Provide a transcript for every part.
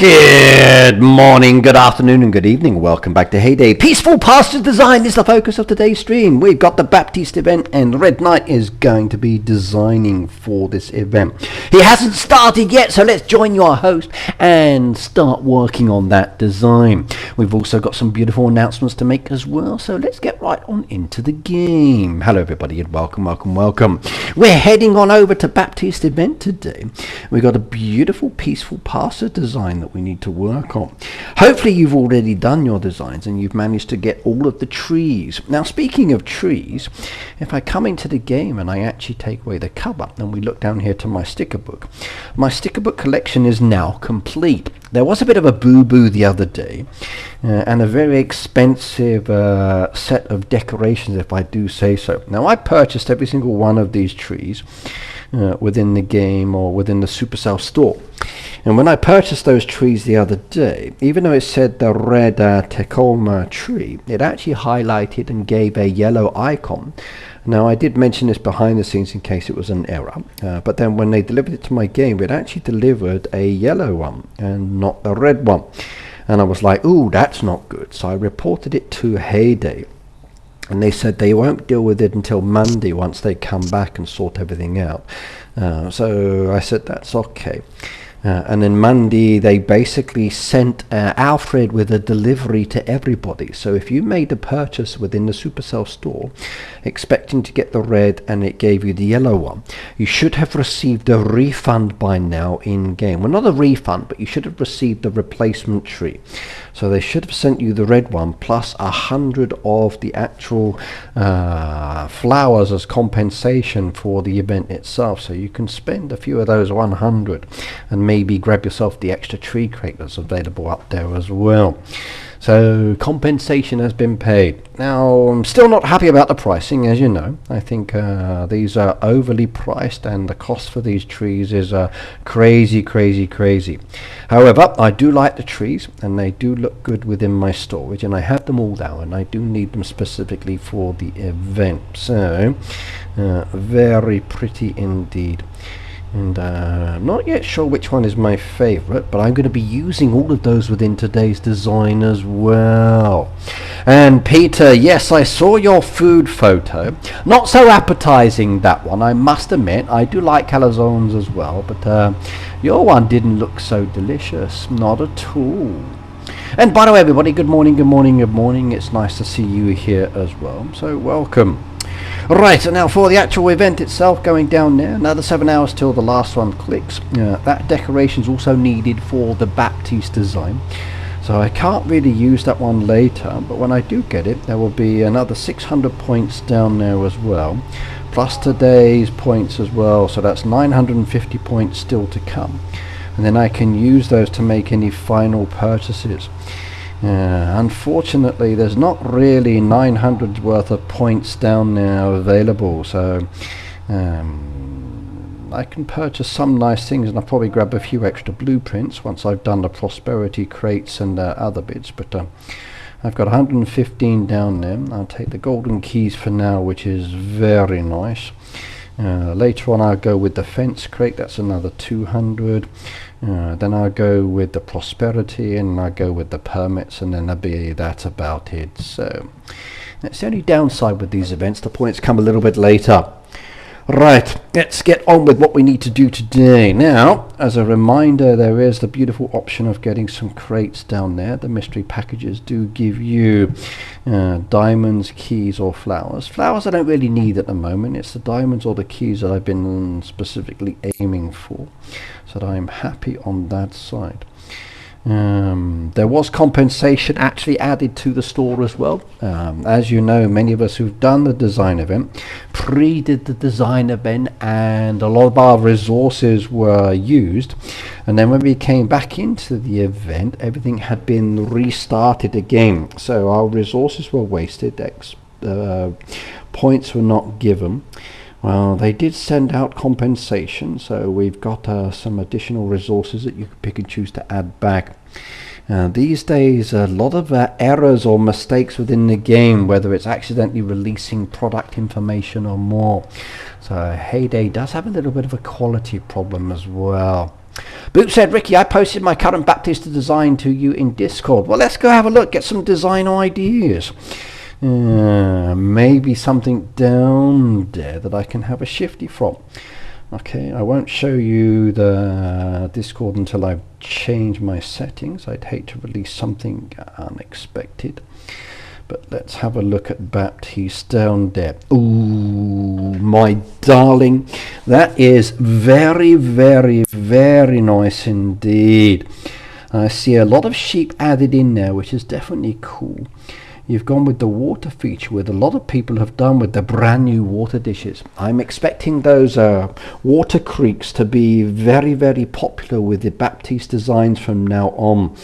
Good morning, good afternoon, and good evening. Welcome back to Heyday. Peaceful Pastures Design is the focus of today's stream. We've got the Baptiste event, and Red Knight is going to be designing for this event. He hasn't started yet, so let's join your host and start working on that design. We've also got some beautiful announcements to make as well, so let's get right on into the game. Hello everybody, and welcome. We're heading on over to Baptiste event today. We've got a beautiful Peaceful Pastures design that we need to work on. Hopefully you've already done your designs and you've managed to get all of the trees. Now, speaking of trees, if I come into the game and I actually take away the cover and we look down here to my sticker book collection is now complete. There was a bit of a boo-boo the other day and a very expensive set of decorations, if I do say so. Now, I purchased every single one of these trees within the game or within the Supercell store. And when I purchased those trees the other day, even though it said the red Tacoma tree, it actually highlighted and gave a yellow icon. Now, I did mention this behind the scenes in case it was an error, but then when they delivered it to my game, it actually delivered a yellow one and not the red one. And I was like, ooh, that's not good. So I reported it to Heyday. And they said they won't deal with it until Monday once they come back and sort everything out. So I said, that's okay. And then Monday, they basically sent Alfred with a delivery to everybody. So if you made a purchase within the Supercell store, expecting to get the red and it gave you the yellow one, you should have received a refund by now in-game. Well, not a refund, but you should have received the replacement tree. So they should have sent you the red one plus 100 of the actual flowers as compensation for the event itself. So you can spend a few of those 100 and maybe grab yourself the extra tree crate that's available up there as well. So compensation has been paid. Now, I'm still not happy about the pricing, as you know. I think these are overly priced and the cost for these trees is crazy. However, I do like the trees and they do look good within my storage, and I have them all now and I do need them specifically for the event. So, very pretty indeed. And I'm not yet sure which one is my favorite, but I'm going to be using all of those within today's design as well. And Peter, yes, I saw your food photo. Not so appetizing, that one, I must admit. I do like calzones as well, but your one didn't look so delicious. Not at all. And by the way, everybody, good morning. It's nice to see you here as well. So welcome. Right, and now for the actual event itself, going down there, another 7 hours till the last one clicks. That decoration is also needed for the Baptiste design, so I can't really use that one later, but when I do get it, there will be another 600 points down there as well, plus today's points as well, so that's 950 points still to come, and then I can use those to make any final purchases. Unfortunately, there's not really 900 worth of points down there available, so I can purchase some nice things, and I'll probably grab a few extra blueprints once I've done the prosperity crates and other bits, but I've got 115 down there. I'll take the golden keys for now, which is very nice. Later on I'll go with the fence crate, that's another 200. Then I'll go with the prosperity, and I'll go with the permits, and then that's about it. So that's the only downside with these events, the points come a little bit later. Right, let's get on with what we need to do today. Now, as a reminder, there is the beautiful option of getting some crates down there. The mystery packages do give you diamonds, keys, or flowers. Flowers I don't really need at the moment. It's the diamonds or the keys that I've been specifically aiming for, so that I'm happy on that side. There was compensation actually added to the store as well. As you know, many of us who've done the design event pre-did the design event, and a lot of our resources were used, and then when we came back into the event, everything had been restarted again, so our resources were wasted, points were not given. Well, they did send out compensation, so we've got some additional resources that you can pick and choose to add back. These days, a lot of errors or mistakes within the game, whether it's accidentally releasing product information or more. So Heyday does have a little bit of a quality problem as well. Boop said, Ricky, I posted my current baptiste design to you in Discord. Well, let's go have a look, get some design ideas. Maybe something down there that I can have a shifty from. Okay, I won't show you the Discord until I've changed my settings. I'd hate to release something unexpected. But let's have a look at baptiste down there. Ooh, my darling. That is very, very, very nice indeed. I see a lot of sheep added in there, which is definitely cool. You've gone with the water feature, with a lot of people have done with the brand new water dishes. I'm expecting those water creeks to be very, very popular with the baptiste designs from now on.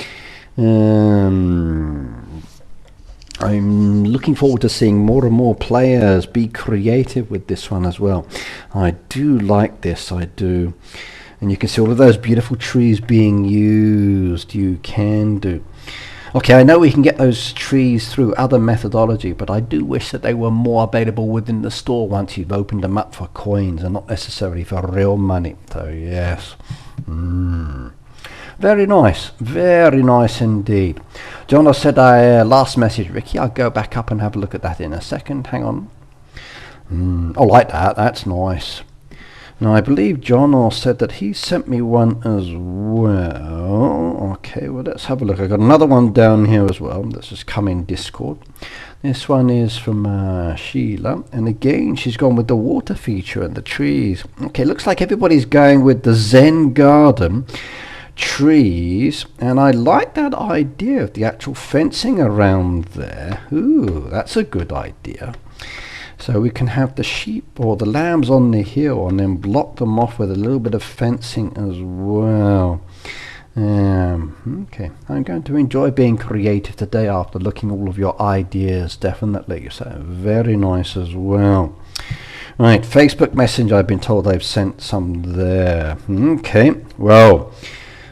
I'm looking forward to seeing more and more players be creative with this one as well. I do like this, I do. And you can see all of those beautiful trees being used. You can do. Okay, I know we can get those trees through other methodology, but I do wish that they were more available within the store once you've opened them up for coins and not necessarily for real money. So yes. Very nice indeed. John said, last message, Ricky, I'll go back up and have a look at that in a second. Hang on. I like that, that's nice. Now I believe John said that he sent me one as well. Okay, well let's have a look. I got another one down here as well. Let's just come in Discord. This one is from Sheila, and again she's gone with the water feature and the trees. Okay, looks like everybody's going with the Zen garden trees, and I like that idea of the actual fencing around there. Ooh, that's a good idea. So we can have the sheep or the lambs on the hill and then block them off with a little bit of fencing as well. Okay, I'm going to enjoy being creative today after looking at all of your ideas, definitely. So very nice as well. Right, Facebook Messenger, I've been told they've sent some there. Okay, well,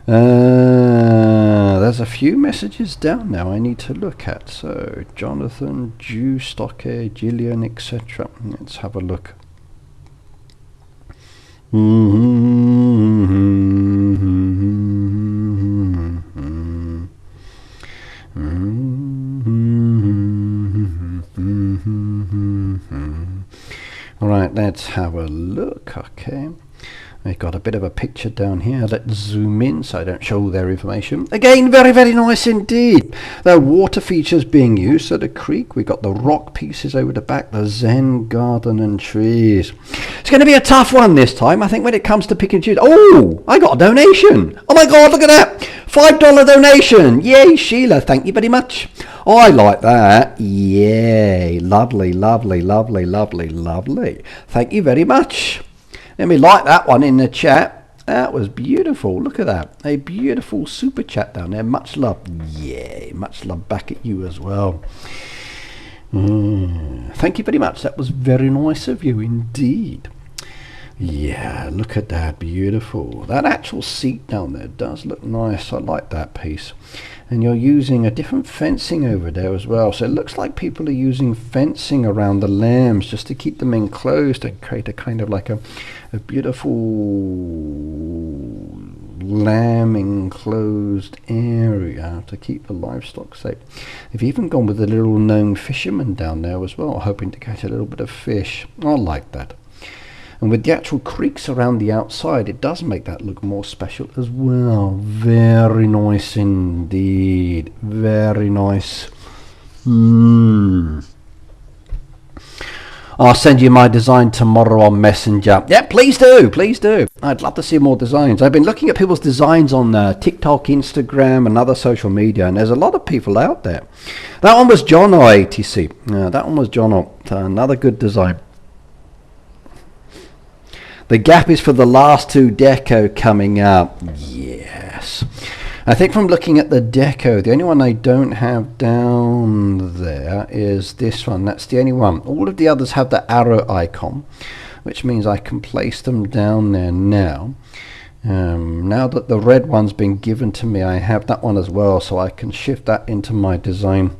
there's a few messages down now I need to look at. So Jonathan, Jew, Stocker, Gillian, etc. Let's have a look. All right, let's have a look. Okay. We've got a bit of a picture down here. Let's zoom in so I don't show their information. Again, very, very nice indeed. The water features being used. So the creek, we got the rock pieces over the back, the Zen garden and trees. It's going to be a tough one this time, I think, when it comes to pick and choose. Oh, I got a donation. Oh my God, look at that. $5 donation. Yay, Sheila. Thank you very much. Oh, I like that. Yay. Lovely, lovely, lovely, lovely, lovely. Thank you very much. Let me like that one in the chat. That was beautiful. Look at that. A beautiful super chat down there. Much love. Yay. Much love back at you as well. Thank you very much. That was very nice of you indeed. Yeah, look at that. Beautiful. That actual seat down there does look nice. I like that piece. And you're using a different fencing over there as well. So it looks like people are using fencing around the lambs just to keep them enclosed and create a kind of like a beautiful lamb enclosed area to keep the livestock safe. They've even gone with a little gnome fisherman down there as well, hoping to catch a little bit of fish. I like that. And with the actual creeks around the outside, it does make that look more special as well. Very nice indeed. Very nice. I'll send you my design tomorrow on Messenger. Yeah, please do. Please do. I'd love to see more designs. I've been looking at people's designs on TikTok, Instagram, and other social media, and there's a lot of people out there. That one was John or ATC. That one was John or another good design. The gap is for the last two deco coming up. Yes. I think from looking at the deco, the only one I don't have down there is this one. That's the only one. All of the others have the arrow icon, which means I can place them down there now. Now that the red one's been given to me, I have that one as well, so I can shift that into my design.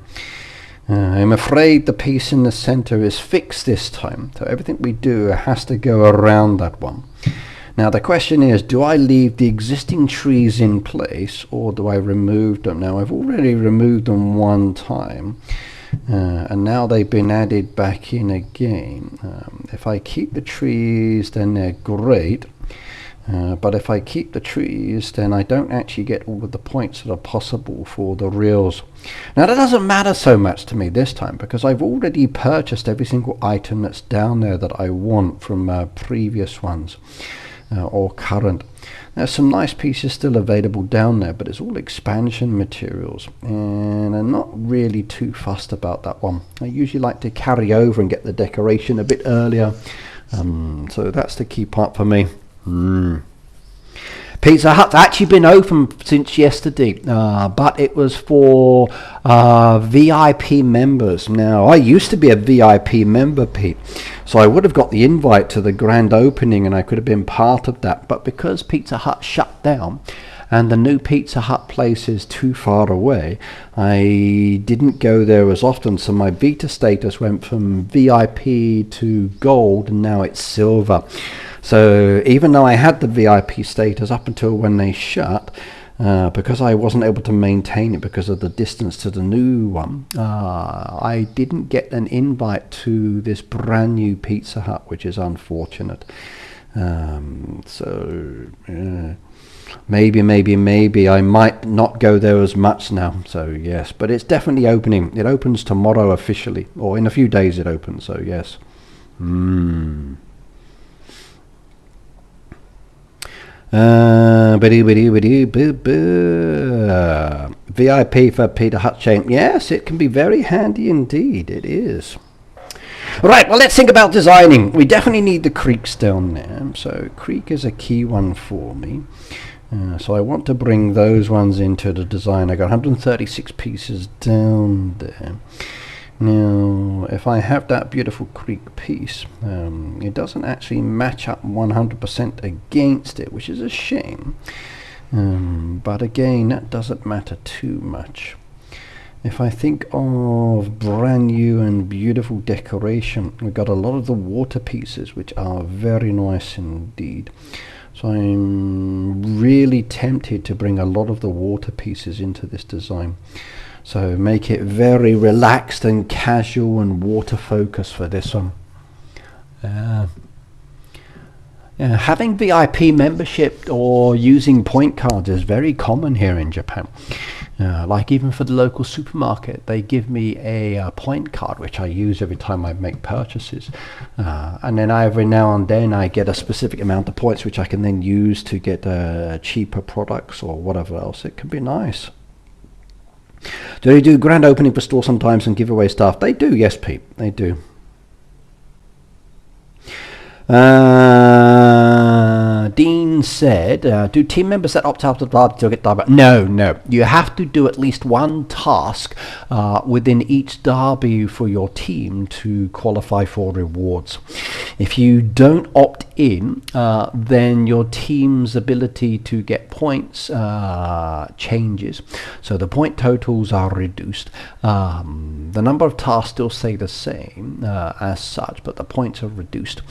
I'm afraid the piece in the center is fixed this time, so everything we do has to go around that one. Now the question is, do I leave the existing trees in place or do I remove them? Now I've already removed them one time, and now they've been added back in again. If I keep the trees, then they're great. But if I keep the trees, then I don't actually get all of the points that are possible for the reels. Now that doesn't matter so much to me this time, because I've already purchased every single item that's down there that I want from previous ones, or current. There's some nice pieces still available down there, but it's all expansion materials, and I'm not really too fussed about that one. I usually like to carry over and get the decoration a bit earlier, so that's the key part for me. Pizza Hut's actually been open since yesterday, but it was for VIP members. Now, I used to be a VIP member, Pete, so I would have got the invite to the grand opening and I could have been part of that. But because Pizza Hut shut down and the new Pizza Hut place is too far away, I didn't go there as often, so my beta status went from VIP to gold, and now it's silver. So even though I had the VIP status up until when they shut, because I wasn't able to maintain it because of the distance to the new one, I didn't get an invite to this brand new Pizza Hut, which is unfortunate. Maybe I might not go there as much now. So yes, but it's definitely opening. It opens tomorrow officially, or in a few days it opens, so yes. VIP for Peter Hut chain. Yes, it can be very handy indeed. It is. Right, well, let's think about designing. We definitely need the creeks down there. So creek is a key one for me. So I want to bring those ones into the design. I got 136 pieces down there. Now, if I have that beautiful creek piece, it doesn't actually match up 100% against it, which is a shame. But again, that doesn't matter too much. If I think of brand new and beautiful decoration, we've got a lot of the water pieces, which are very nice indeed. So I'm really tempted to bring a lot of the water pieces into this design. So make it very relaxed and casual and water focused for this one. Having VIP membership or using point cards is very common here in Japan. Like even for the local supermarket, they give me a point card which I use every time I make purchases, and then every now and then I get a specific amount of points which I can then use to get cheaper products or whatever else. It can be nice. Do they do grand opening for store sometimes and give away stuff? They do, yes, Pete, they do. Dean said, do team members that opt out of the derby still get derby? No. You have to do at least one task within each derby for your team to qualify for rewards. If you don't opt in, then your team's ability to get points changes. So the point totals are reduced. The number of tasks still stay the same as such, but the points are reduced.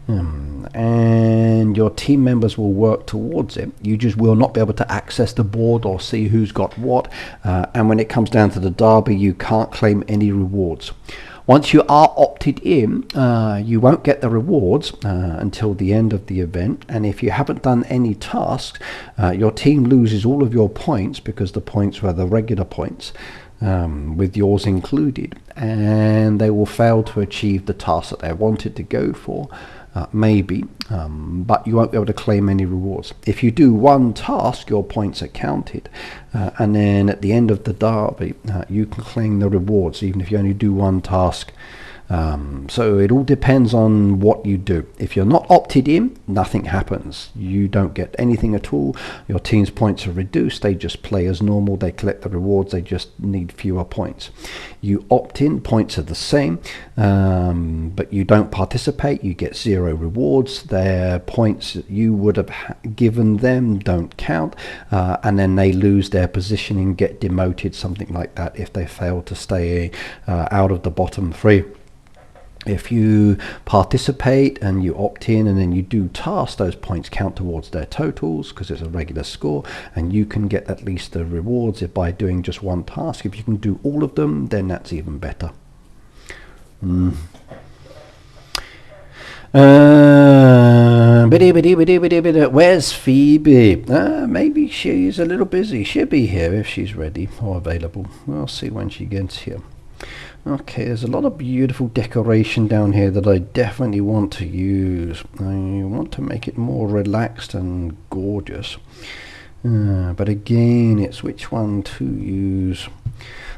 And your team members will work towards it. You just will not be able to access the board or see who's got what, and when it comes down to the derby, you can't claim any rewards. Once you are opted in, you won't get the rewards until the end of the event, and if you haven't done any tasks, your team loses all of your points, because the points were the regular points, with yours included, and they will fail to achieve the task that they wanted to go for. Maybe, but you won't be able to claim any rewards. If you do one task, your points are counted, and then at the end of the derby, you can claim the rewards, even if you only do one task. So it all depends on what you do. If you're not opted in, nothing happens. You don't get anything at all. Your team's points are reduced. They just play as normal. They collect the rewards. They just need fewer points. You opt in, points are the same, but you don't participate. You get 0 rewards. Their points that you would have given them don't count, and then they lose their positioning, get demoted, something like that, if they fail to stay out of the bottom 3. If you participate and you opt in and then you do tasks, those points count towards their totals because it's a regular score, and you can get at least the rewards by doing just one task. If you can do all of them, then that's even better. Where's Phoebe? Maybe she's a little busy. She'll be here if she's ready or available. We'll see when she gets here. Okay, there's a lot of beautiful decoration down here that I definitely want to use. I want to make it more relaxed and gorgeous. But again, it's which one to use.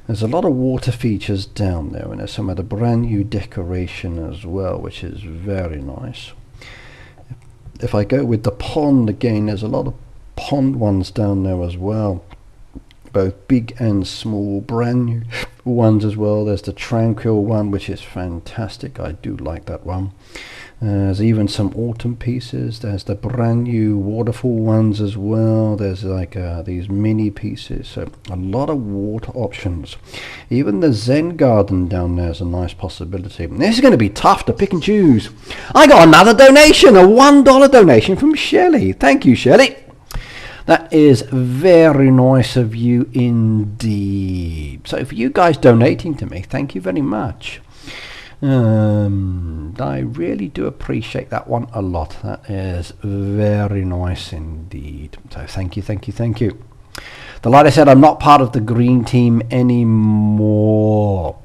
There's a lot of water features down there, and there's some of the brand new decoration as well, which is very nice. If I go with the pond again, there's a lot of pond ones down there as well, both big and small, brand new ones as well. There's the tranquil one, which is fantastic. I do like that one. There's even some autumn pieces. There's the brand new waterfall ones as well. There's like these mini pieces. So a lot of water options. Even the Zen garden down there is a nice possibility. This is going to be tough to pick and choose. I got another donation, a $1 donation from Shelley. Thank you, Shelley. That is very nice of you indeed. So for you guys donating to me, thank you very much. I really do appreciate that one a lot. That is very nice indeed. So thank you, thank you, thank you. Like I said, I'm not part of the green team anymore.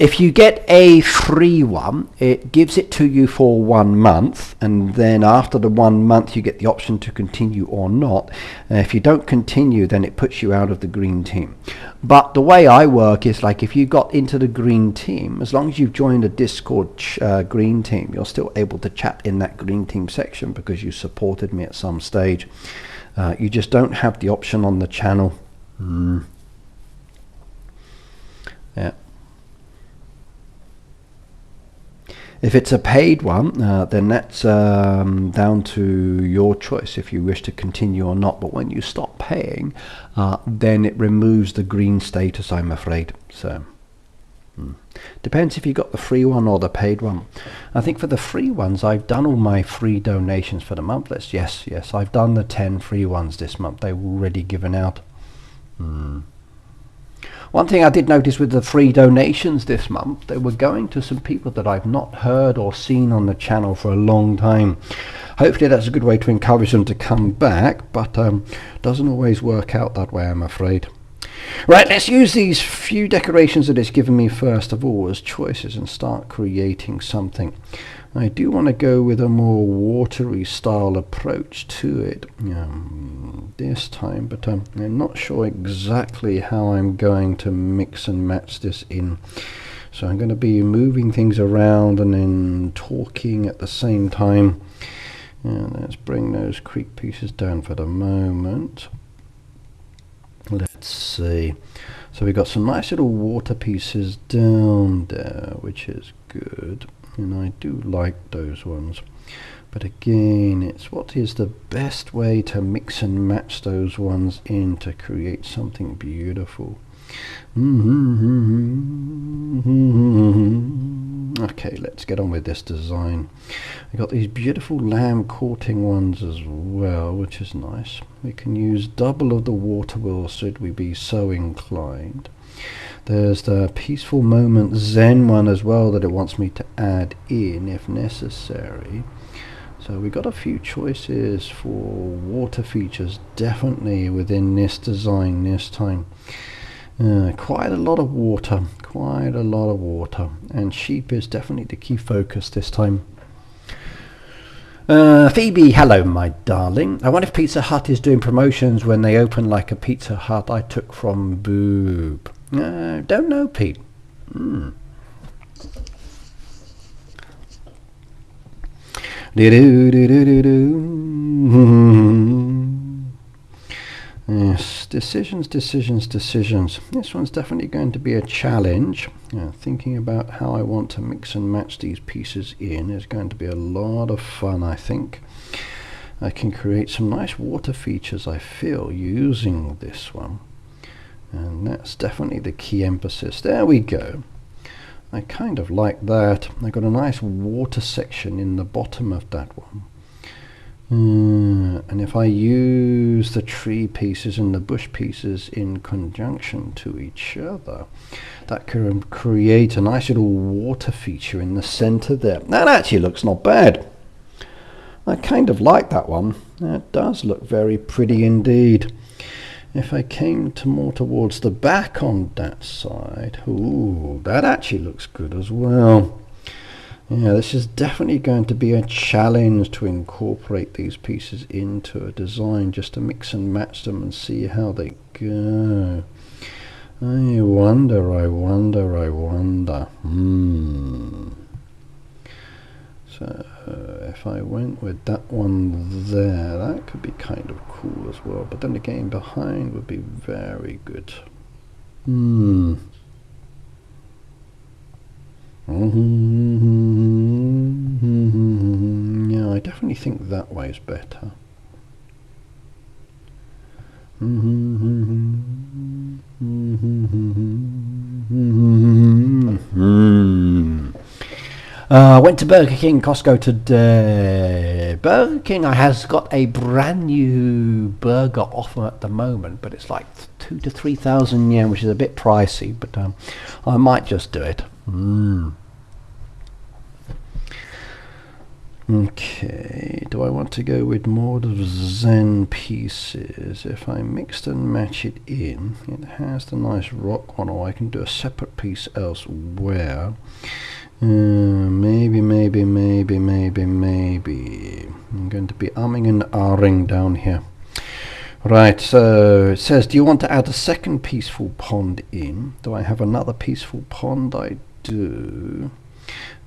If you get a free one, it gives it to you for 1 month, and then after the 1 month you get the option to continue or not. If you don't continue, then it puts you out of the green team. But the way I work is like, if you got into the green team, as long as you've joined a Discord green team, you're still able to chat in that green team section because you supported me at some stage. You just don't have the option on the channel. Yeah. If it's a paid one, then that's down to your choice if you wish to continue or not. But when you stop paying, then it removes the green status, I'm afraid. So depends if you got the free one or the paid one. I think for the free ones, I've done all my free donations for the month. Yes, I've done the 10 free ones this month. They were already given out. One thing I did notice with the free donations this month, they were going to some people that I've not heard or seen on the channel for a long time. Hopefully that's a good way to encourage them to come back, but doesn't always work out that way, I'm afraid. Right, let's use these few decorations that it's given me first of all as choices and start creating something. I do want to go with a more watery style approach to it this time, but I'm not sure exactly how I'm going to mix and match this in. So I'm going to be moving things around and then talking at the same time. Let's bring those creek pieces down for the moment. Let's see. So we've got some nice little water pieces down there, which is good. And I do like those ones. But again, it's what is the best way to mix and match those ones in to create something beautiful. Okay, let's get on with this design. We've got these beautiful lamb courting ones as well, which is nice. We can use double of the water wheel should we be so inclined. There's the Peaceful Moment Zen one as well that it wants me to add in if necessary. So we got a few choices for water features definitely within this design this time. Quite a lot of water, and sheep is definitely the key focus this time. Phoebe, hello my darling. I wonder if Pizza Hut is doing promotions when they open like a Pizza Hut I took from Boob. Don't know, Pete. Yes, decisions. This one's definitely going to be a challenge. Thinking about how I want to mix and match these pieces in is going to be a lot of fun, I think. I can create some nice water features, I feel, using this one. And that's definitely the key emphasis. There we go. I kind of like that. I got a nice water section in the bottom of that one. And if I use the tree pieces and the bush pieces in conjunction to each other, that can create a nice little water feature in the center there. That actually looks not bad. I kind of like that one. That does look very pretty indeed. If I came to more towards the back on that side, ooh, that actually looks good as well. Yeah, this is definitely going to be a challenge to incorporate these pieces into a design, just to mix and match them and see how they go. I wonder. So if I went with that one there, that could be kind of cool as well. But then again, behind would be very good. Yeah, I definitely think that way is better. Went to Burger King, Costco today. Burger King has got a brand new burger offer at the moment, but it's like 2,000 to 3,000 yen, which is a bit pricey, but I might just do it. Okay, do I want to go with more of the Zen pieces? If I mixed and match it in, it has the nice rock one, or I can do a separate piece elsewhere. Maybe. I'm going to be umming and ahhing down here. Right, so it says, do you want to add a second peaceful pond in? Do I have another peaceful pond? I do.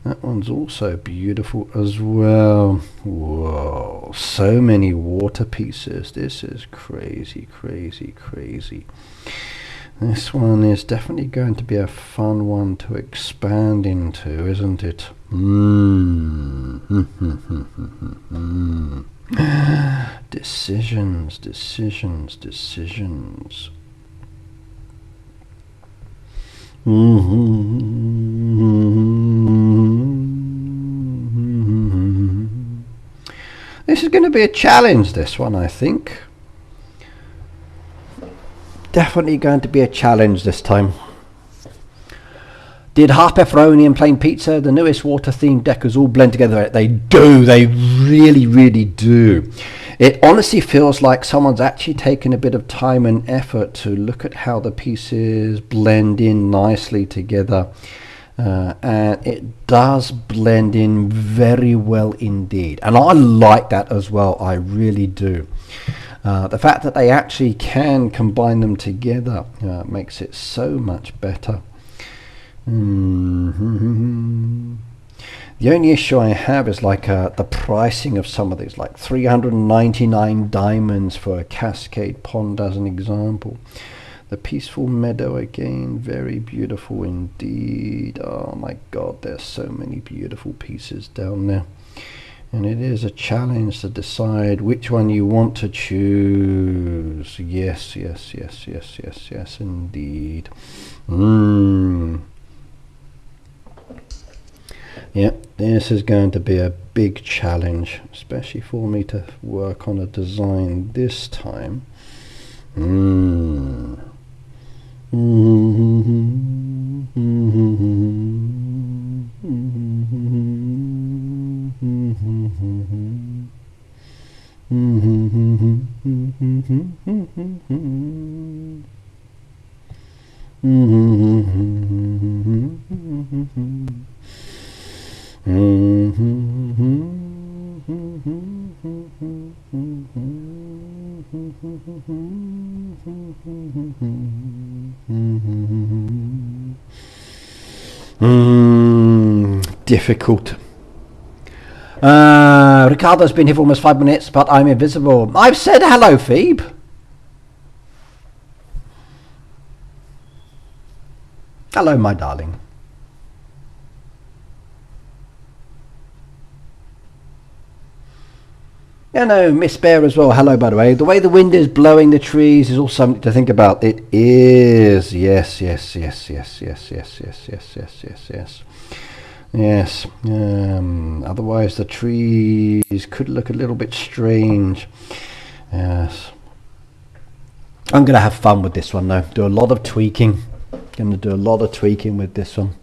That one's also beautiful as well. Whoa, so many water pieces. This is crazy. This one is definitely going to be a fun one to expand into, isn't it? Decisions. This is going to be a challenge, this one, I think. Definitely going to be a challenge this time. Did half pepperoni and plain pizza, the newest water themed decors all blend together? They do, they really do. It honestly feels like someone's actually taken a bit of time and effort to look at how the pieces blend in nicely together. And it does blend in very well indeed. And I like that as well, I really do. The fact that they actually can combine them together makes it so much better. The only issue I have is like the pricing of some of these, like 399 diamonds for a cascade pond as an example. The peaceful meadow again, very beautiful indeed. Oh my god, there's so many beautiful pieces down there. And it is a challenge to decide which one you want to choose. Yes, indeed. Yep, this is going to be a big challenge, especially for me to work on a design this time. Difficult. Ricardo's been here for almost 5 minutes, but I'm invisible. I've said hello, Phoebe. Hello, my darling. Yeah, no, Miss Bear as well. Hello, by the way. The way the wind is blowing the trees is also something to think about. It is. Yes, yes, yes, yes, yes, yes, yes, yes, yes, yes, yes. Yes. Otherwise, the trees could look a little bit strange. Yes. I'm going to have fun with this one, though. Do a lot of tweaking. Going to do a lot of tweaking with this one.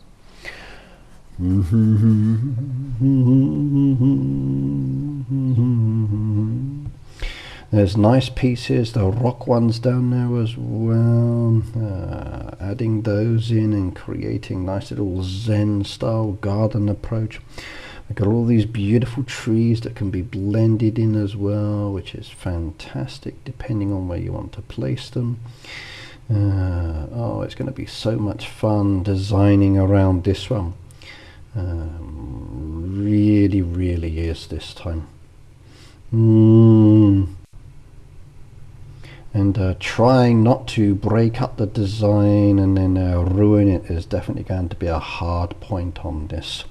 There's nice pieces, the rock ones down there as well. Adding those in and creating nice little Zen style garden approach. We've got all these beautiful trees that can be blended in as well, which is fantastic depending on where you want to place them. Oh, it's going to be so much fun designing around this one. Really, really is this time. And trying not to break up the design and then ruin it is definitely going to be a hard point on this.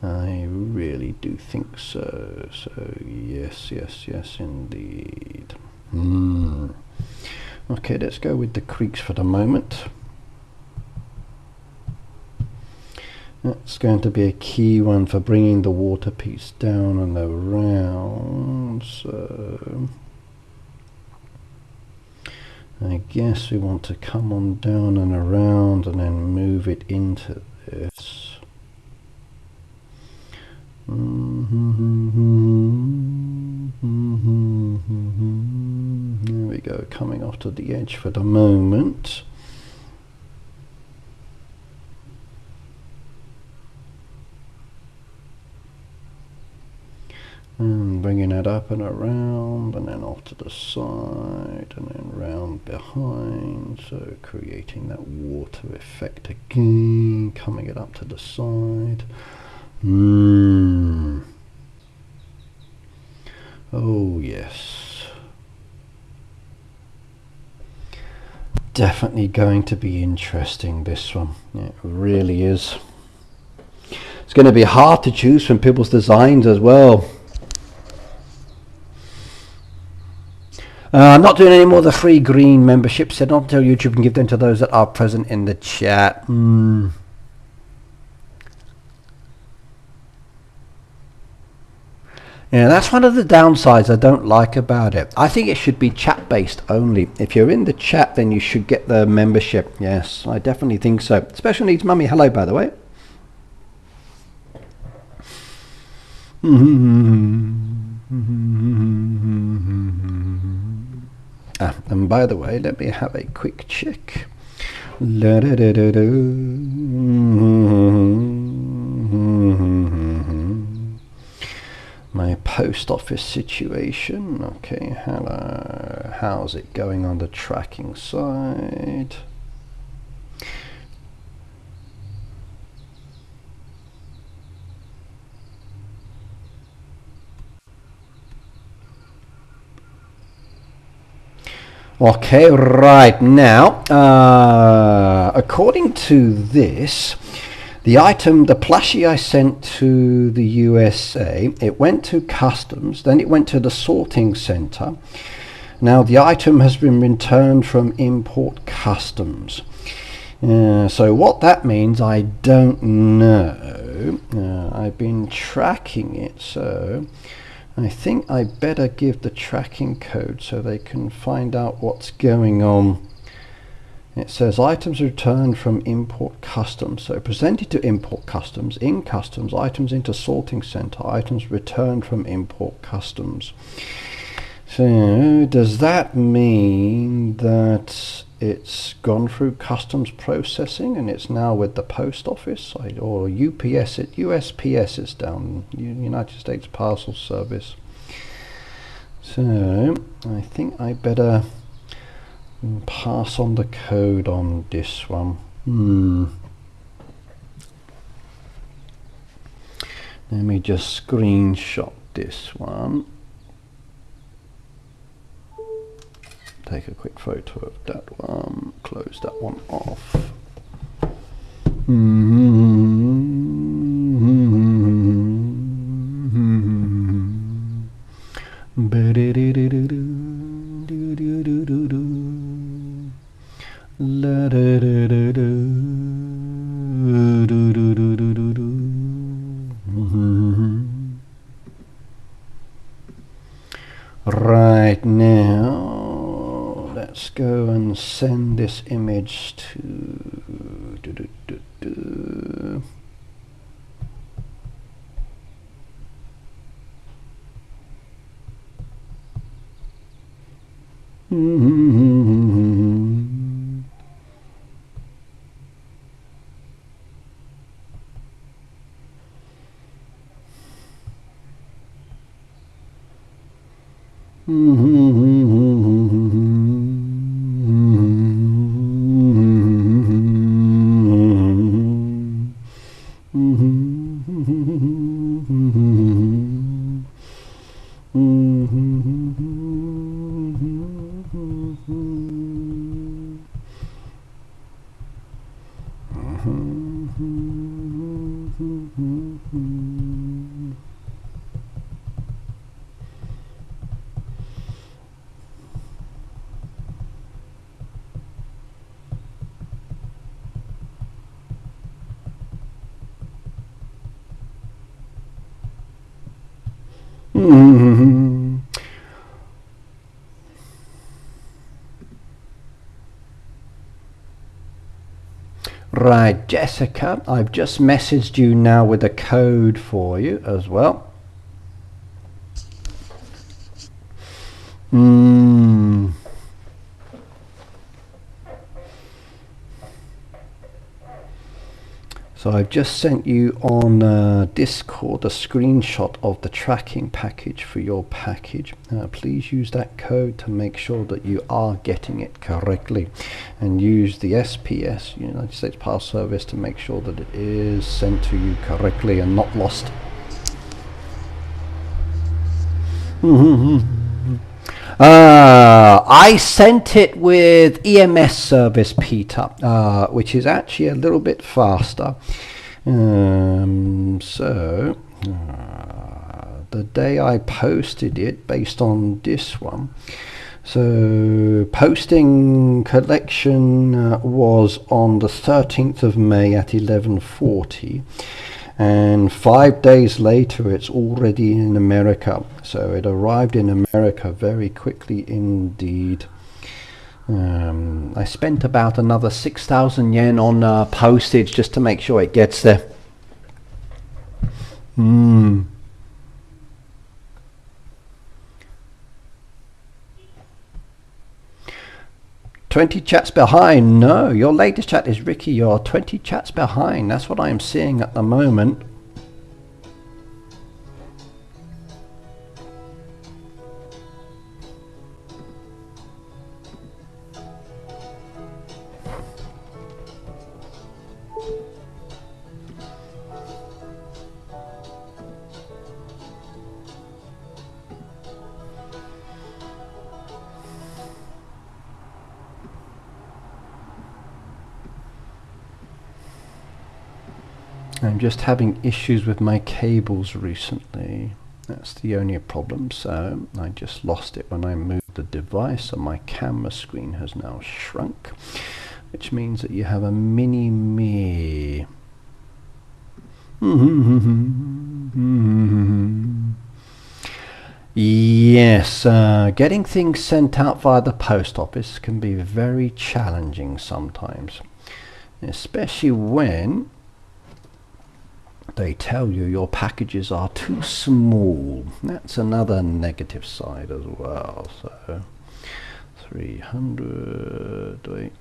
I really do think so. So yes, yes, yes, indeed. Okay, let's go with the creeks for the moment. That's going to be a key one for bringing the water piece down and around. So I guess we want to come on down and around and then move it into this. There we go, coming off to the edge for the moment. And bringing it up and around and then off to the side and then round behind, so creating that water effect again, coming it up to the side. Oh yes, definitely going to be interesting, this one. It really is. It's going to be hard to choose from people's designs as well. I'm not doing any more of the free green memberships, so not until YouTube can give them to those that are present in the chat. Yeah, that's one of the downsides I don't like about it. I think it should be chat based only. If you're in the chat, then you should get the membership. Yes, I definitely think so. Special Needs Mummy, hello, by the way. And by the way, let me have a quick check. My post office situation. Okay, hello. How's it going on the tracking side? Okay, right now, according to this, the item, the plushie I sent to the USA, it went to customs, then it went to the sorting center. Now the item has been returned from import customs. So what that means, I don't know. I've been tracking it, so I think I better give the tracking code so they can find out what's going on. It says items returned from import customs. So presented to import customs, in customs, items into sorting center, items returned from import customs. So does that mean that it's gone through customs processing and it's now with the post office or UPS? USPS is down, United States Parcel Service. So I think I better pass on the code on this one. Let me just screenshot this one. Take a quick photo of that one, close that one off. Right, now let's go and send this image to Right, Jessica, I've just messaged you now with a code for you as well. So I've just sent you on Discord a screenshot of the tracking package for your package. Please use that code to make sure that you are getting it correctly, and use the SPS, United States Postal Service, to make sure that it is sent to you correctly and not lost. I sent it with EMS service, Peter, which is actually a little bit faster. So the day I posted it, based on this one, so posting collection was on the 13th of May at 11:40. And 5 days later it's already in America, so it arrived in America very quickly indeed. I spent about another 6,000 yen on postage just to make sure it gets there. 20 chats behind. No, your latest chat is Ricky. You're 20 chats behind. That's what I'm seeing at the moment. I'm just having issues with my cables recently. That's the only problem. So I just lost it when I moved the device, so my camera screen has now shrunk, which means that you have a mini me. Yes, getting things sent out via the post office can be very challenging sometimes, especially when they tell you your packages are too small. That's another negative side as well. So 300, wait,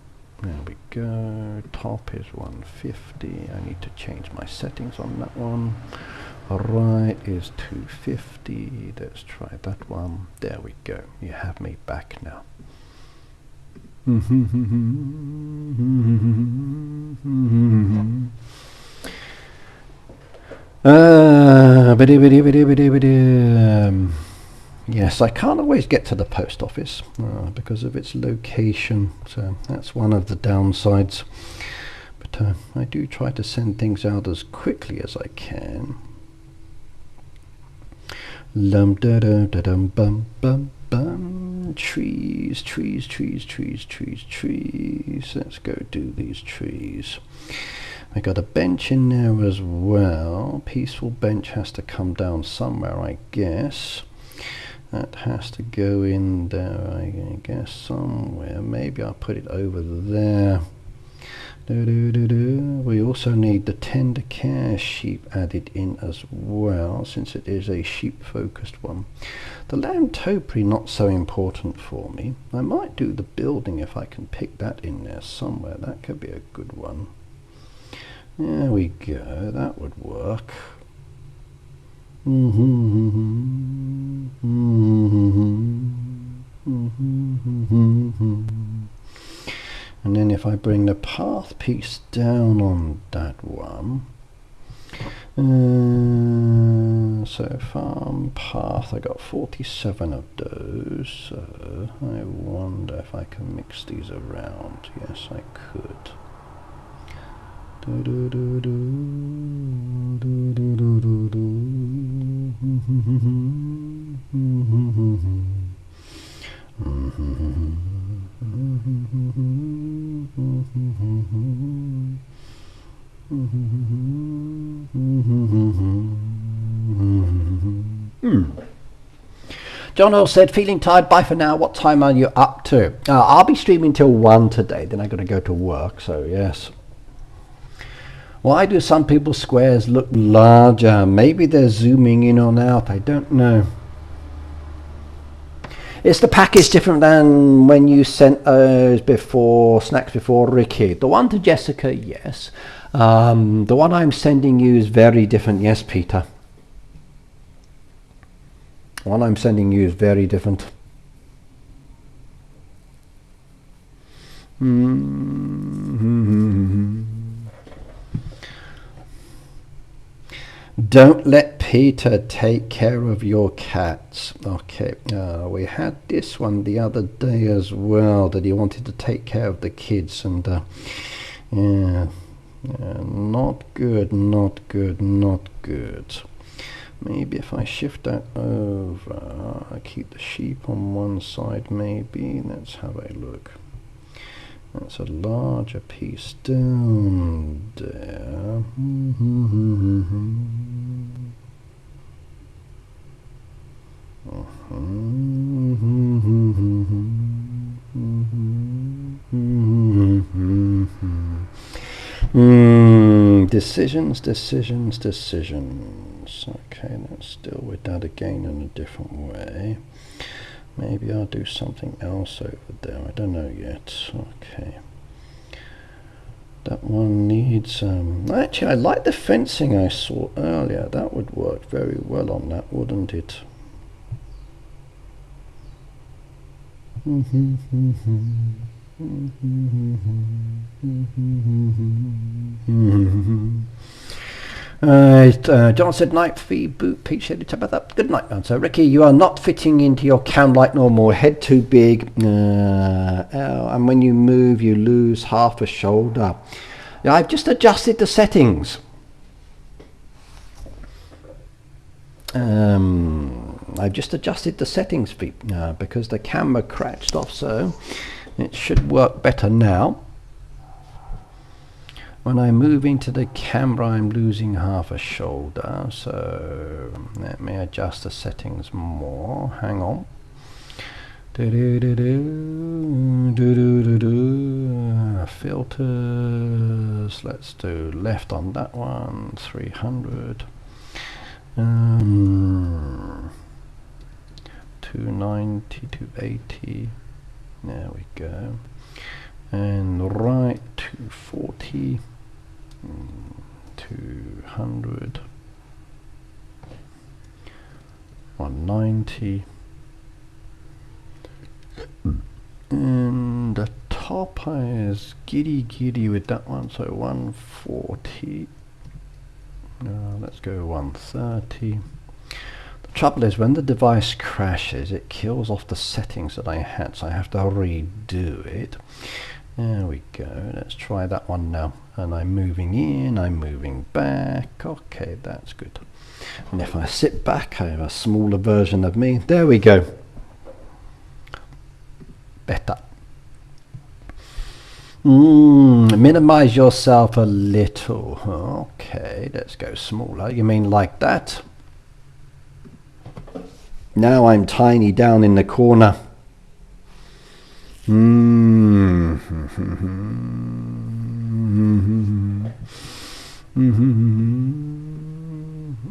there we go. Top is 150. I need to change my settings on that one. Right is 250. Let's try that one. There we go. You have me back now. Yes, I can't always get to the post office because of its location, so that's one of the downsides. But I do try to send things out as quickly as I can. Trees. Let's go do these trees. I got a bench in there as well. Peaceful bench has to come down somewhere, I guess. That has to go in there, I guess, somewhere. Maybe I'll put it over there. We also need the tender care sheep added in as well, since it is a sheep focused one. The lamb topiary not so important for me. I might do the building if I can pick that in there somewhere. That could be a good one. There we go, that would work. And then if I bring the path piece down on that one, so farm path, I got 47 of those, so I wonder if I can mix these around. Yes, I could. John Earl said, feeling tired, bye for now. What time are you up to? I'll be streaming till 1 today, then I got to go to work, so yes. Why do some people's squares look larger? Maybe they're zooming in or out, I don't know. Is the package different than when you sent those before, snacks before, Ricky? The one to Jessica, yes. The one I'm sending you is very different, yes, Peter. The one I'm sending you is very different. Don't let Peter take care of your cats. Okay, we had this one the other day as well, that he wanted to take care of the kids, and yeah, not good. Maybe if I shift that over, I keep the sheep on one side maybe. Let's have a look. That's a larger piece down there. Decisions. Okay, let's deal with that again in a different way. Maybe I'll do something else over there. I don't know yet. Okay. That one needs... actually, I like the fencing I saw earlier. That would work very well on that, wouldn't it? John said, night feed boot peach headed tap up. Good night, man. So Ricky, you are not fitting into your cam like normal. Head too big, and when you move you lose half a shoulder. Yeah, I've just adjusted the settings. I've just adjusted the settings because the camera crashed off, so it should work better now. When I move into the camera, I'm losing half a shoulder, so let me adjust the settings more. Hang on. Filters. Let's do left on that one. 300. 290, 280. There we go. And right, 240. 200, 190, and the top is giddy with that one, so 140. Let's go 130. The trouble is, when the device crashes, it kills off the settings that I had, so I have to redo it. There we go. Let's try that one now. And I'm moving in, I'm moving back. Okay, that's good. And if I sit back, I have a smaller version of me. There we go. better. Minimize yourself a little. Okay, let's go smaller. You mean like that? Now I'm tiny down in the corner.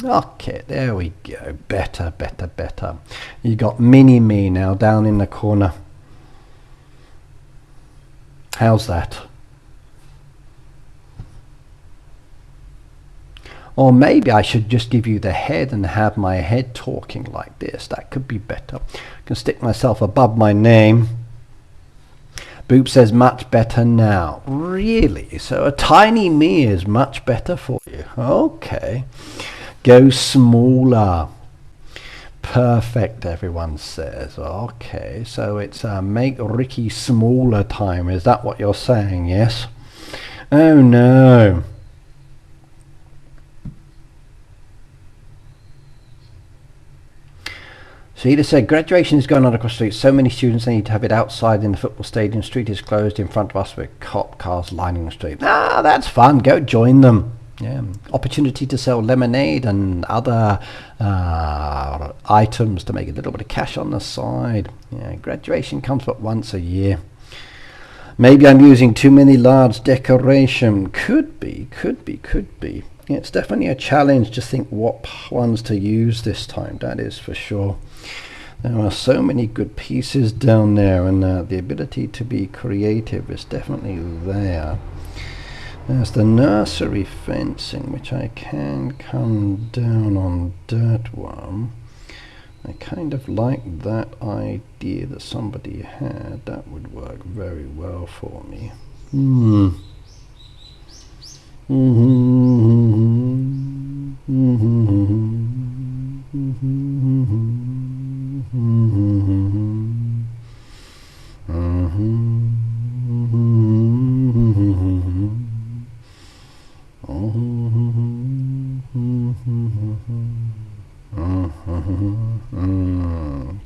Okay, there we go. Better, better, better. You got mini me now down in the corner. How's that? Or maybe I should just give you the head and have my head talking like this. That could be better. I can stick myself above my name. Boop says much better now. Really? So a tiny me is much better for you. Okay. Go smaller. Perfect, everyone says. Okay, so it's make Ricky smaller time. Is that what you're saying? Yes? Oh no. Sheila said, graduation is going on across the street. So many students, they need to have it outside in the football stadium. Street is closed in front of us with cop cars lining the street. Ah, that's fun. Go join them. Yeah. Opportunity to sell lemonade and other items to make a little bit of cash on the side. Yeah, graduation comes but once a year. Maybe I'm using too many large decoration. Could be, could be, could be. Yeah, it's definitely a challenge to think what ones to use this time. That is for sure. There are so many good pieces down there, and the ability to be creative is definitely there. There's the nursery fencing, which I can come down on that one. I kind of like that idea that somebody had. That would work very well for me.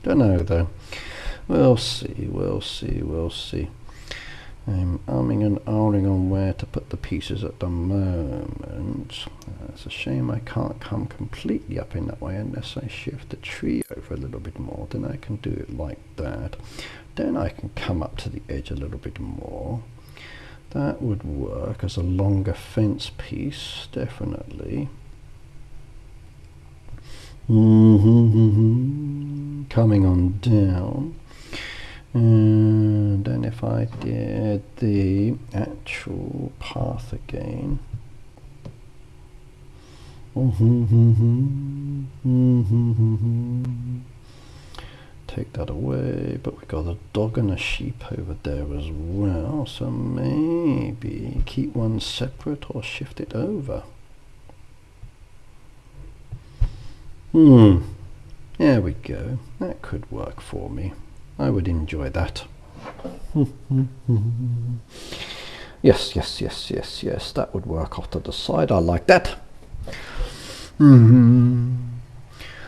Don't know though. We'll see, we'll see, we'll see. I'm umming and ahhing on where to put the pieces at the moment. It's a shame I can't come completely up in that way unless I shift the tree over a little bit more. Then I can do it like that. Then I can come up to the edge a little bit more. That would work as a longer fence piece, definitely. Coming on down. And then if I did the actual path again. Take that away, but we've got a dog and a sheep over there as well, so maybe keep one separate or shift it over. There we go. That could work for me. I would enjoy that. Yes, yes, yes, yes, yes. That would work off to the side. I like that.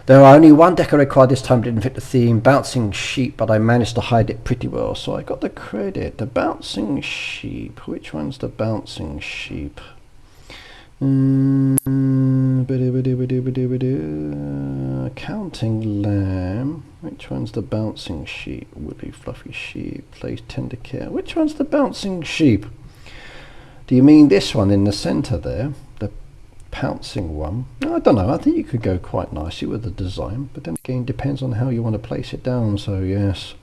There are only one deco required this time. Didn't fit the theme. Bouncing sheep, but I managed to hide it pretty well, so I got the credit. The bouncing sheep. Which one's the bouncing sheep? Counting lamb. Which one's the bouncing sheep? Woolly fluffy sheep. Plays tender care. Which one's the bouncing sheep? Do you mean this one in the center there? The pouncing one? I don't know. I think you could go quite nicely with the design, but then again depends on how you want to place it down, so yes.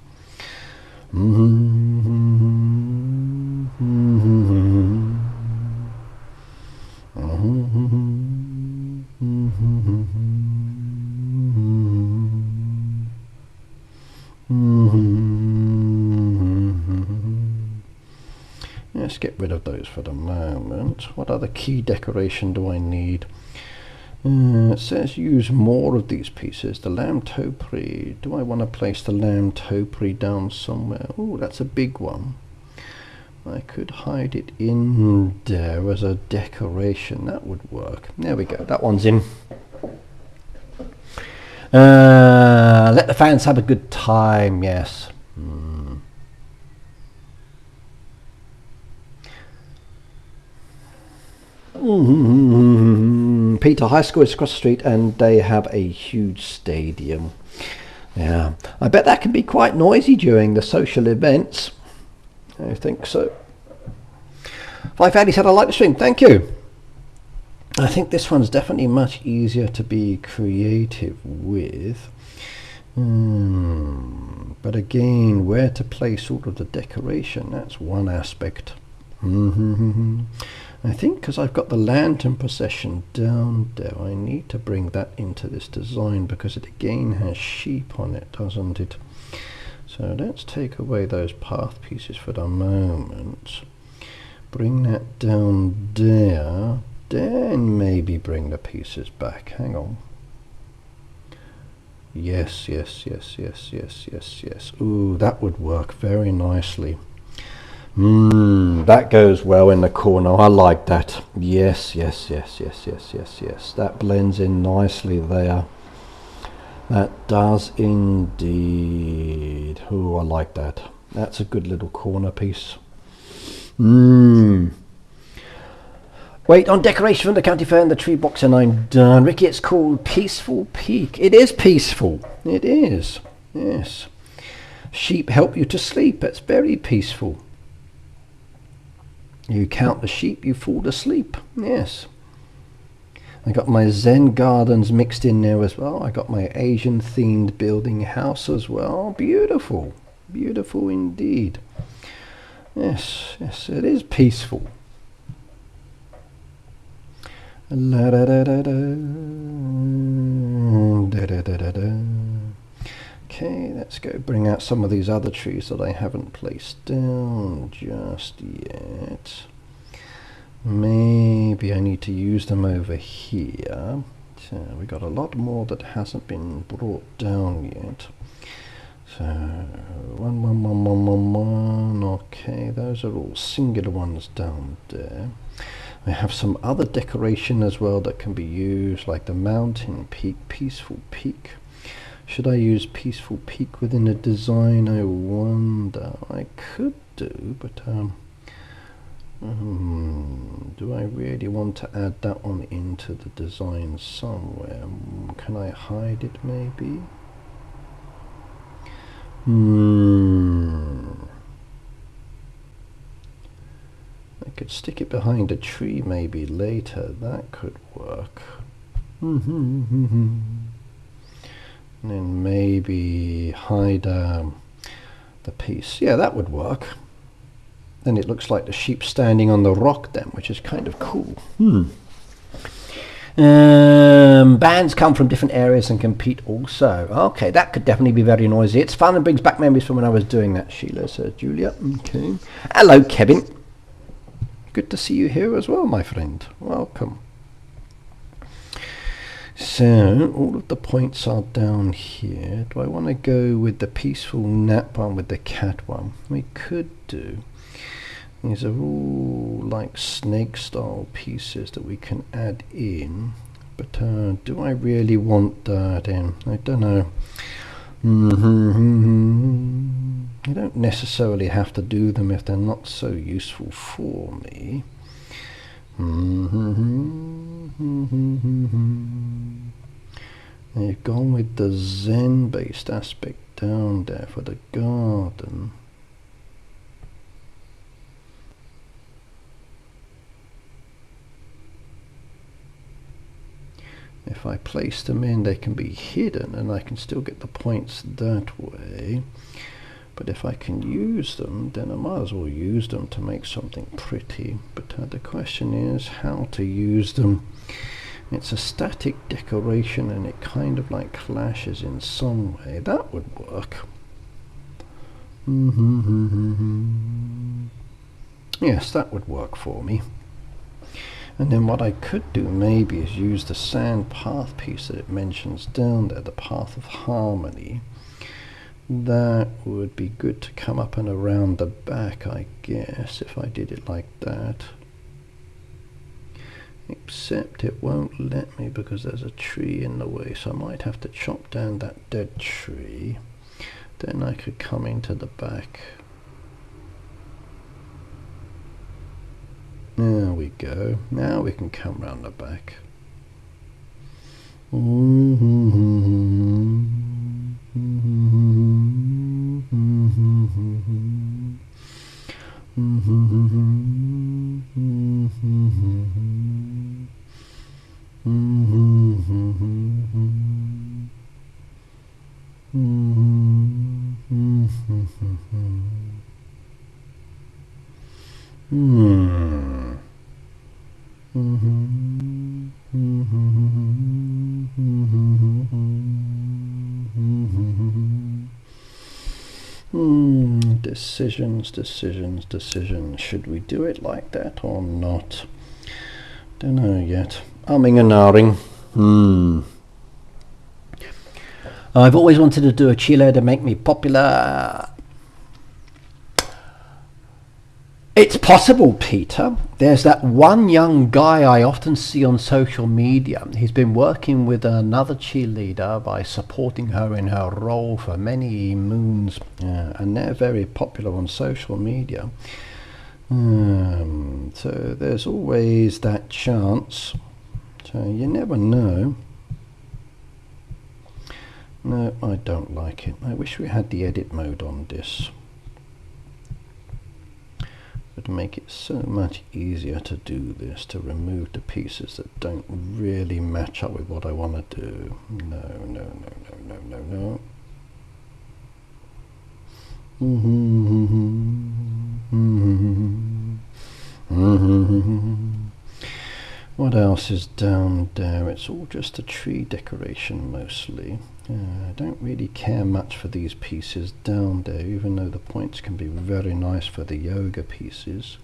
Let's get rid of those for the moment. What other key decoration do I need? It says use more of these pieces. The lamb topiary. Do I want to place the lamb topiary down somewhere? Oh, that's a big one. I could hide it in there as a decoration. That would work. There we go. That one's in. Let the fans have a good time. Yes. Peter High School is across the street and they have a huge stadium. Yeah, I bet that can be quite noisy during the social events. I think so. Five Fatty said I like the stream. Thank you. I think this one's definitely much easier to be creative with. But again, where to place all of the decoration, that's one aspect. I think because I've got the lantern procession down there, I need to bring that into this design because it again has sheep on it, doesn't it? So let's take away those path pieces for the moment. Bring that down there, then maybe bring the pieces back. Hang on. Yes. Ooh, that would work very nicely. That goes well in the corner. I like that. Yes. That blends in nicely there. That does indeed. Ooh, I like that. That's a good little corner piece. Wait on decoration from the county fair and the tree box and I'm done. Ricky, it's called Peaceful Peak. It is peaceful. It is. Yes. Sheep help you to sleep. It's very peaceful. You count the sheep, you fall asleep. Yes. I got my Zen gardens mixed in there as well. I got my Asian themed building house as well. Beautiful. Beautiful indeed. Yes, it is peaceful. La da da da da. Da da da da da. Okay, let's go bring out some of these other trees that I haven't placed down just yet. Maybe I need to use them over here. So we got a lot more that hasn't been brought down yet. So one. Okay, those are all singular ones down there. I have some other decoration as well that can be used, like the mountain peak, Peaceful Peak. Should I use Peaceful Peak within the design? I wonder. I could do, but do I really want to add that one into the design somewhere? Can I hide it maybe? I could stick it behind a tree maybe later. That could work. And then maybe hide the piece. Yeah, that would work. Then it looks like the sheep standing on the rock then, which is kind of cool. Bands come from different areas and compete also. Okay, that could definitely be very noisy. It's fun and brings back memories from when I was doing that, Sheila, says Julia. Okay. Hello, Kevin. Good to see you here as well, my friend. Welcome. So, all of the points are down here. Do I want to go with the peaceful nap one with the cat one? We could do. These are all like snake style pieces that we can add in. But do I really want that in? I don't know. You don't necessarily have to do them if they're not so useful for me. They've gone with the Zen based aspect down there for the garden. If I place them in, they can be hidden and I can still get the points that way. But if I can use them, then I might as well use them to make something pretty. But the question is how to use them. It's a static decoration and it kind of like clashes in some way. That would work. Yes, that would work for me. And then what I could do maybe is use the sand path piece that it mentions down there, the path of harmony. That would be good to come up and around the back, I guess, if I did it like that. Except it won't let me because there's a tree in the way, so I might have to chop down that dead tree. Then I could come into the back. There we we go. Now we can come round the back. Decisions. Should we do it like that or not? Don't know yet. Umming and ahhing. I've always wanted to do a cheerleader to make me popular. It's possible, Peter. There's that one young guy I often see on social media. He's been working with another cheerleader by supporting her in her role for many moons, and they're very popular on social media. So there's always that chance. So you never know. No, I don't like it. I wish we had the edit mode on this. Would make it so much easier to do this, to remove the pieces that don't really match up with what I want to do. No. What else is down there? It's all just a tree decoration mostly. I don't really care much for these pieces down there, even though the points can be very nice for the yoga pieces.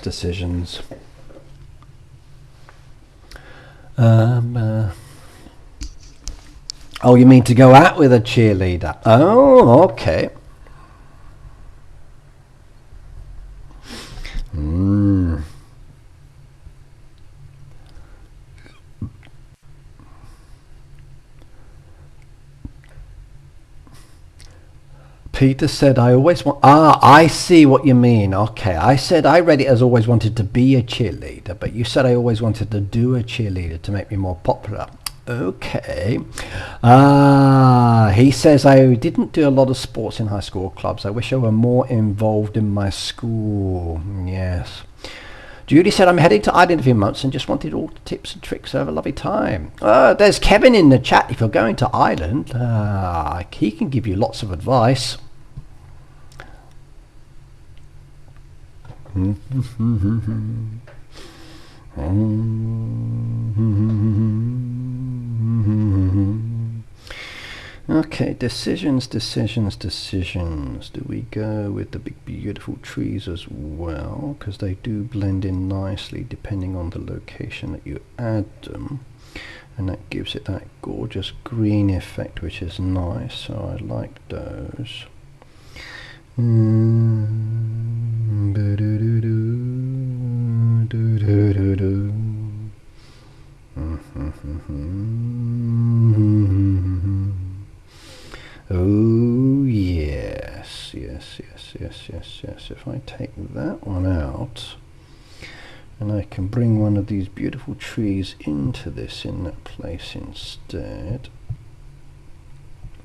Decisions. Oh, you mean to go out with a cheerleader? Oh, okay. Peter said, I always want... I see what you mean. Okay, I said I read it as always wanted to be a cheerleader, but you said I always wanted to do a cheerleader to make me more popular. Okay. He says, I didn't do a lot of sports in high school clubs. I wish I were more involved in my school. Yes. Judy said, I'm heading to Ireland in a few months and just wanted all the tips and tricks. Have a lovely time. There's Kevin in the chat. If you're going to Ireland, he can give you lots of advice. Okay, decisions. Do we go with the big beautiful trees as well? Because they do blend in nicely depending on the location that you add them. And that gives it that gorgeous green effect, which is nice. So I like those. Oh yes. If I take that one out and I can bring one of these beautiful trees into this in that place instead.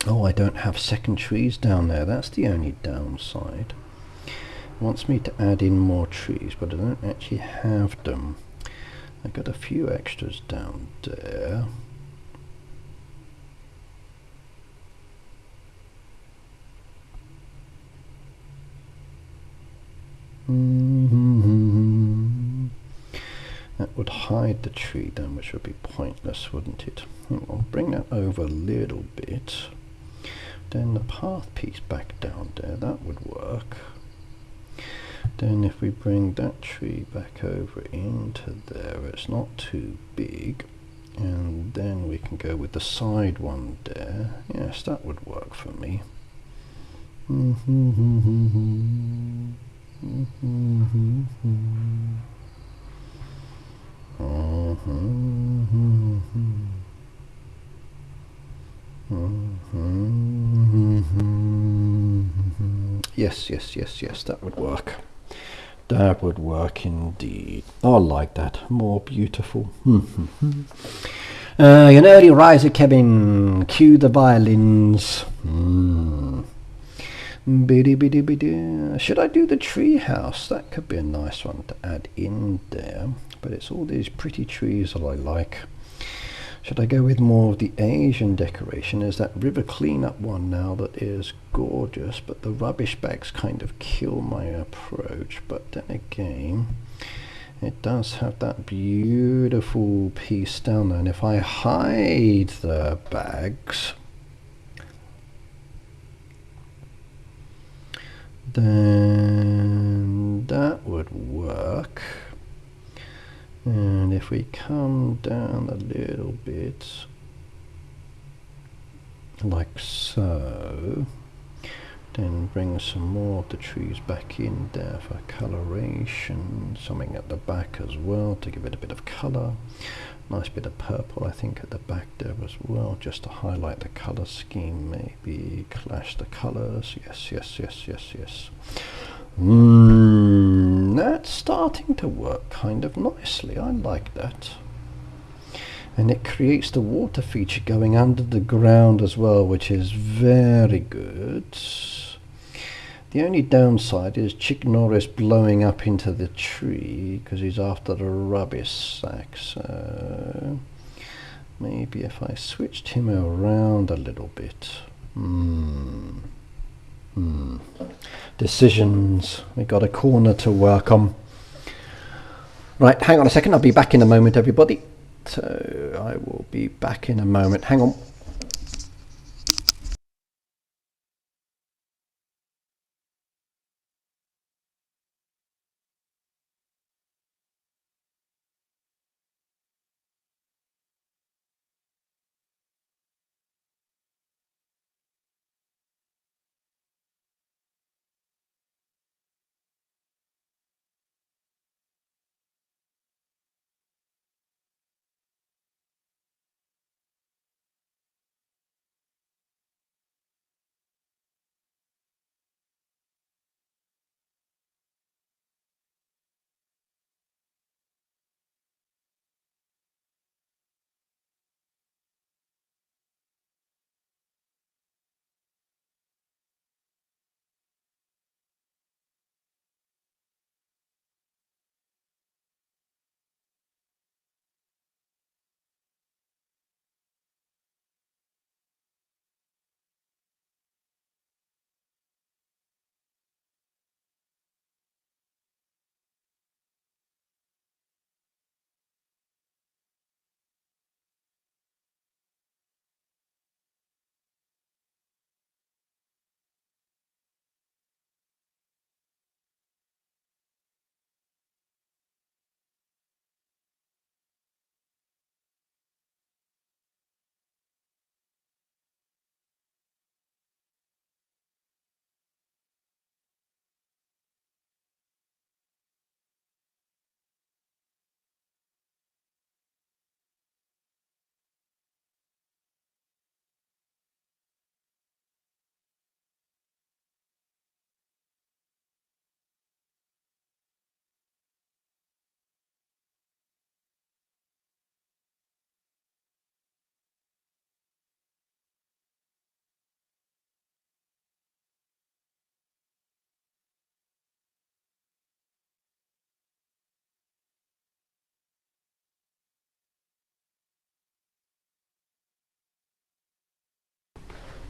Oh, I don't have second trees down there. That's the only downside. It wants me to add in more trees, but I don't actually have them. I've got a few extras down there. That would hide the tree then, which would be pointless, wouldn't it? I'll bring that over a little bit. Then the path piece back down there, that would work. Then if we bring that tree back over into there, it's not too big. And then we can go with the side one there. Yes, that would work for me. Yes, yes, yes, yes, that would work. That would work indeed. I like that. More beautiful. An early riser, Kevin. Cue the violins. Should I do the tree house? That could be a nice one to add in there. But it's all these pretty trees that I like. Should I go with more of the Asian decoration? There's that river cleanup one now that is gorgeous, but the rubbish bags kind of kill my approach. But then again, it does have that beautiful piece down there. And if I hide the bags, then that would work. And if we come down a little bit like so, then bring some more of the trees back in there for coloration, something at the back as well to give it a bit of color. Nice bit of purple I think at the back there as well, just to highlight the color scheme, maybe clash the colors. Yes, yes, yes, yes, yes. That's starting to work kind of nicely. I like that. And it creates the water feature going under the ground as well, which is very good. The only downside is Chick Norris blowing up into the tree because he's after the rubbish sack. So maybe if I switched him around a little bit. Decisions. We got a corner to work on. Right, hang on a second. I'll be back in a moment, everybody. So I will be back in a moment. Hang on.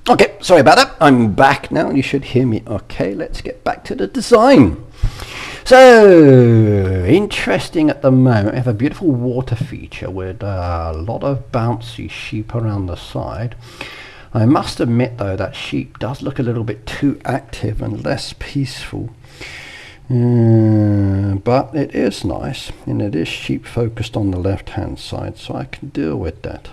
Okay, sorry about that. I'm back now. You should hear me okay. Let's get back to the design. So, interesting at the moment. We have a beautiful water feature with a lot of bouncy sheep around the side. I must admit though that sheep does look a little bit too active and less peaceful. But it is nice, and it is sheep focused on the left hand side, so I can deal with that.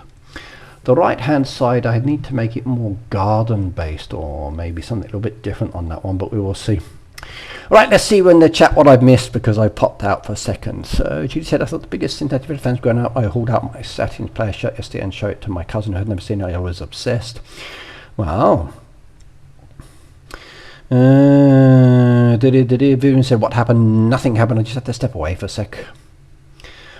The right hand side I need to make it more garden based, or maybe something a little bit different on that one, but we will see. Right, let's see in the chat what I've missed because I popped out for a second. So Judy said, I thought the biggest synthetic fans growing up. I hauled out my satin player shirt yesterday and showed it to my cousin who had never seen it. I was obsessed. Wow. Vivian said, what happened? Nothing happened. I just had to step away for a sec.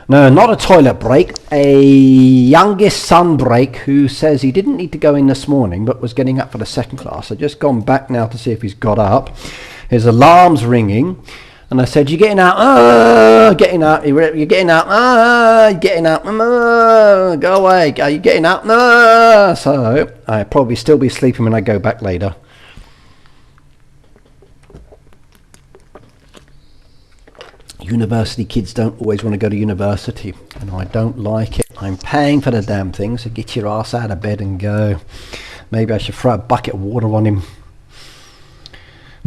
No, not a toilet break. A youngest son break who says he didn't need to go in this morning but was getting up for the second class. I've just gone back now to see if he's got up. His alarm's ringing. And I said, you're getting out. Getting out. You're getting out. You're getting out. Go away. Are you getting out? So I'll probably still be sleeping when I go back later. University kids don't always want to go to university, and I don't like it. I'm paying for the damn thing, so get your ass out of bed and go. Maybe I should throw a bucket of water on him.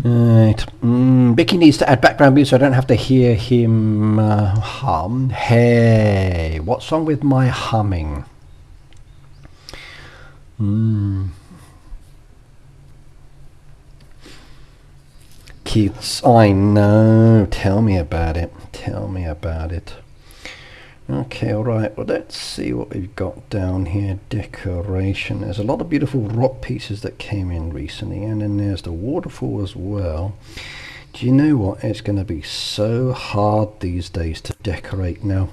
Right. Vicky needs to add background music so I don't have to hear him hum. Hey, what's wrong with my humming? Kids, I know. Tell me about it. Tell me about it. Okay, alright, well let's see what we've got down here. Decoration. There's a lot of beautiful rock pieces that came in recently, and then there's the waterfall as well. Do you know what? It's going to be so hard these days to decorate now.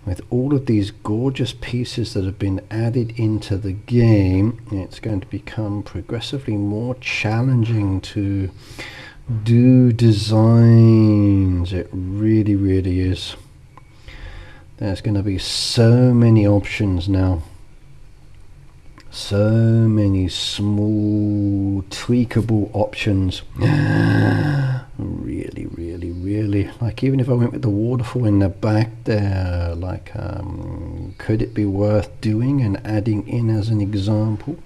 With all of these gorgeous pieces that have been added into the game, it's going to become progressively more challenging to do designs. It really, really is. There's going to be so many options now. So many small tweakable options. Really, really, really. Like even if I went with the waterfall in the back there, like could it be worth doing and adding in as an example?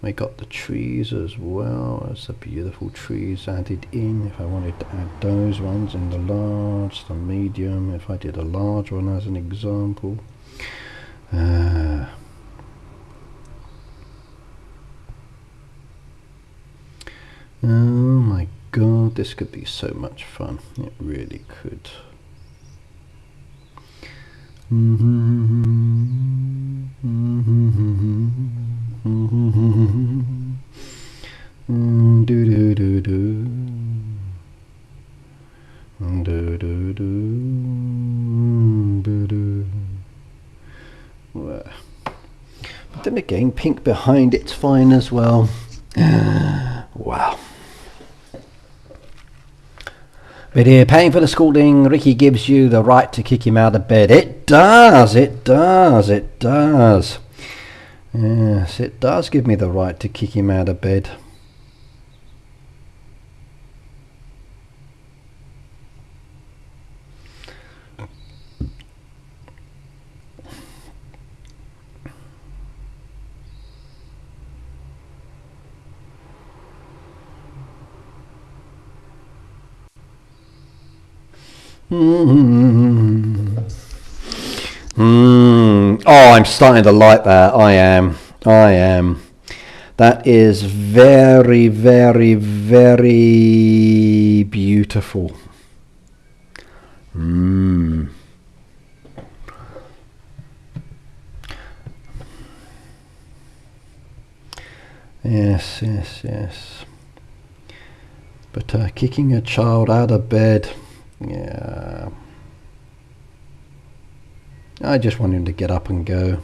We got the trees as well. There's the beautiful trees added in. If I wanted to add those ones in the large, the medium, if I did a large one as an example. Oh my god, this could be so much fun. It really could. Well, but then again, pink behind it's fine as well. Wow. But here, paying for the schooling, Ricky gives you the right to kick him out of bed. It does, it does, it does. Yes, it does give me the right to kick him out of bed. Oh, I'm starting to like that. I am. That is very, very, very beautiful. Yes, yes, yes. But kicking a child out of bed, yeah. I just want him to get up and go.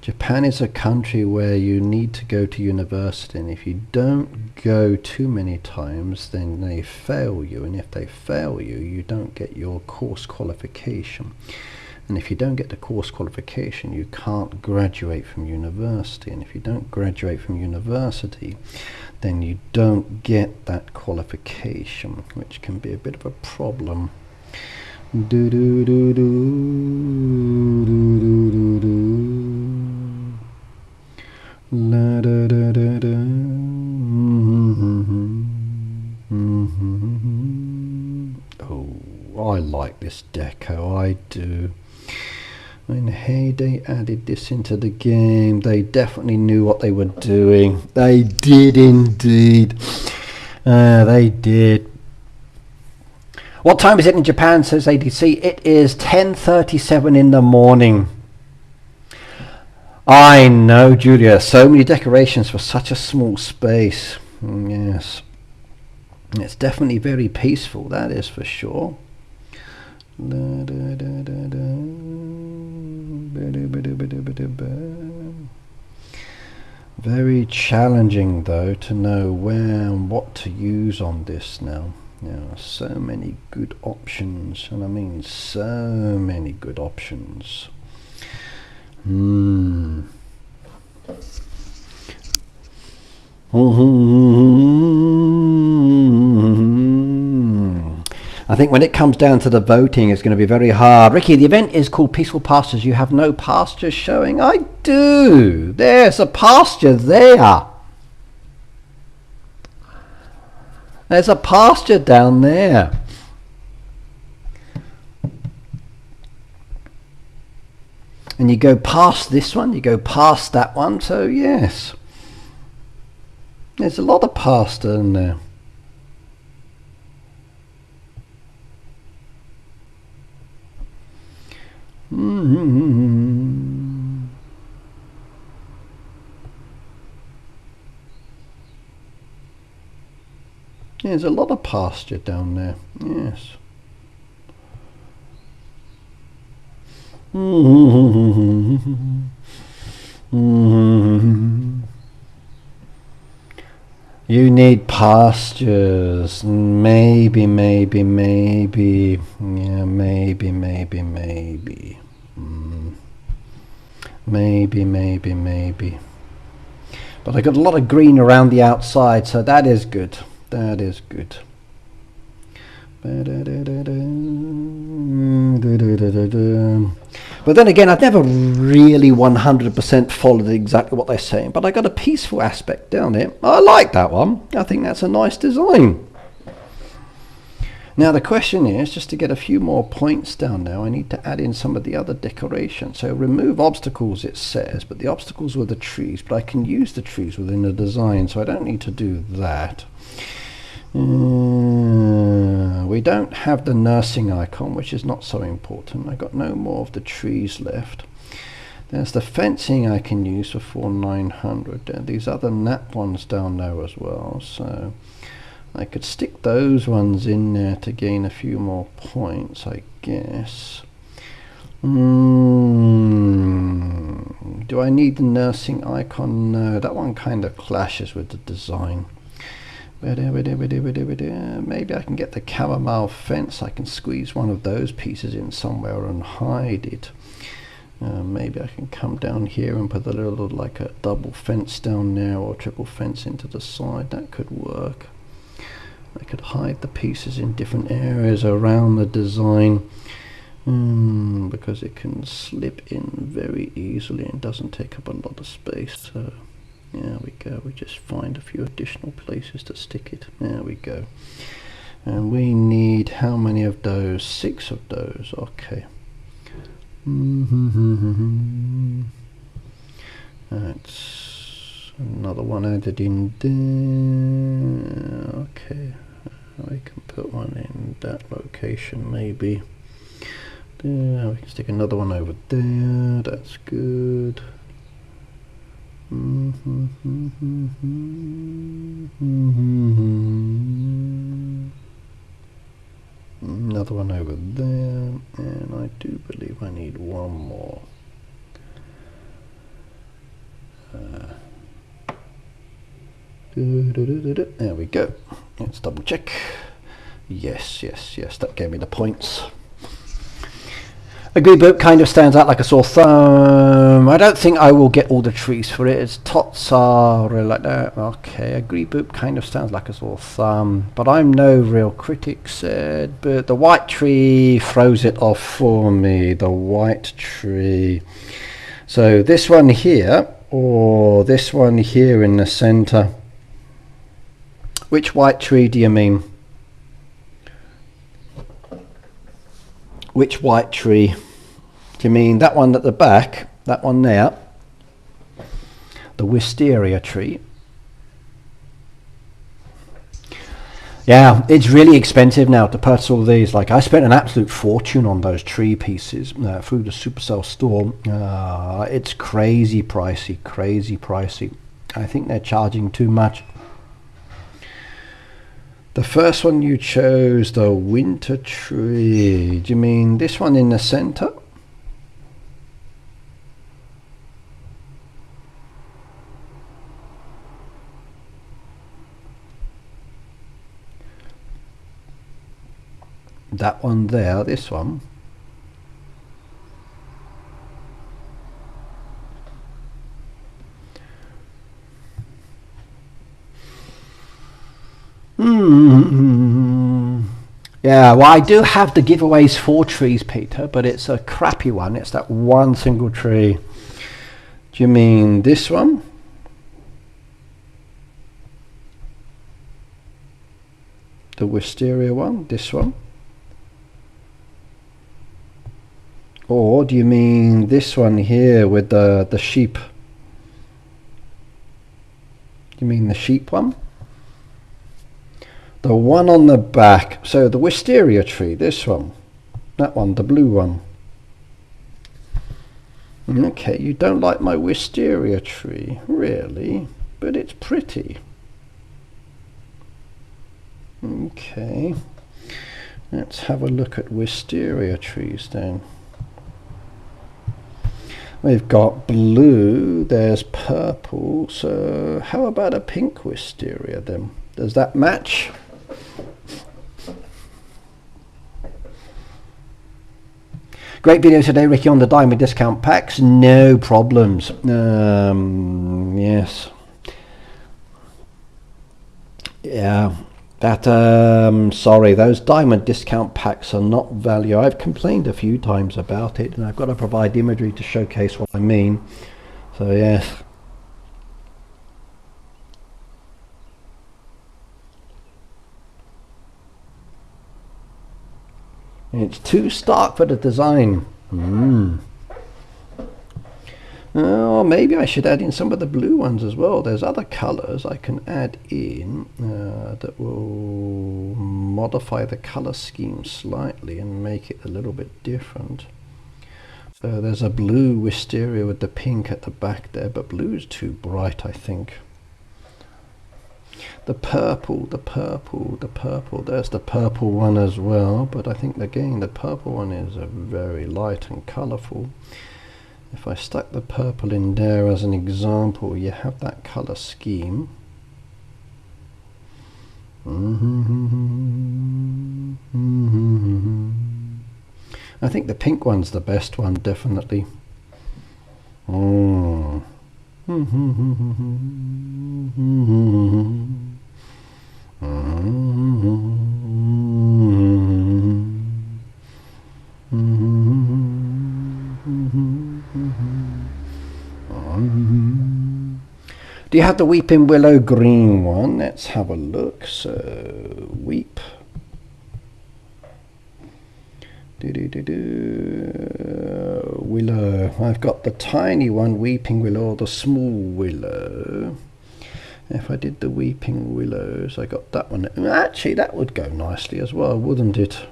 Japan is a country where you need to go to university, and if you don't go too many times, then they fail you, and if they fail you, you don't get your course qualification. And if you don't get the course qualification, you can't graduate from university, and if you don't graduate from university, then you don't get that qualification, which can be a bit of a problem. Do do do do do do do do. La da da da da. Oh, I like this deco. I do. When Heyday added this into the game, they definitely knew what they were doing. They did indeed. They did. What time is it in Japan, says ADC? It is 10:37 in the morning. I know, Julia. So many decorations for such a small space. Yes. It's definitely very peaceful, that is for sure. Very challenging though to know where and what to use on this now. There are so many good options, and I mean so many good options. I think when it comes down to the voting, it's going to be very hard. Ricky, the event is called Peaceful Pastures. You have no pastures showing? I do. There's a pasture there. There's a pasture down there. And you go past this one, you go past that one, so yes. There's a lot of pasture in there. There's a lot of pasture down there, yes. You need pastures. Maybe. Yeah, maybe. Maybe. But I got a lot of green around the outside, so that is good. That is good. But then again, I've never really 100% followed exactly what they're saying, but I got a peaceful aspect down there. I like that one. I think that's a nice design. Now the question is, just to get a few more points down now, I need to add in some of the other decorations. So remove obstacles, it says, but the obstacles were the trees, but I can use the trees within the design, so I don't need to do that. We don't have the nursing icon, which is not so important. I got no more of the trees left. There's the fencing I can use for 4900. There are these other nap ones down there as well, so I could stick those ones in there to gain a few more points, I guess. Do I need the nursing icon? No, that one kind of clashes with the design. Maybe I can get the chamomile fence. I can squeeze one of those pieces in somewhere and hide it. Maybe I can come down here and put a little, like a double fence down there, or triple fence into the side. That could work. I could hide the pieces in different areas around the design, because it can slip in very easily and doesn't take up a lot of space. So there we go. We just find a few additional places to stick it. There we go. And we need how many of those? 6 of those. Okay. That's another one added in there. Okay. We can put one in that location maybe. There. We can stick another one over there. That's good. Another one over there, and I do believe I need one more. There we go. Let's double check. Yes, that gave me the points. A good book kind of stands out like a sore thumb. I don't think I will get all the trees for it. Its tots are really like that. Okay, a green book kind of stands like a sore thumb. But I'm no real critic, said. But the white tree throws it off for me. The white tree. So this one here, or this one here in the center. Which white tree do you mean? Which white tree do Do you mean that one at the back? That one there? The wisteria tree. Yeah, it's really expensive now to purchase all these. Like, I spent an absolute fortune on those tree pieces through the Supercell store. It's crazy pricey, crazy pricey. I think they're charging too much. The first one you chose, the winter tree. Do you mean this one in the center? That one there, this one. Yeah, well, I do have the giveaways for trees, Peter, but it's a crappy one. It's that one single tree. Do you mean this one? The wisteria one, this one? Or do you mean this one here with the sheep? Do you mean the sheep one? The one on the back. So the wisteria tree, this one. That one, the blue one. Okay, you don't like my wisteria tree, really? But it's pretty. Okay. Let's have a look at wisteria trees then. We've got blue, there's purple, so how about a pink wisteria then? Does that match? Great video today, Ricky, on the diamond discount packs. No problems. Yes. Yeah. That, sorry, those diamond discount packs are not value. I've complained a few times about it, and I've got to provide imagery to showcase what I mean. So, yes. It's too stark for the design. Oh, maybe I should add in some of the blue ones as well. There's other colors I can add in that will modify the color scheme slightly and make it a little bit different. So there's a blue wisteria with the pink at the back there, but blue is too bright, I think. The purple, the purple, the purple. There's the purple one as well, but I think again the purple one is very light and colorful. If I stuck the purple in there as an example, you have that color scheme. I think the pink one's the best one, definitely. Do you have the weeping willow green one? Let's have a look. So weep. Willow. I've got the tiny one, weeping willow, or the small willow. If I did the weeping willows, I got that one. Actually, that would go nicely as well, wouldn't it?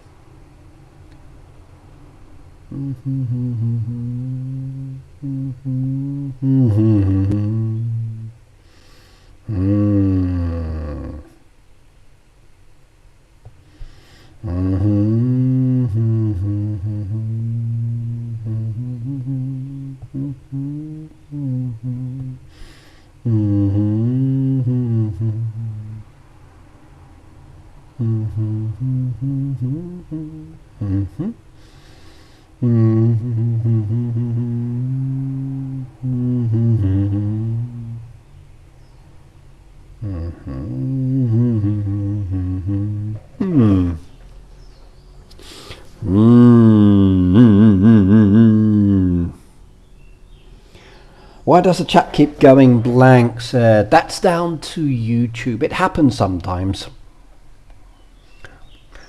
Why does the chat keep going blank, sir? That's down to YouTube. It happens sometimes.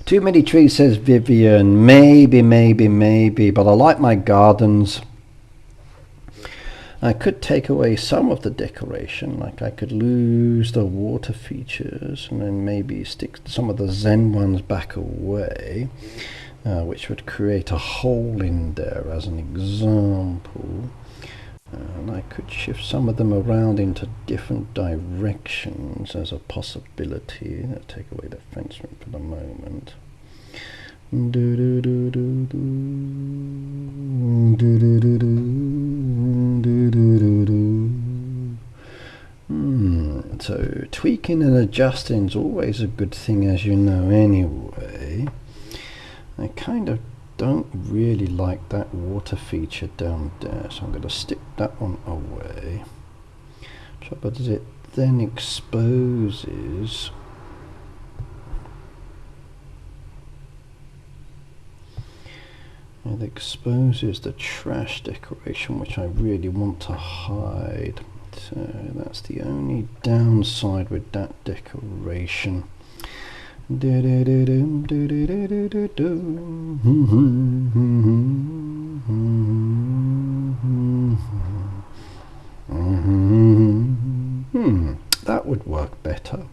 Too many trees, says Vivian. Maybe, but I like my gardens. I could take away some of the decoration, like I could lose the water features and then maybe stick some of the Zen ones back away, which would create a hole in there as an example. And I could shift some of them around into different directions as a possibility. Let's take away the fence for the moment. So tweaking and adjusting is always a good thing, as you know anyway. I kind of don't really like that water feature down there, so I'm going to stick that one away. Trouble is, it then exposes the trash decoration, which I really want to hide. So that's the only downside with that decoration. That would work better.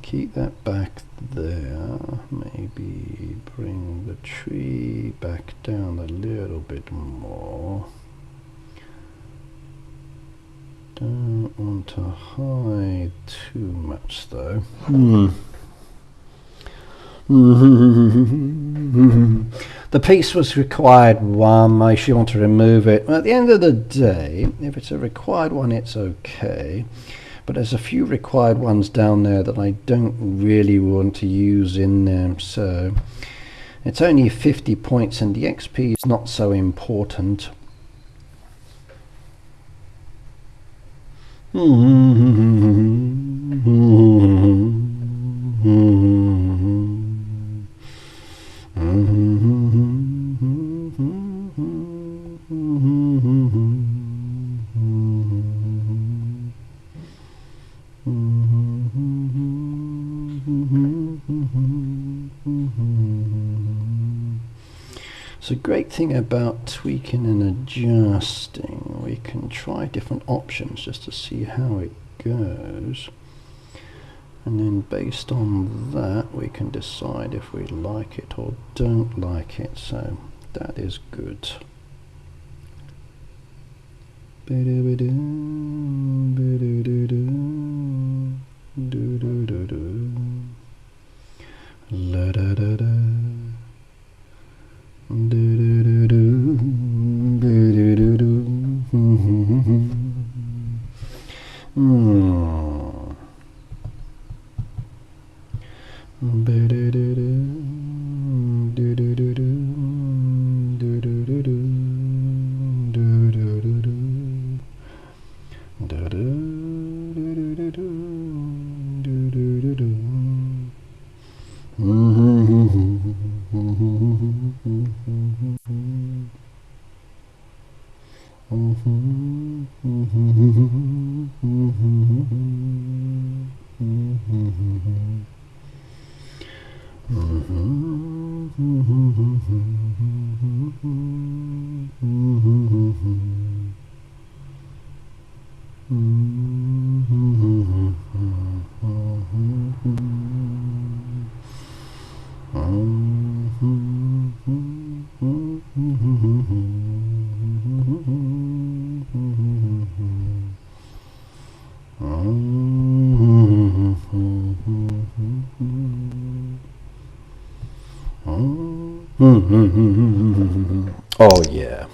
Keep that back there. Maybe bring the tree back down a little bit more. Don't want to hide too much though. The piece was required one. I actually want to remove it. At the end of the day, if it's a required one, it's okay. But there's a few required ones down there that I don't really want to use in there. So it's only 50 points and the XP is not so important. So great thing about tweaking and adjusting, we can try different options just to see how it goes, and then based on that we can decide if we like it or don't like it. So that is good. Oh yeah,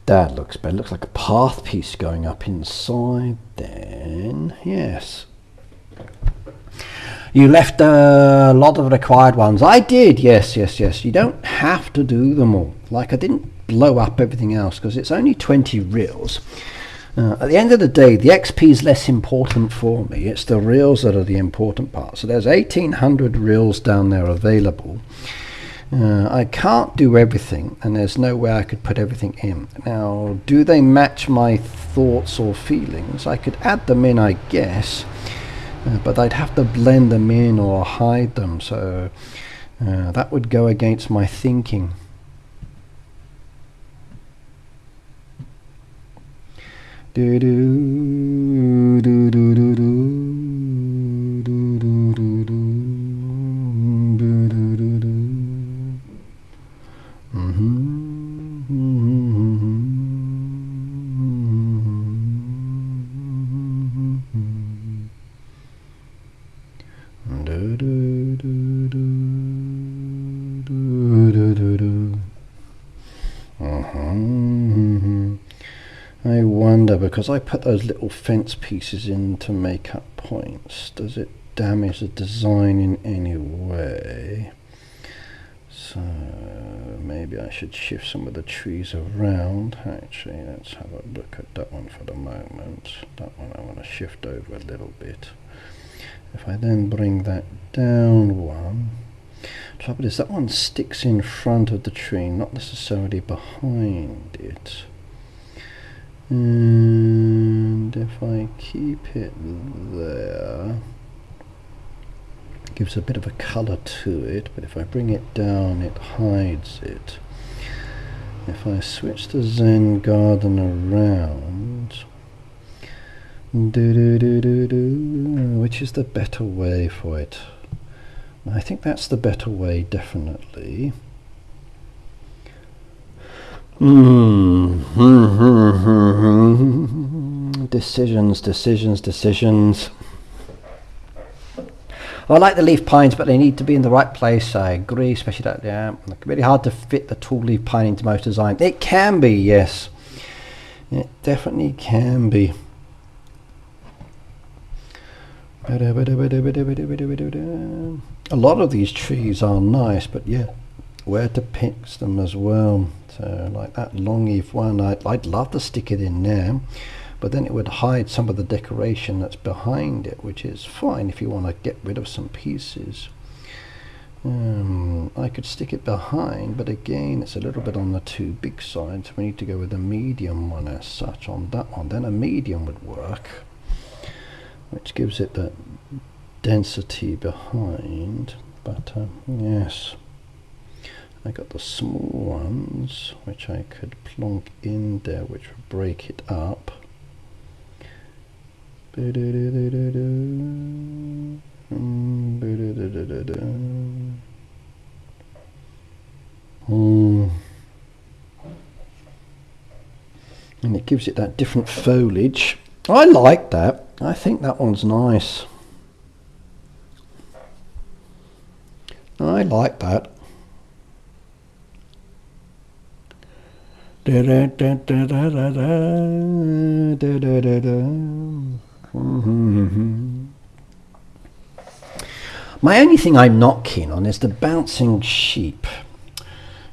that looks better. Looks like a path piece going up inside then. Yes, you left a lot of required ones. I did, yes. You don't have to do them all. Like, I didn't blow up everything else because it's only 20 reels. At the end of the day, the XP is less important for me. It's the reels that are the important part. So there's 1800 reels down there available. I can't do everything, and there's no way I could put everything in. Now, do they match my thoughts or feelings? I could add them in, I guess, but I'd have to blend them in or hide them, so that would go against my thinking. Do do do do do do. I wonder, because I put those little fence pieces in to make up points, does it damage the design in any way? So maybe I should shift some of the trees around. Actually, let's have a look at that one for the moment. That one I want to shift over a little bit. If I then bring that down one, trouble is that one sticks in front of the tree, not necessarily behind it. And if I keep it there, it gives a bit of a colour to it, but if I bring it down, it hides it. If I switch the Zen garden around, which is the better way for it? I think that's the better way, definitely. Decisions. I like the leaf pines, but they need to be in the right place. I agree, especially that, yeah, it's really hard to fit the tall leaf pine into most designs. It can be, yes. It definitely can be. A lot of these trees are nice, but yeah, where to pick them as well. So like that longleaf one, I'd love to stick it in there, but then it would hide some of the decoration that's behind it, which is fine if you want to get rid of some pieces. I could stick it behind, but again it's a little bit on the too big side, so we need to go with a medium one as such on that one. Then a medium would work, which gives it that density behind. But yes, I got the small ones which I could plonk in there, which would break it up. And it gives it that different foliage. I like that. I think that one's nice. I like that. My only thing I'm not keen on is the bouncing sheep.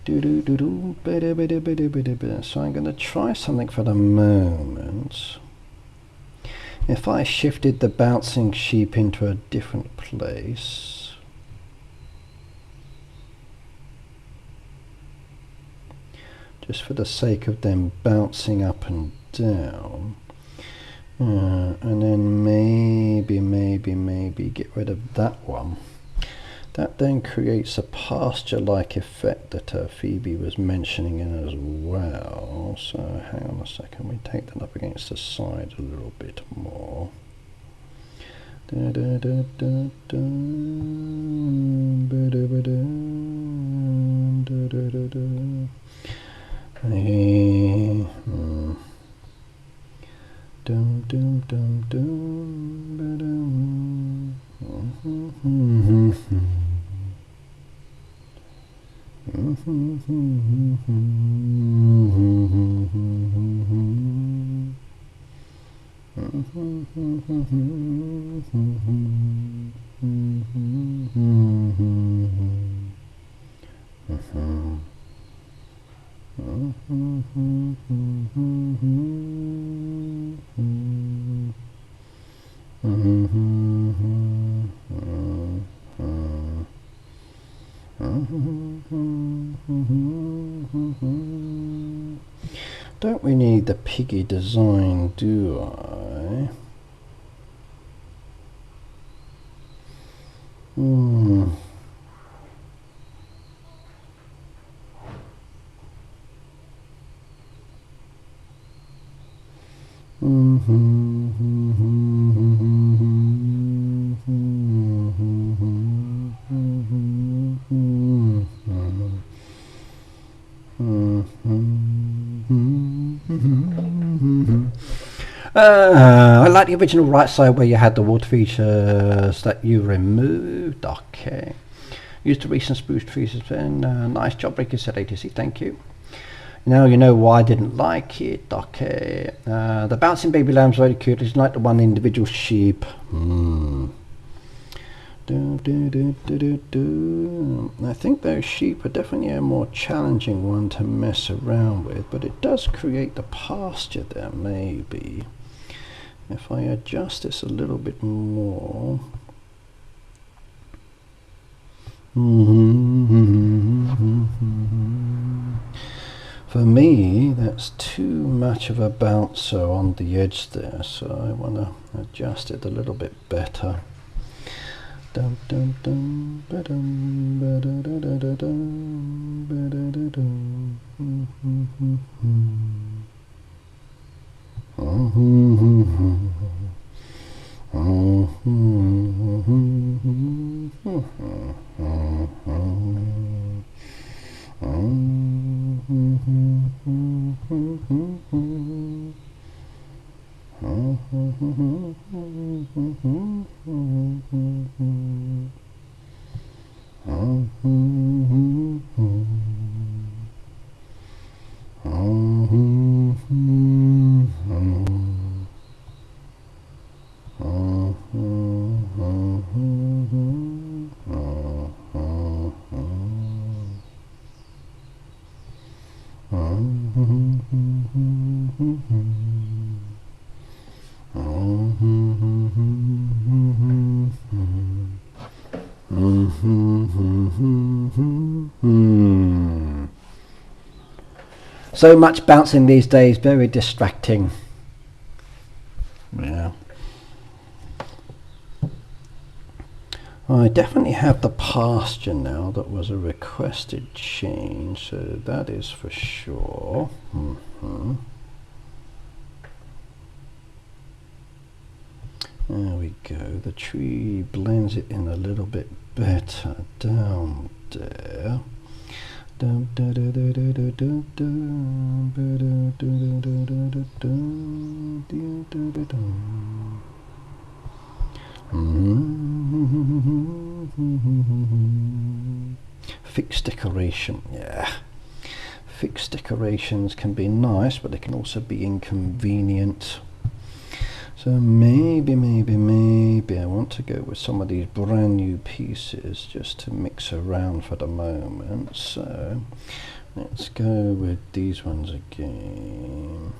So I'm going to try something for the moment. If I shifted the bouncing sheep into a different place, just for the sake of them bouncing up and down, and then maybe get rid of that one. That then creates a pasture-like effect that Phoebe was mentioning in as well. So hang on a second, we take that up against the side a little bit more. Don't we need the piggy design, do I? I like the original right side where you had the water features that you removed. Okay. Used the recent spruce trees. Nice job, Ricky said ATC. Thank you. Now you know why I didn't like it. Okay. The bouncing baby lamb's very cute. It's like the one individual sheep. I think those sheep are definitely a more challenging one to mess around with, but it does create the pasture there, maybe. If I adjust this a little bit more. For me, that's too much of a bouncer on the edge there, so I want to adjust it a little bit better. Dum dum dum ba dum ba da da da da dum ba da da dum. So much bouncing these days, very distracting. Yeah. I definitely have the pasture now. That was a requested change, so that is for sure. There we go. The tree blends it in a little bit better down there. Fixed decoration, yeah. Fixed decorations can be nice, but they can also be inconvenient. So maybe I want to go with some of these brand new pieces just to mix around for the moment. So let's go with these ones again.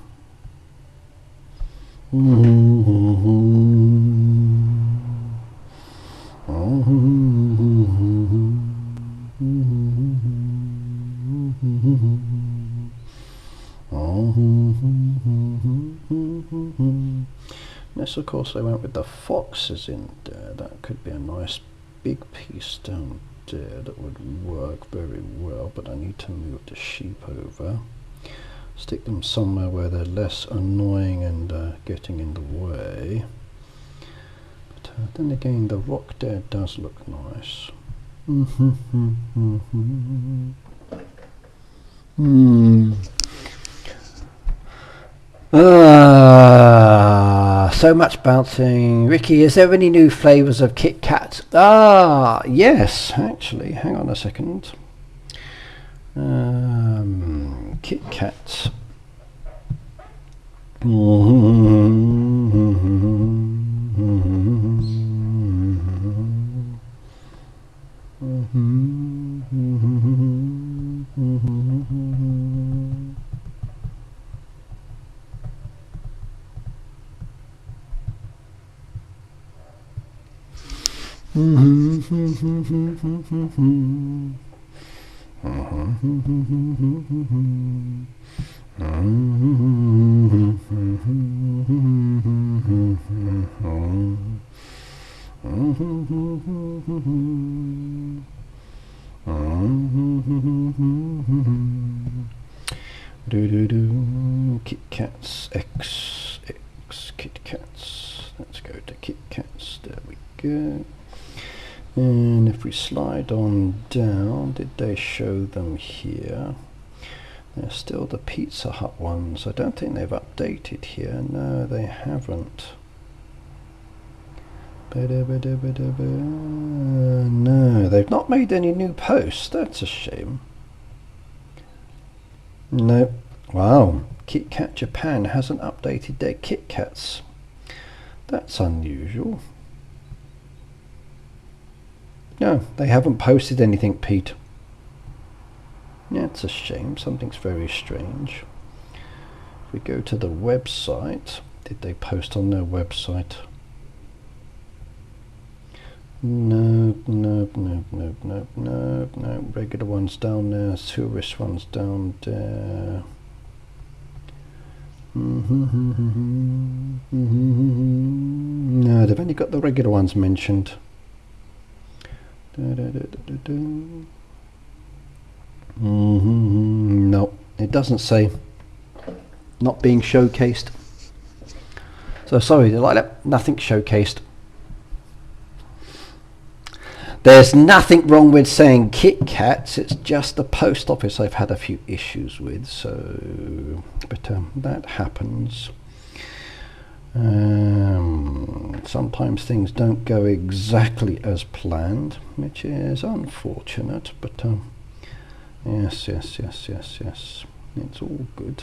Yes, of course I went with the foxes in there. That could be a nice big piece down there that would work very well, but I need to move the sheep over. Stick them somewhere where they're less annoying and getting in the way. But then again, the rock there does look nice. So much bouncing. Ricky, is there any new flavours of Kit Kat? Yes, actually. Hang on a second. Kit Kat. Kit Kats X Kit Kats. Let's go to Kit Kats. There we go. And if we slide on down, did they show them here? They're still the Pizza Hut ones. I don't think they've updated here. No, they haven't. No, they've not made any new posts. That's a shame. No. Wow. Kit Kat Japan hasn't updated their Kit Kats. That's unusual. No, they haven't posted anything, Pete. Yeah, it's a shame. Something's very strange. If we go to the website, did they post on their website? No. Regular ones down there, tourist ones down there. No, they've only got the regular ones mentioned. No, it doesn't say. Not being showcased. So sorry, like that. Nothing showcased. There's nothing wrong with saying Kit Kats. It's just the post office I've had a few issues with. So, but that happens. Sometimes things don't go exactly as planned, which is unfortunate. But yes. It's all good.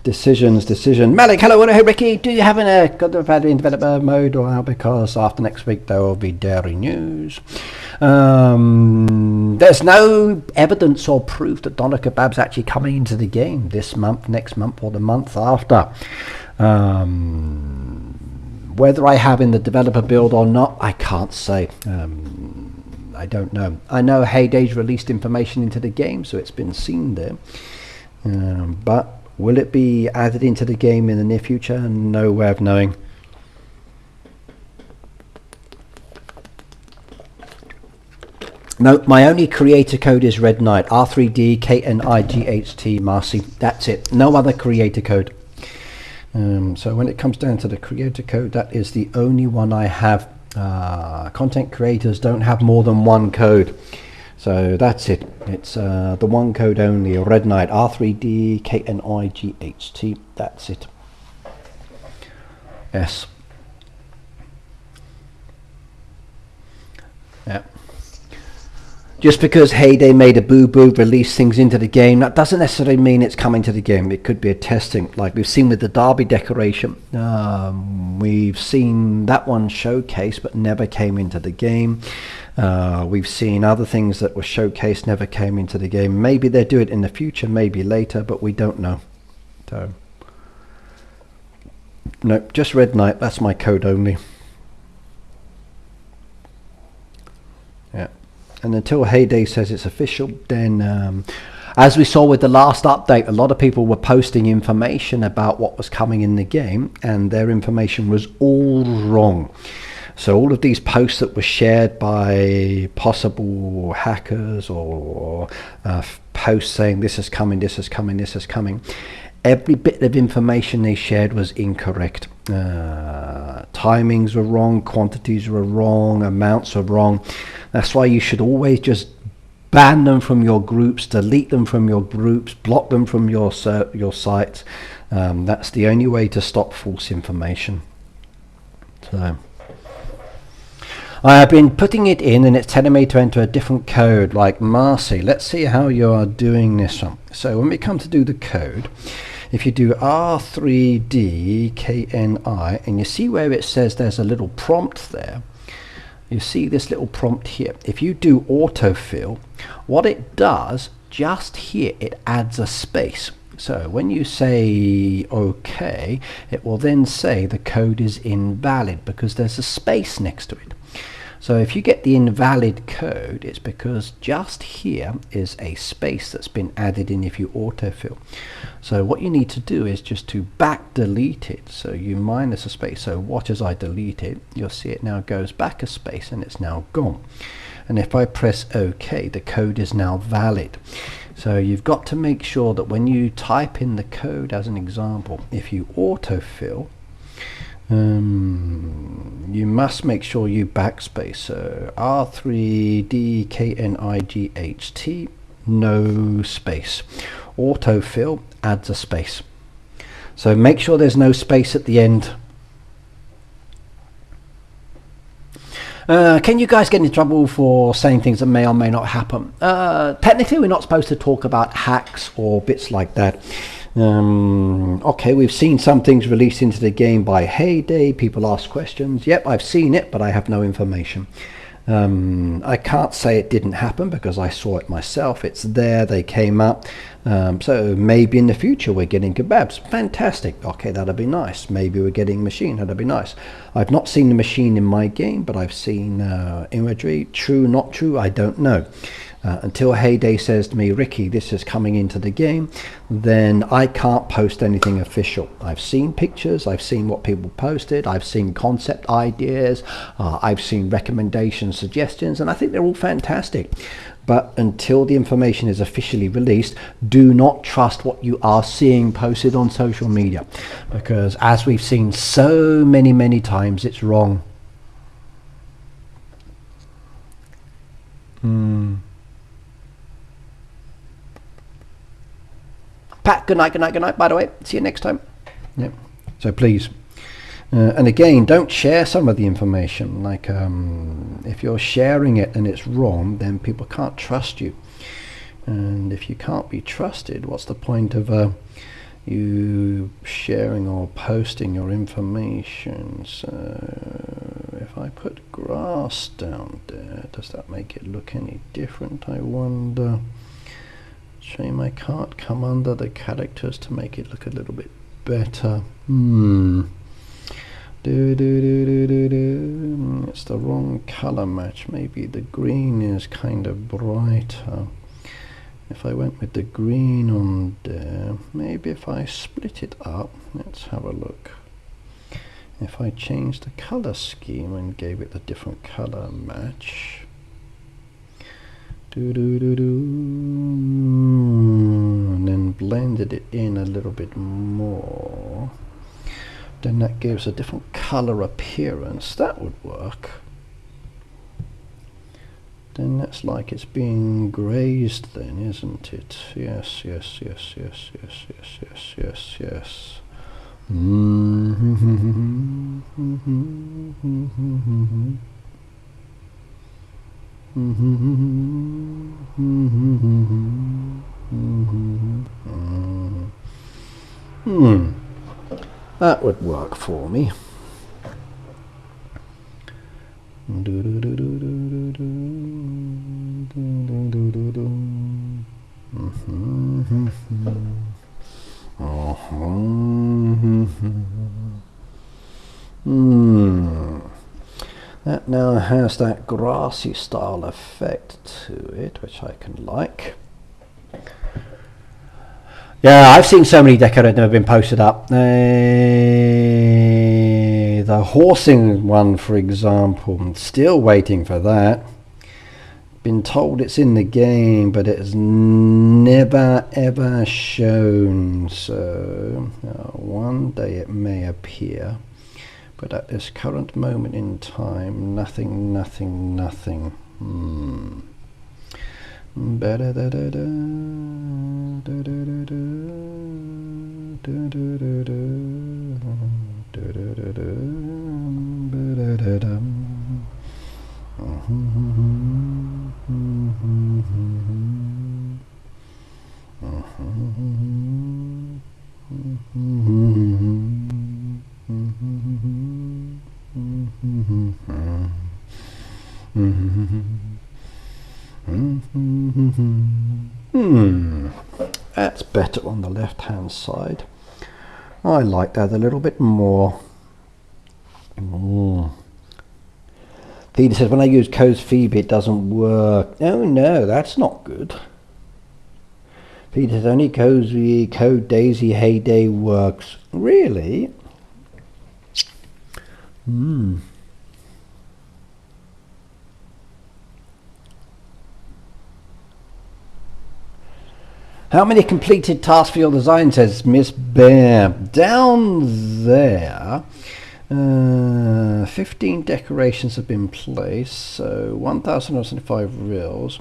Decision. Malik, hello, hey Ricky. Do you have got the battery in developer mode or how? Because after next week there will be dairy news. There's no evidence or proof that doner kebab's actually coming into the game this month, next month, or the month after. Whether I have in the developer build or not, I can't say. I don't know. I know Heyday's released information into the game, so it's been seen there. But will it be added into the game in the near future? No way of knowing. No, my only creator code is Red Knight, R3D KNIGHT Marcy. That's it. No other creator code. So when it comes down to the creator code, that is the only one I have. Content creators don't have more than one code. So that's it. It's the one code only. Red Knight, R3D KNIGHT. That's it. Yes. Yeah. Just because Heyday made a boo-boo, release things into the game, that doesn't necessarily mean it's coming to the game. It could be a testing, like we've seen with the Derby decoration. We've seen that one showcased but never came into the game. We've seen other things that were showcased, never came into the game. Maybe they'll do it in the future, maybe later, but we don't know. So, no, just Red Knight, that's my code only. Yeah. And until Heyday says it's official, then as we saw with the last update, a lot of people were posting information about what was coming in the game, and their information was all wrong. So all of these posts that were shared by possible hackers or posts saying this is coming, this is coming, this is coming, every bit of information they shared was incorrect. Timings were wrong, quantities were wrong, amounts are wrong. That's why you should always just ban them from your groups, delete them from your groups, block them from your sites. That's the only way to stop false information. So I have been putting it in and it's telling me to enter a different code, like Marcy. Let's see how you are doing this one. So when we come to do the code, if you do R3DKNI and you see where it says there's a little prompt there, you see this little prompt here. If you do autofill, what it does just here, it adds a space. So when you say OK, it will then say the code is invalid because there's a space next to it. So if you get the invalid code, it's because just here is a space that's been added in if you autofill. So what you need to do is just to back delete it. So you minus a space. So watch as I delete it, you'll see it now goes back a space and it's now gone. And if I press OK, the code is now valid. So you've got to make sure that when you type in the code, as an example, if you autofill, you must make sure you backspace. So R3DKNIGHT, no space. Autofill adds a space. So make sure there's no space at the end. Can you guys get in trouble for saying things that may or may not happen? Technically, we're not supposed to talk about hacks or bits like that. Okay, we've seen some things released into the game by Heyday. People ask questions. Yep, I've seen it, but I have no information. I can't say it didn't happen because I saw it myself. It's there, they came up. So maybe in the future we're getting kebabs. Fantastic. Okay, that'll be nice. Maybe we're getting machine. That'll be nice. I've not seen the machine in my game, but I've seen imagery. True, not true, I don't know. Until Heyday says to me, Ricky, this is coming into the game, then I can't post anything official. I've seen pictures, I've seen what people posted, I've seen concept ideas, I've seen recommendations, suggestions, and I think they're all fantastic. But until the information is officially released, do not trust what you are seeing posted on social media, because as we've seen so many times, it's wrong. Pat, good night, by the way. See you next time. Yep. So please. And again, don't share some of the information. Like if you're sharing it and it's wrong, then people can't trust you. And if you can't be trusted, what's the point of you sharing or posting your information? So if I put grass down there, does that make it look any different, I wonder? Shame I can't come under the characters to make it look a little bit better. It's the wrong color match. Maybe the green is kind of brighter. If I went with the green on there, maybe if I split it up, let's have a look. If I change the color scheme and gave it a different color match, and then blended it in a little bit more, then that gives a different color appearance. That would work. Then that's like it's being grazed then, isn't it? Yes. That would work for me. That now has that grassy style effect to it, which I can like. Yeah, I've seen so many decorators that have been posted up. The horsing one, for example, I'm still waiting for that. Been told it's in the game, but it has never ever shown. So one day it may appear, but at this current moment in time, nothing. That's better on the left hand side. I like that a little bit more. Peter says, when I use Code's Phoebe it doesn't work. Oh no, that's not good. Peter says, only Code Daisy Heyday works. Really? How many completed tasks for your design, says Miss Bear. Down there, 15 decorations have been placed, so 1,075 reels.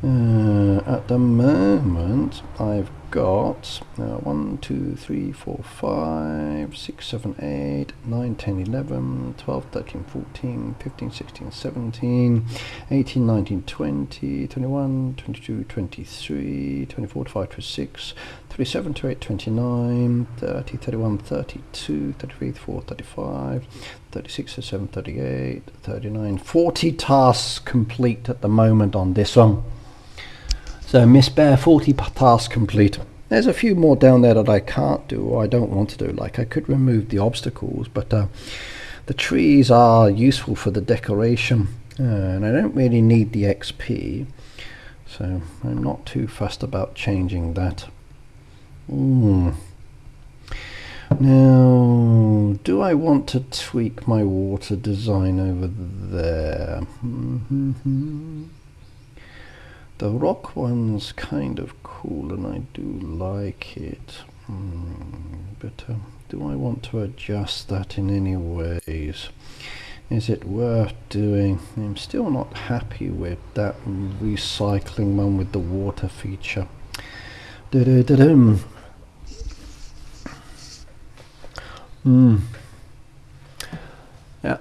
At the moment, I've got 1, 2, 3, 4, 5, 6, 7, 8, 9, 10, 11, 12, 13, 14, 15, 16, 17, 18, 19, 20, 21, 22, 23, 24, 25, 26, 27, 28, 29, 30, 31, 32, 33, 34, 35, 36, 37, 38, 39, 40 tasks complete at the moment on this one. So Miss Bear, 40 tasks complete. There's a few more down there that I can't do or I don't want to do. Like I could remove the obstacles, but the trees are useful for the decoration and I don't really need the XP. So I'm not too fussed about changing that. Now, do I want to tweak my water design over there? The rock one's kind of cool and I do like it, but do I want to adjust that in any ways? Is it worth doing? I'm still not happy with that recycling one with the water feature. Yeah.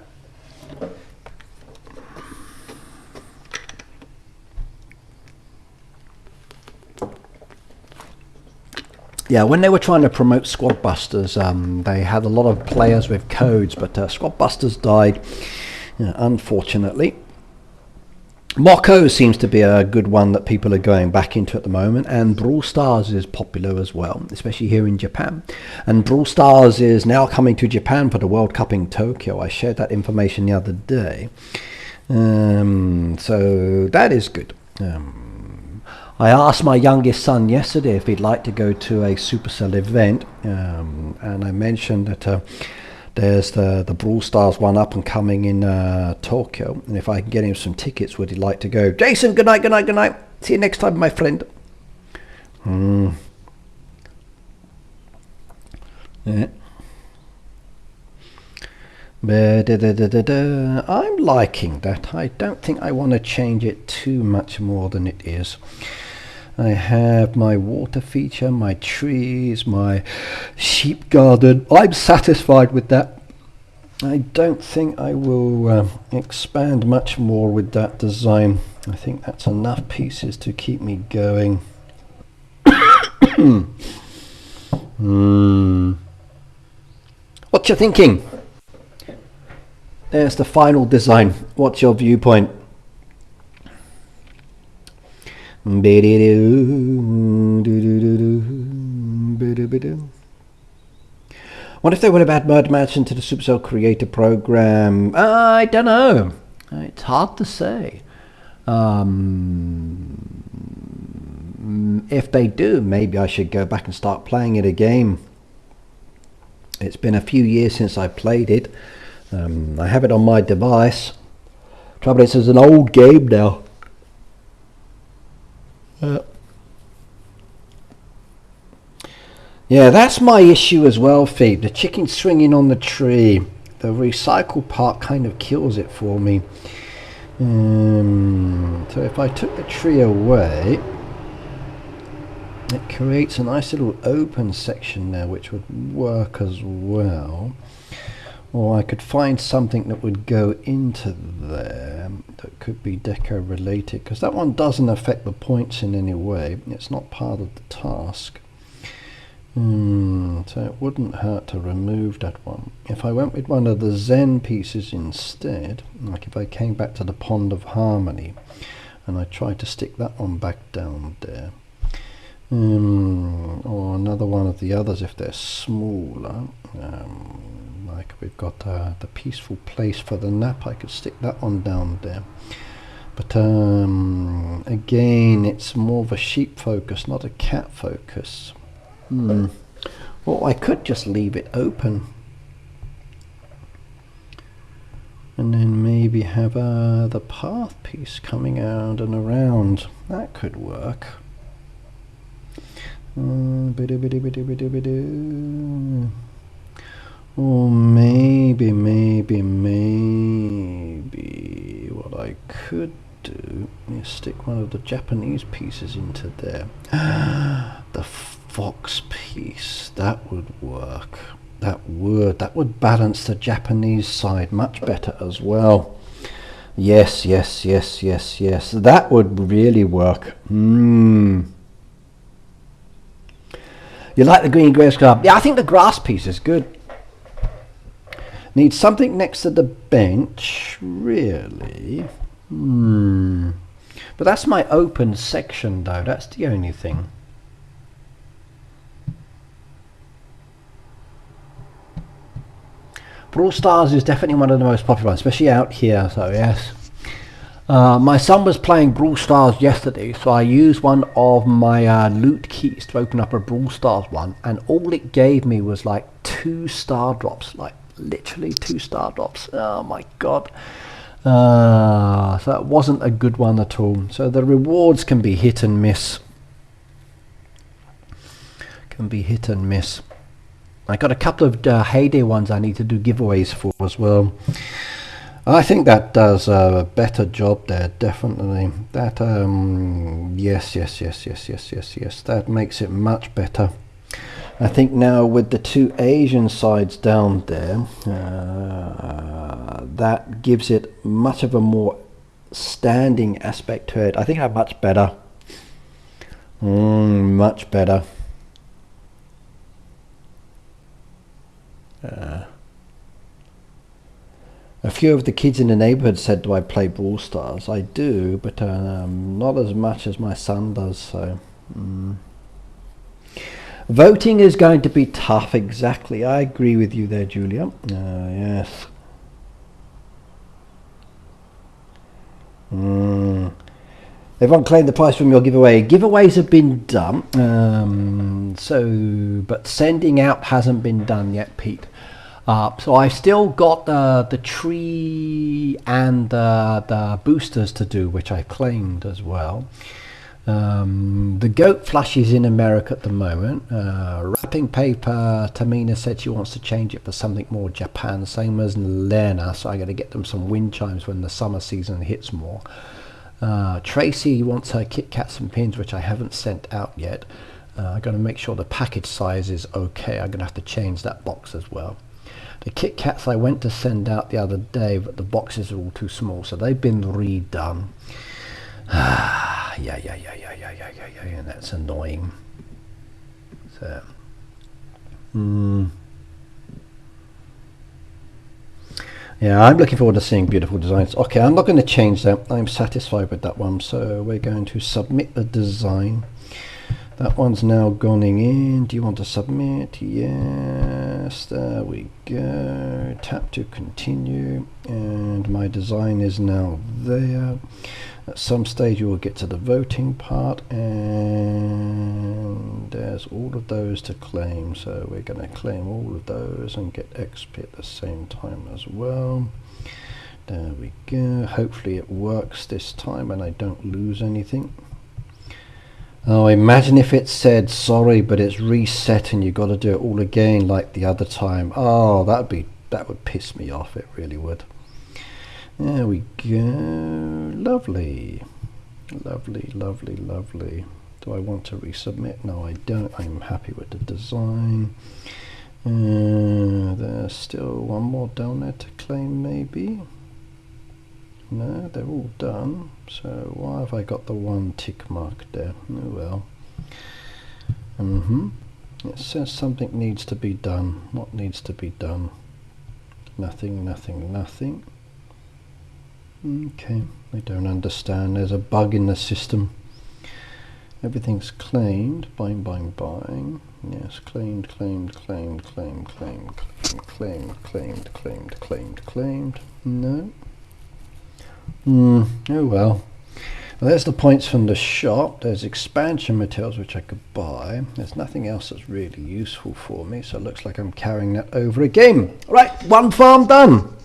Yeah, when they were trying to promote Squad Busters, they had a lot of players with codes, but Squad Busters died, unfortunately. Mocko seems to be a good one that people are going back into at the moment, and Brawl Stars is popular as well, especially here in Japan. And Brawl Stars is now coming to Japan for the World Cup in Tokyo. I shared that information the other day. So that is good. I asked my youngest son yesterday if he'd like to go to a Supercell event, and I mentioned that there's the Brawl Stars one up and coming in Tokyo, and if I can get him some tickets, would he like to go? Jason, good night, good night, good night. See you next time, my friend. Yeah. I'm liking that. I don't think I want to change it too much more than it is. I have my water feature, my trees, my sheep garden. I'm satisfied with that. I don't think I will expand much more with that design. I think that's enough pieces to keep me going. What you thinking? There's the final design. What's your viewpoint? What if they would have had Murder Match into the Supercell Creator Program? I don't know. It's hard to say. If they do, maybe I should go back and start playing it again. It's been a few years since I played it. I have it on my device. Trouble is, it's an old game now. Yeah, that's my issue as well, Phoebe. The chicken swinging on the tree. The recycle part kind of kills it for me. So if I took the tree away, it creates a nice little open section there, which would work as well. Or I could find something that would go into there that could be deco related, because that one doesn't affect the points in any way. It's not part of the task. So it wouldn't hurt to remove that one. If I went with one of the Zen pieces instead, like if I came back to the Pond of Harmony, and I try to stick that one back down there. Or another one of the others if they're smaller. Like we've got the Peaceful Place for the nap, I could stick that one down there. But again, it's more of a sheep focus, not a cat focus. Well, I could just leave it open. And then maybe have the path piece coming out and around. That could work. Or maybe what I could do is stick one of the Japanese pieces into there. The fox piece, that would work. That would balance the Japanese side much better as well. Yes, that would really work. You like the green grass club? Yeah, I think the grass piece is good. Needs something next to the bench, really. But that's my open section though, that's the only thing. Brawl Stars is definitely one of the most popular ones, especially out here, so yes. My son was playing Brawl Stars yesterday, so I used one of my loot keys to open up a Brawl Stars one, and all it gave me was like 2 star drops, like literally 2 star drops. Oh my god. So it wasn't a good one at all. So the rewards can be hit and miss. I got a couple of Heyday ones I need to do giveaways for as well. I think that does a better job there, definitely. That yes, that makes it much better. I think now with the 2 Asian sides down there, that gives it much of a more standing aspect to it. I think that's much better. Much better. A few of the kids in the neighborhood said, do I play Brawl Stars? I do, but not as much as my son does. So voting is going to be tough. Exactly, I agree with you there, Julia. Yes. Everyone claimed the prize from your giveaway. Giveaways have been done, but sending out hasn't been done yet, Pete. So I've still got the tree and the boosters to do, which I claimed as well. The goat flush is in America at the moment. Wrapping paper, Tamina said she wants to change it for something more Japan, same as Lena, so I got to get them some wind chimes when the summer season hits more. Tracy wants her Kit Kats and pins, which I haven't sent out yet. I've got to make sure the package size is okay. I'm going to have to change that box as well. The Kit Kats I went to send out the other day, but the boxes are all too small, so they've been redone. Yeah, and that's annoying. So, yeah, I'm looking forward to seeing beautiful designs. Okay, I'm not going to change that. I'm satisfied with that one, so we're going to submit the design. That one's now gone in. Do you want to submit? Yes, there we go. Tap to continue, and my design is now there. At some stage you will get to the voting part, and there's all of those to claim, so we're going to claim all of those and get XP at the same time as well. There we go. Hopefully it works this time and I don't lose anything. Oh, imagine if it said sorry but it's reset and you got to do it all again like the other time. Oh, that would piss me off. It really would. There we go. Lovely. Lovely. Do I want to resubmit? No, I don't. I'm happy with the design. There's still one more down there to claim, maybe. No, they're all done. So why have I got the one tick mark there? Oh well. It says something needs to be done. What needs to be done? Nothing. Okay, I don't understand. There's a bug in the system. Everything's claimed. Buying, buying, buying. Yes, claimed, claimed, claimed, claimed, claimed, claimed, claimed, claimed, claimed, claimed. No. Oh well. Well, there's the points from the shop. There's expansion materials which I could buy. There's nothing else that's really useful for me, so it looks like I'm carrying that over again. Right, one farm done.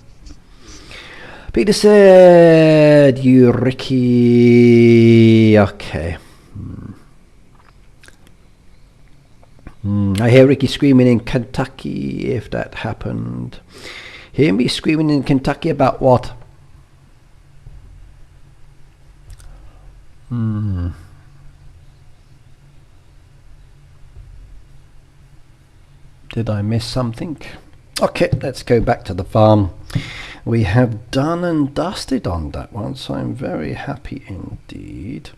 Peter said, you Ricky. Okay. I hear Ricky screaming in Kentucky if that happened. Hear me screaming in Kentucky about what? Did I miss something? Okay, let's go back to the farm. We have done and dusted on that one, so I'm very happy indeed.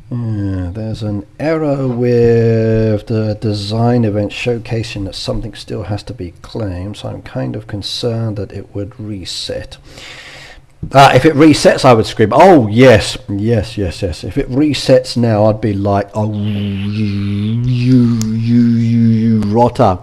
There's an error with the design event showcasing that something still has to be claimed, so I'm kind of concerned that it would reset. If it resets, I would scream, oh yes, yes, yes, yes. If it resets now, I'd be like, oh, you rotter.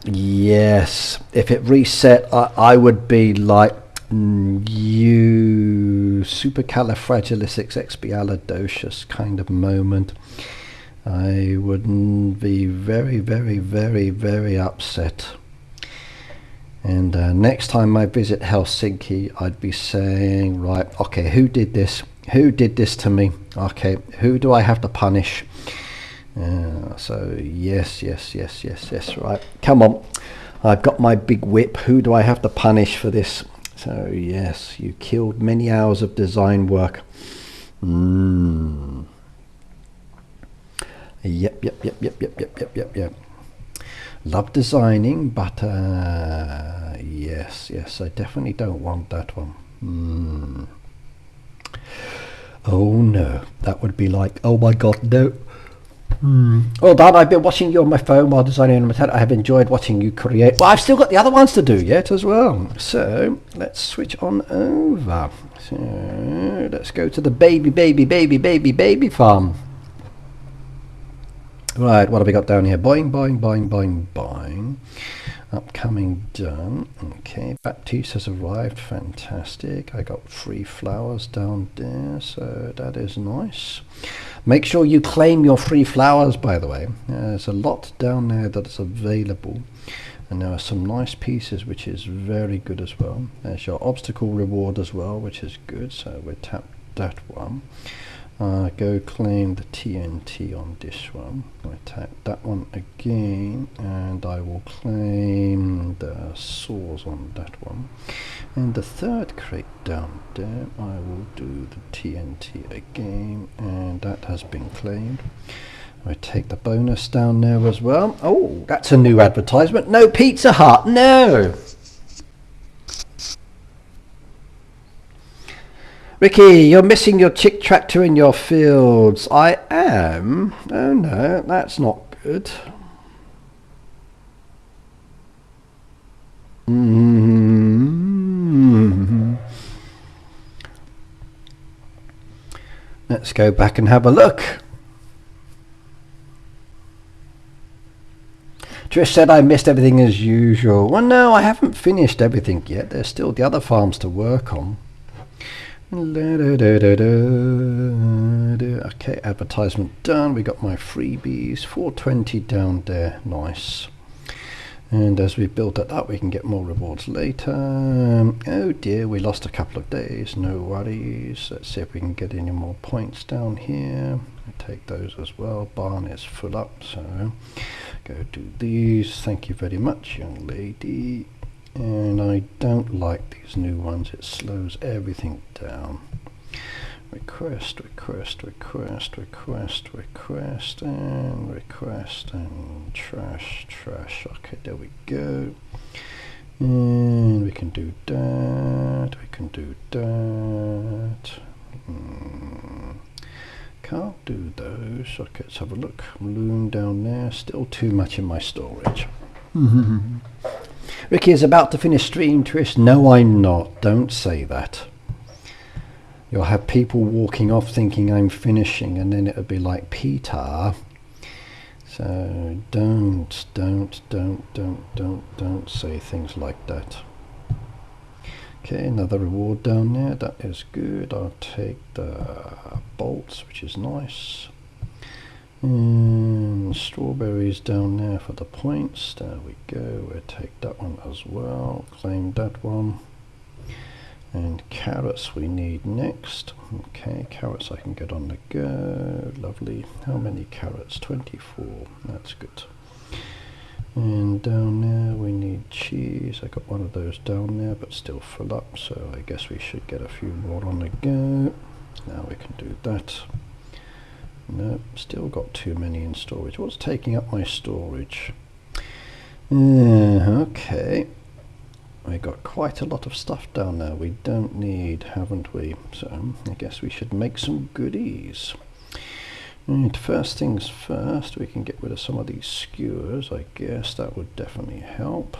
Yes, if it reset, I would be like, you supercalifragilisticexpialidocious kind of moment. I wouldn't be very, very, very, very upset. And next time I visit Helsinki, I'd be saying, right, okay, who did this? Who did this to me? Okay, who do I have to punish? So yes, yes, yes, yes, yes, right. Come on. I've got my big whip. Who do I have to punish for this? So yes, you killed many hours of design work. Yep, yep, yep, yep, yep, yep, yep, yep, yep. Love designing, but yes, yes, I definitely don't want that one. Oh no, that would be like, oh my god, no. Well done, I've been watching you on my phone while designing on my tablet. I have enjoyed watching you create. Well, I've still got the other ones to do yet as well. So let's switch on over. So let's go to the baby farm. Right, what have we got down here? Boing, boing, boing, boing, boing. Upcoming done. Okay, baptiste has arrived. Fantastic. I got 3 flowers down there, so that is nice. Make sure you claim your 3 flowers, by the way. There's a lot down there that is available. And there are some nice pieces, which is very good as well. There's your obstacle reward as well, which is good. So we'll tap that one. Go claim the TNT on this one. I tap that one again, and I will claim the saws on that one. And the third crate down there, I will do the TNT again, and that has been claimed. I take the bonus down there as well. Oh, that's a new advertisement. No Pizza Hut, no! Ricky, you're missing your chick tractor in your fields. I am? Oh no, that's not good. Let's go back and have a look. Trish said I missed everything as usual. Well, no, I haven't finished everything yet. There's still the other farms to work on. Okay, advertisement done. We got my freebies. 420 down there. Nice. And as we build that up, we can get more rewards later. Oh dear, we lost a couple of days. No worries. Let's see if we can get any more points down here. I take those as well. Barn is full up, so go do these. Thank you very much, young lady. And I don't like these new ones. It slows everything down. Request, request, request, request, request, and request, and trash, trash. Okay, there we go. And we can do that. We can do that. Can't do those. Okay, let's have a look. Loom down there, still too much in my storage. Ricky is about to finish stream, Trish. No, I'm not. Don't say that. You'll have people walking off thinking I'm finishing, and then it'll be like, Peter. So don't say things like that. Okay, another reward down there. That is good. I'll take the bolts, which is nice. And strawberries down there for the points. There we go. We'll take that one as well. Claim that one. And carrots we need next. Okay, carrots I can get on the go. Lovely. How many carrots? 24. That's good. And down there we need cheese. I got one of those down there, but still full up, so I guess we should get a few more on the go. Now we can do that. Nope, still got too many in storage. What's taking up my storage? Okay. We got quite a lot of stuff down there we don't need, haven't we? So I guess we should make some goodies. Right, first things first, we can get rid of some of these skewers. I guess that would definitely help.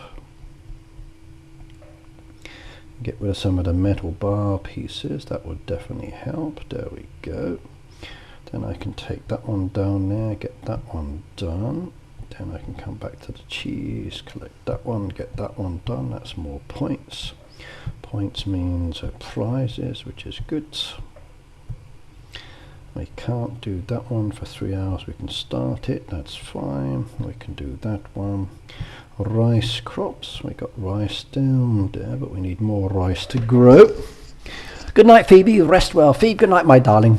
Get rid of some of the metal bar pieces. That would definitely help. There we go. Then I can take that one down there, get that one done. Then I can come back to the cheese, collect that one, get that one done. That's more points. Points means prizes, which is good. We can't do that one for 3 hours. We can start it, that's fine. We can do that one. Rice crops, we got rice down there, but we need more rice to grow. Good night, Phoebe, rest well. Phoebe, good night, my darling.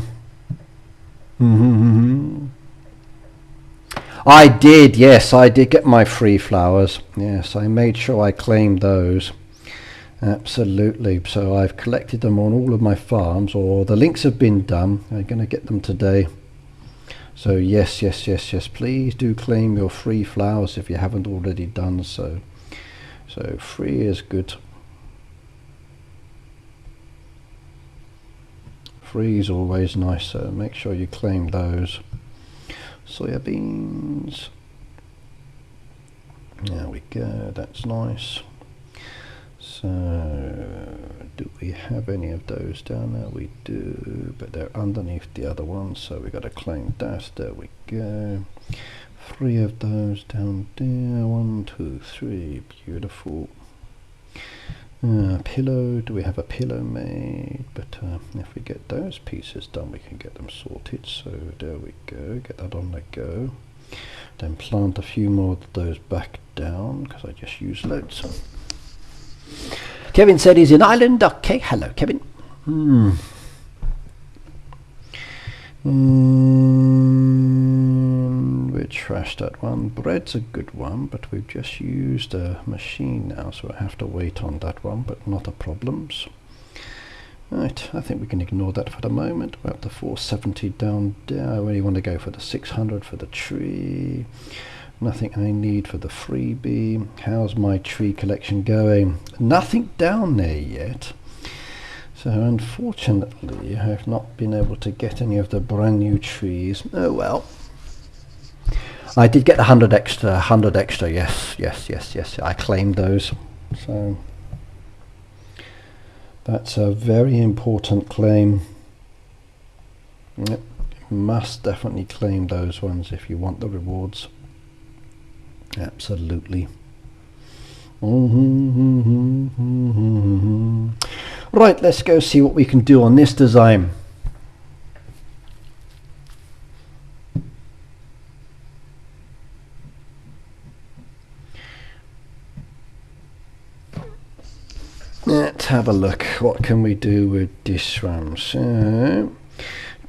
I did, yes, I did get my free flowers. Yes, I made sure I claimed those. Absolutely. So I've collected them on all of my farms, or the links have been done. I'm going to get them today. So yes, please do claim your free flowers if you haven't already done so. So free is good. Free is always nice, so make sure you claim those. Soya beans. There we go, that's nice. So, do we have any of those down there? We do, but they're underneath the other ones, so we've got to claim that. There we go. 3 of those down there. 1, 2, 3. Beautiful. Pillow. Do we have a pillow made? But if we get those pieces done, we can get them sorted. So there we go. Get that on the go. Then plant a few more of those back down, because I just used loads. Kevin said he's in Ireland. Okay, hello Kevin. We trashed that one. Bread's a good one, but we've just used a machine now, so I have to wait on that one, but not a problems. Right, I think we can ignore that for the moment. We're up to 470 down there. I really want to go for the 600 for the tree. Nothing I need for the freebie. How's my tree collection going? Nothing down there yet. So unfortunately I have not been able to get any of the brand new trees. Oh well. I did get 100 extra, yes. I claimed those. So that's a very important claim. Yep. Must definitely claim those ones if you want the rewards. Absolutely. Right, let's go see what we can do on this design. Let's have a look. What can we do with this one? So,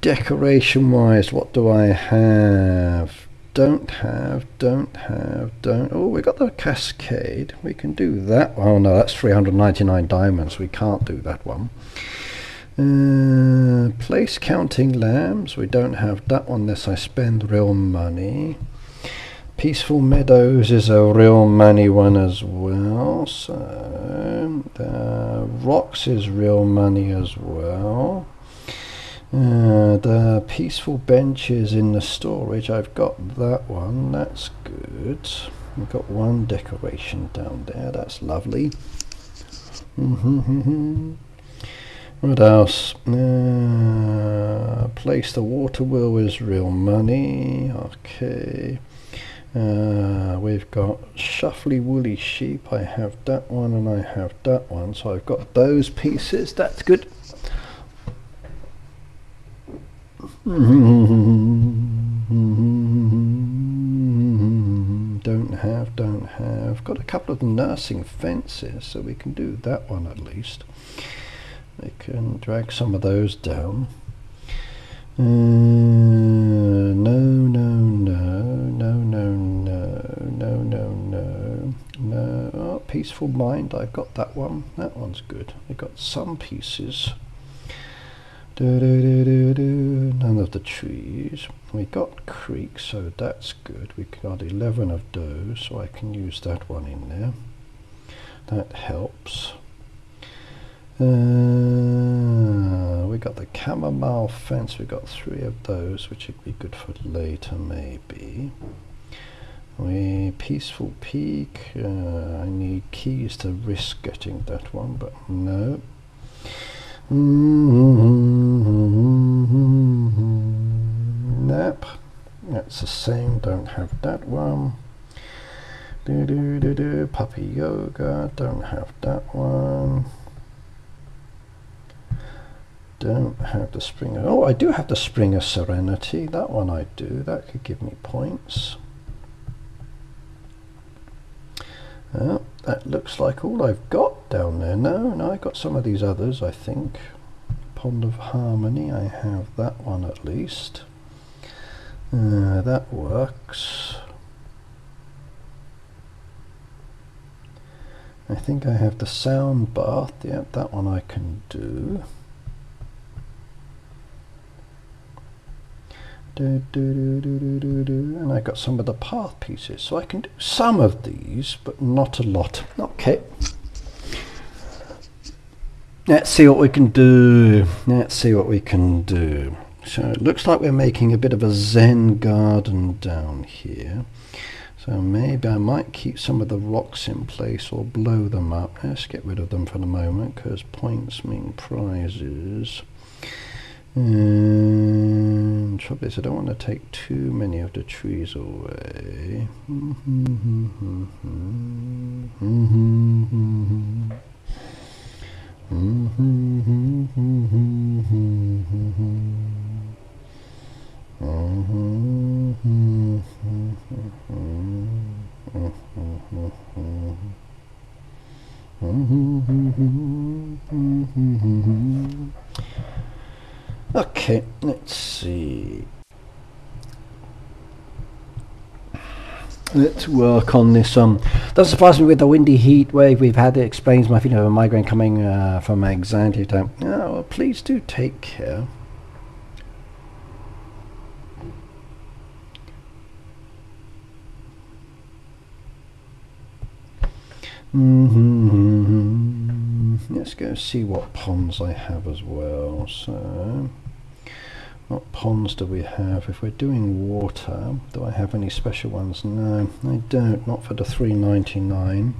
decoration wise, what do I have? Don't. Oh, we got the cascade. We can do that. Oh no, that's 399 diamonds. We can't do that one. Place counting lambs. We don't have that one unless I spend real money. Peaceful Meadows is a real money one as well. So the rocks is real money as well. The peaceful benches in the storage, I've got that one, that's good. We've got one decoration down there, that's lovely. What else? Place the water wheel is real money, okay. We've got shuffly woolly sheep, I have that one and I have that one, so I've got those pieces, that's good. Don't have. Got a couple of nursing fences, so we can do that one at least. We can drag some of those down. No. Oh, peaceful mind, I've got that one. That one's good. We've got some pieces. None of the trees. We got creek, so that's good. We got 11 of those, so I can use that one in there. That helps. We got the chamomile fence. We got 3 of those, which would be good for later, maybe. Peaceful peak. I need keys to risk getting that one, but no. Nap, that's the same, don't have that one. Puppy yoga, don't have that one. Don't have the spring. Oh, I do have the spring of serenity, that one I do, that could give me points. That looks like all I've got down there. No, I got some of these others, I think. Pond of Harmony, I have that one at least. That works. I think I have the sound bath. Yep, that one I can do. And I got some of the path pieces, so I can do some of these, but not a lot. Okay. Let's see what we can do. So it looks like we're making a bit of a Zen garden down here. So maybe I might keep some of the rocks in place or blow them up. Let's get rid of them for the moment, because points mean prizes. And trouble is I don't want to take too many of the trees away. Okay, let's see. Let's work on this. Doesn't surprise me with the windy heat wave we've had. It explains my feeling of a migraine coming from my anxiety time. Oh, well, please do take care. Let's go see what ponds I have as well. So, what ponds do we have? If we're doing water, do I have any special ones? No, I don't. Not for the $3.99.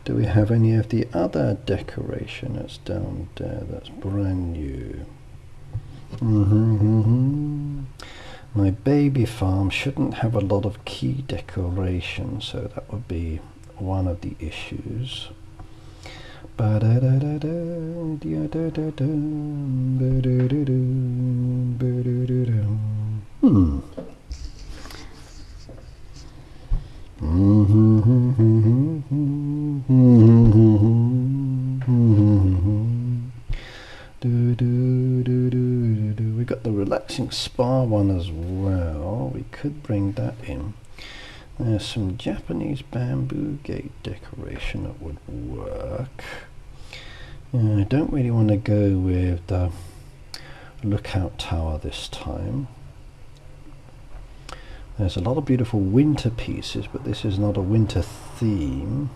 Do we have any of the other decoration that's down there that's brand new? My baby farm shouldn't have a lot of key decoration, so that would be one of the issues. We got the relaxing spa one as well. We could bring that in. There's some Japanese bamboo gate decoration that would work. I don't really want to go with the lookout tower this time. There's a lot of beautiful winter pieces, but this is not a winter theme.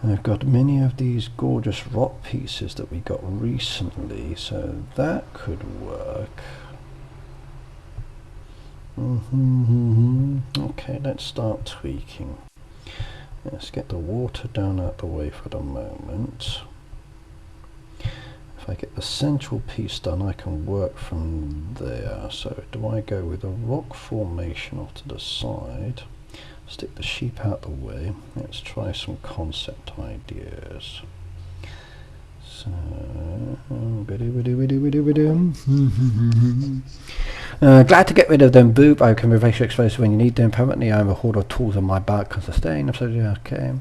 I've got many of these gorgeous rock pieces that we got recently, so that could work. Okay, let's start tweaking. Let's get the water down out the way for the moment. If I get the central piece done, I can work from there. So do I go with a rock formation off to the side? Stick the sheep out the way. Let's try some concept ideas. So, glad to get rid of them, Boop. I can reverse your explosive when you need them. Permanently, I have a hoard of tools on my back because of staying. Absolutely okay.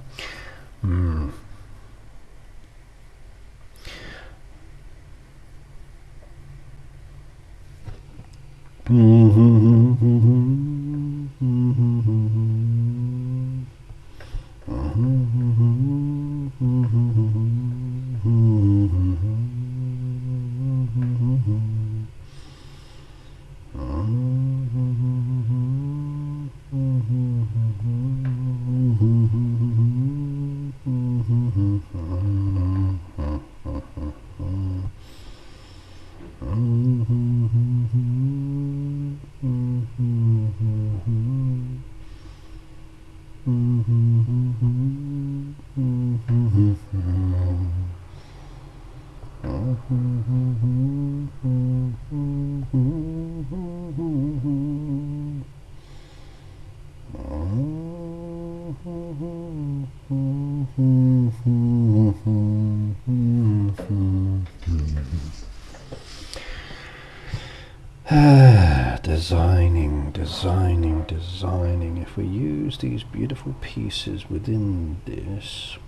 Designing. If we use these beautiful pieces within this,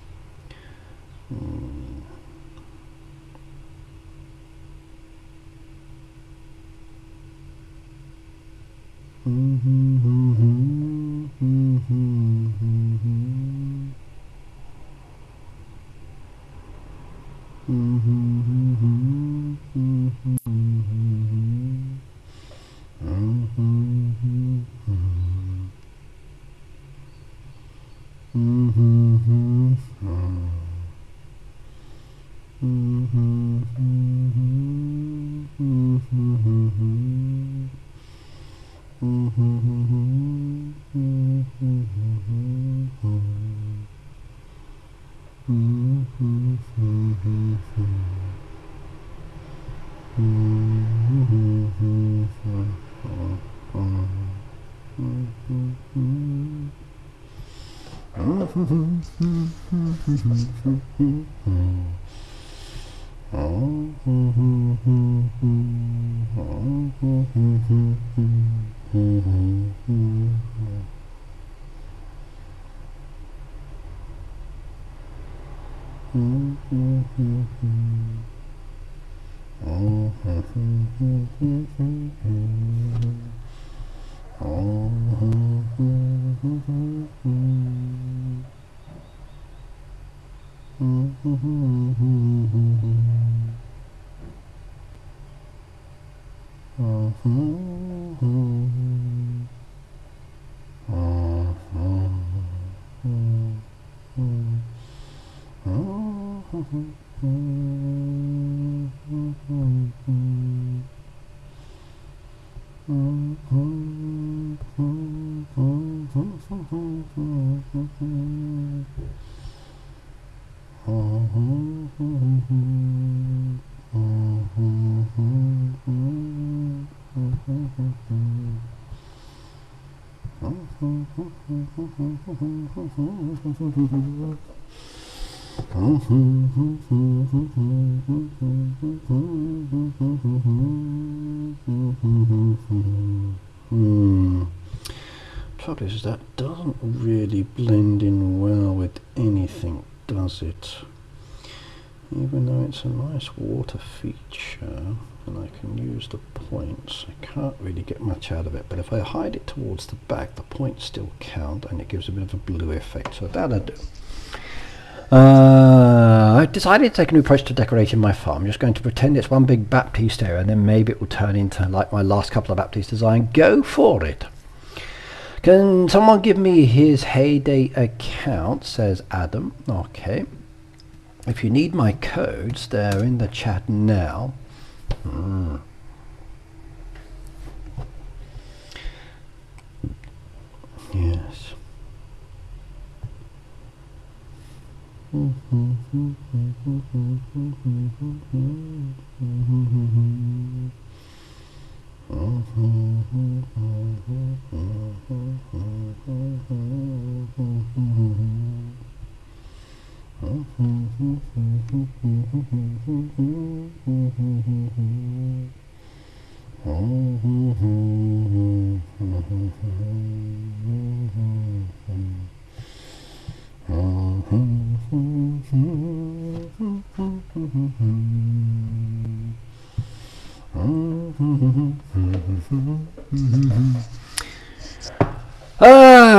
trouble is that doesn't really blend in well with anything, does it? Even though it's a nice water feature and I can use the points, I can't really get much out of it. But if I hide it towards the back, the points still count and it gives a bit of a blue effect, so that'll do. I decided to take a new approach to decorating my farm. I'm just going to pretend it's one big baptiste area and then maybe it will turn into like my last couple of baptiste design. Go for it! Can someone give me his Heyday account, says Adam. Okay. If you need my codes, they're in the chat now. Yes.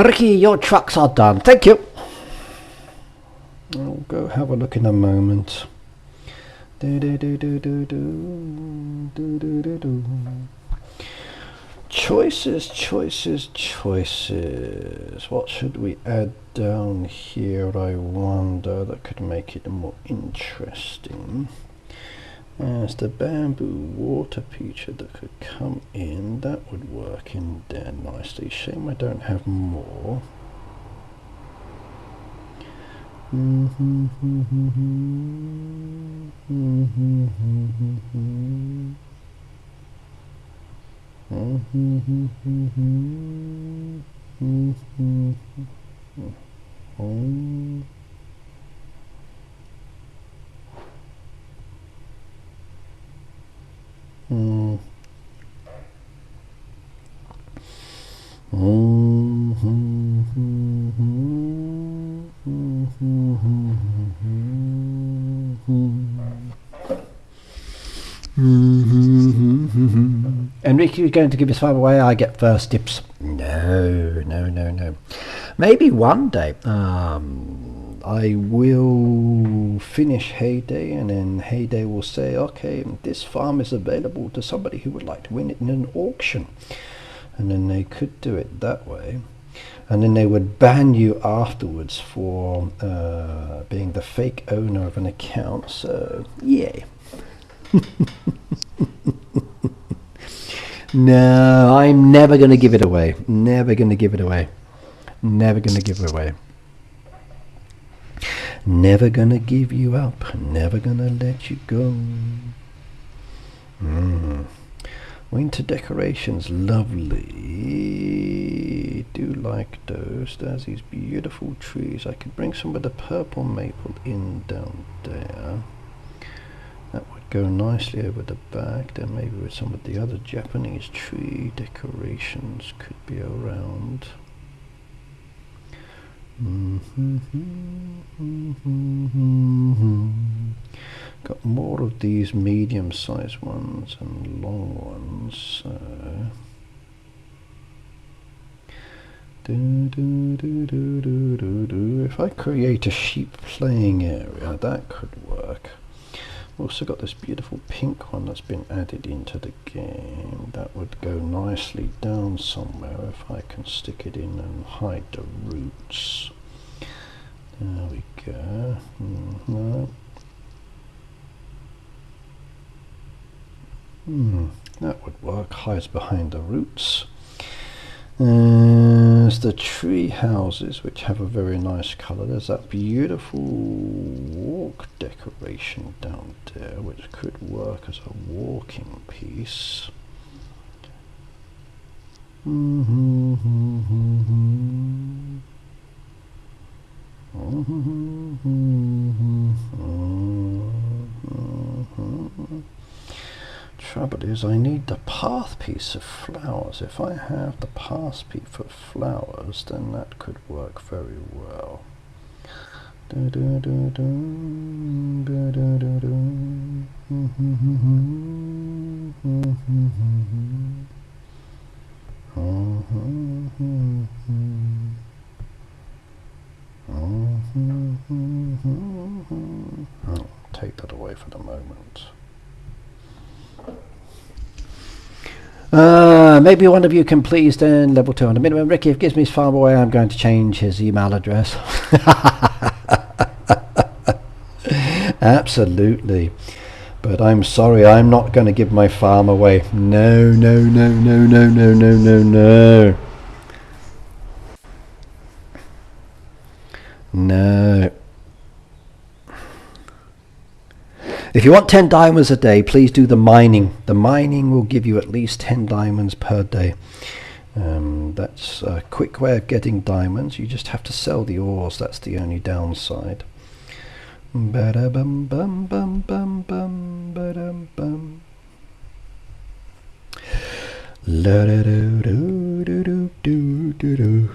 Ricky, your trucks are done. Thank you. I'll go have a look in a moment. Choices, choices, choices. What should we add down here, I wonder, that could make it more interesting? There's the bamboo water feature that could come in. That would work in there nicely. Shame I don't have more. Enrique, you're going to give us 5 away. I get first dips. No. Maybe one day I will finish Heyday, and then Heyday will say, okay, this farm is available to somebody who would like to win it in an auction. And then they could do it that way. And then they would ban you afterwards for being the fake owner of an account. So, yay. No, I'm never going to give it away. Never going to give it away. Never going to give it away. Never going to give you up. Never going to let you go. Winter decorations, lovely. Do like those. There's these beautiful trees. I could bring some of the purple maple in down there. That would go nicely over the back. Then maybe with some of the other Japanese tree decorations could be around. Got more of these medium-sized ones and long ones. So. If I create a sheep playing area, that could work. Also got this beautiful pink one that's been added into the game. That would go nicely down somewhere if I can stick it in and hide the roots. There we go. That would work. Hides behind the roots. There's the tree houses, which have a very nice colour. There's that beautiful walk decoration down there, which could work as a walking piece. Trouble is, I need the path piece of flowers. If I have the path piece for flowers, then that could work very well. I'll take that away for the moment. Maybe one of you can please then level 2 on the minimum. Ricky, if he gives me his farm away, I'm going to change his email address. Absolutely. But I'm sorry, I'm not going to give my farm away. No, no, no, no, no, no, no, no, no. No. If you want 10 diamonds a day, please do the mining. The mining will give you at least 10 diamonds per day. That's a quick way of getting diamonds. You just have to sell the ores. That's the only downside. Ba-da-bum bum bum bum bum ba-dum bum. La-da-do-do-do-do-do-do.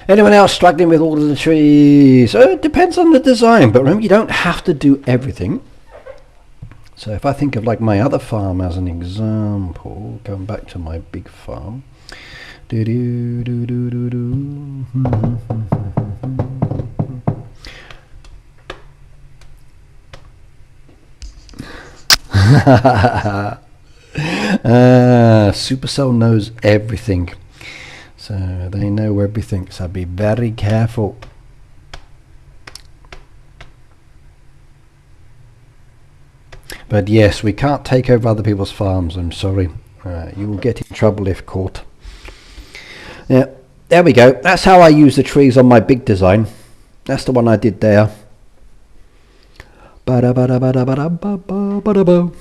Anyone else struggling with all of the trees? It depends on the design, but remember, you don't have to do everything. So if I think of like my other farm as an example, going back to my big farm. Supercell knows everything. So they know everything, so be very careful. But yes, we can't take over other people's farms, I'm sorry. You will get in trouble if caught. Yeah, there we go. That's how I use the trees on my big design. That's the one I did there. Ba-da-ba-da-ba-da-ba-da-ba-ba-da-ba.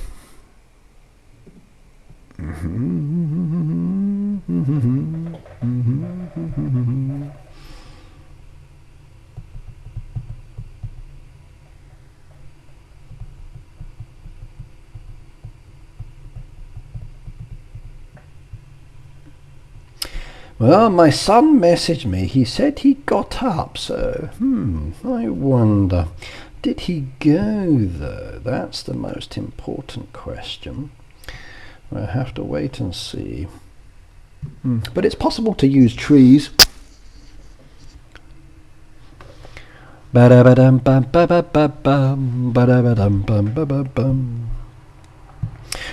Well, my son messaged me. He said he got up, so I wonder, did he go though? That's the most important question. We'll have to wait and see. But it's possible to use trees. Ba-da-ba-dum bum ba-ba-ba-bum ba-da-ba-dum bum ba-ba-bum.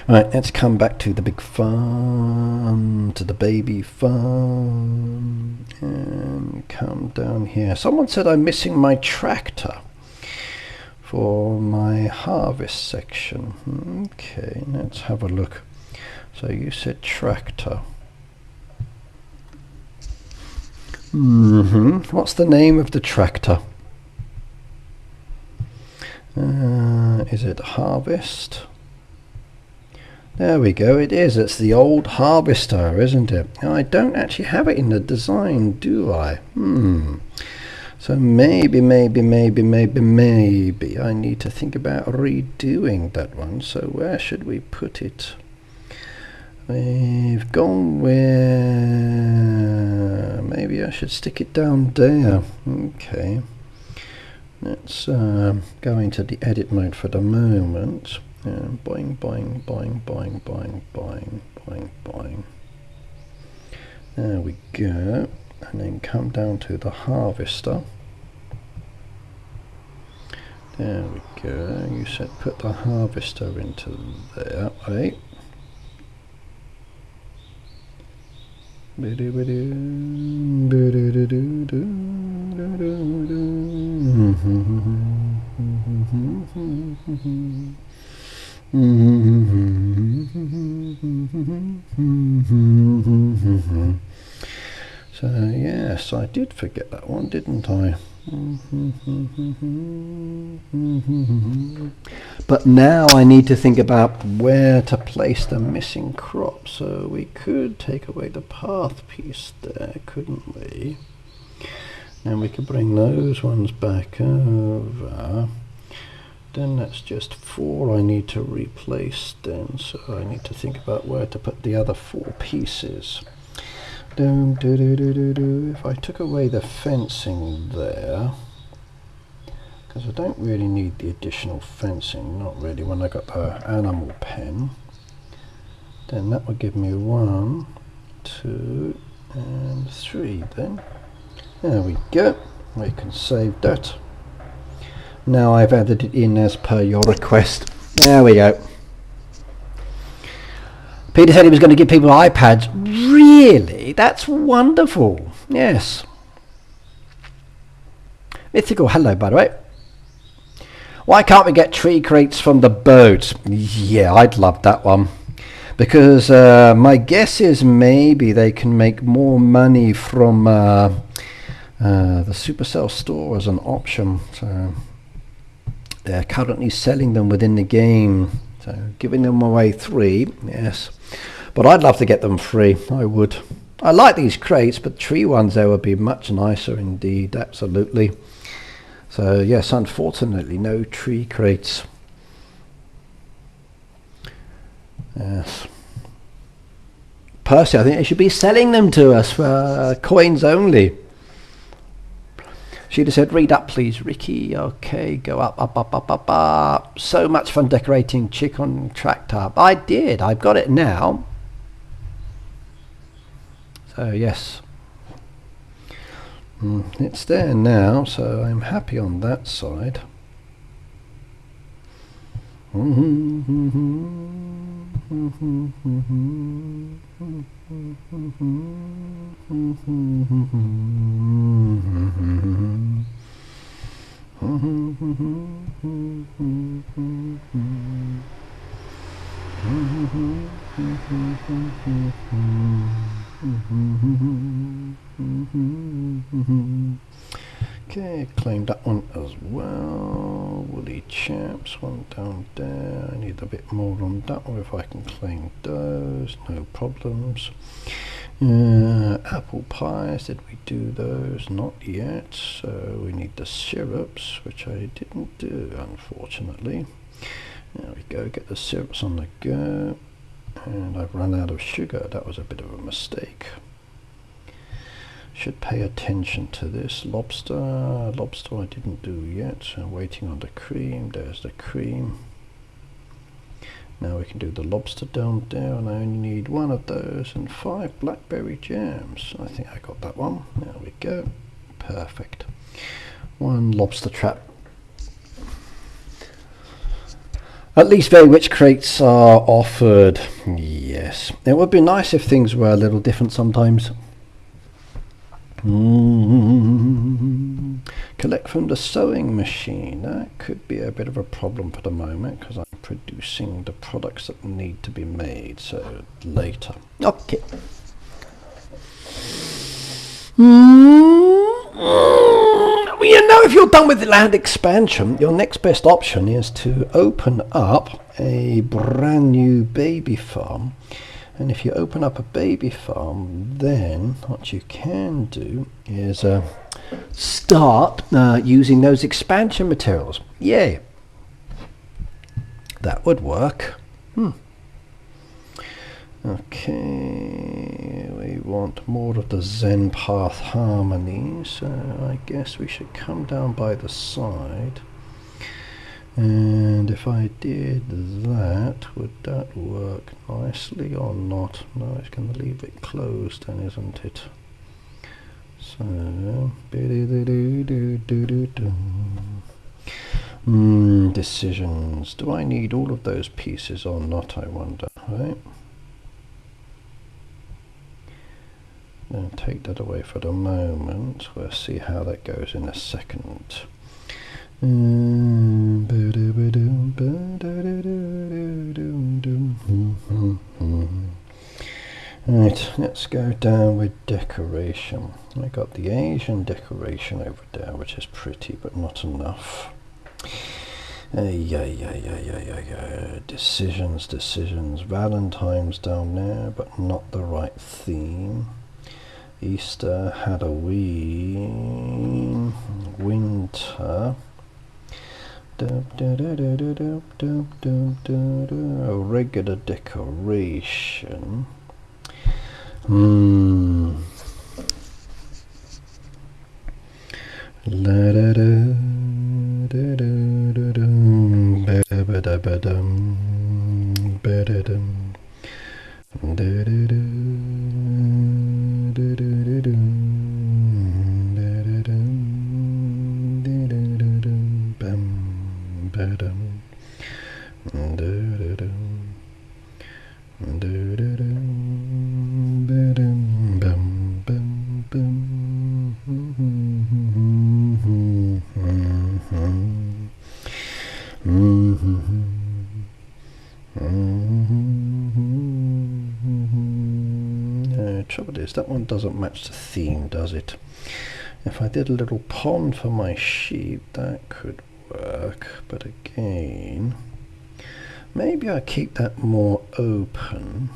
Right, let's come back to the big farm, to the baby farm, and come down here. Someone said I'm missing my tractor for my harvest section. Okay, let's have a look. So you said tractor. What's the name of the tractor? Is it harvest? There we go, it is. It's the old harvester, isn't it? Now, I don't actually have it in the design, do I? So maybe I need to think about redoing that one. So where should we put it? We've gone where... Maybe I should stick it down there. Okay. Let's go into the edit mode for the moment. Boing, boing, boing, boing, boing, boing, boing, boing. There we go. And then come down to the harvester. There we go. You said put the harvester into there, right? So yes, I did forget that one, didn't I? But now I need to think about where to place the missing crop. So we could take away the path piece there, couldn't we? And we could bring those ones back over. Then that's just 4 I need to replace then. So I need to think about where to put the other 4 pieces. If I took away the fencing there, because I don't really need the additional fencing, not really when I got the animal pen, then that would give me 1, 2 and 3 then. There we go, we can save that. Now I've added it in as per your request. There we go. Peter said he was going to give people iPads. Really? That's wonderful. Yes. Mythical, hello by the way. Why can't we get tree crates from the boat? Yeah, I'd love that one. Because my guess is maybe they can make more money from the Supercell store as an option. So they're currently selling them within the game. So giving them away 3, yes. But I'd love to get them free, I would. I like these crates, but tree ones there would be much nicer indeed, absolutely. So yes, unfortunately, no tree crates. Yes. Personally, I think they should be selling them to us for coins only. She just said, read up please, Ricky. Okay, go up, up, up, up, up, up. So much fun decorating chicken tractor. I did, I've got it now. So yes. It's there now, so I'm happy on that side. Okay, claim that one as well. Woolly chaps, one down there. I need a bit more on that one if I can claim those, no problems. Apple pies, did we do those? Not yet. So we need the syrups, which I didn't do, unfortunately. There we go, get the syrups on the go. And I've run out of sugar, that was a bit of a mistake. Should pay attention to this. Lobster I didn't do yet, so I'm waiting on the cream. There's the cream. Now we can do the lobster down there, and I only need 1 of those and 5 blackberry jams. I think I got that one. There we go. Perfect. 1 lobster trap. At least very rich crates are offered. Yes. It would be nice if things were a little different sometimes. Collect from the sewing machine. That could be a bit of a problem for the moment because I'm producing the products that need to be made, so later. Okay. Well, you know, if you're done with the land expansion, your next best option is to open up a brand new baby farm. And if you open up a baby farm, then what you can do is start using those expansion materials. Yay! That would work. Okay, we want more of the Zen Path Harmony, so I guess we should come down by the side. And if I did that, would that work nicely or not? No, it's going to leave it closed then, isn't it? So, decisions. Do I need all of those pieces or not, I wonder, right? Then take that away for the moment. We'll see how that goes in a second. Right, let's go down with decoration. I got the Asian decoration over there, which is pretty, but not enough. Decisions. Valentine's down there, but not the right theme. Easter, Halloween, winter. A regular decoration. Trouble is, that one doesn't match the theme, does it? If I did a little pond for my sheep, that could work, but again, maybe I keep that more open.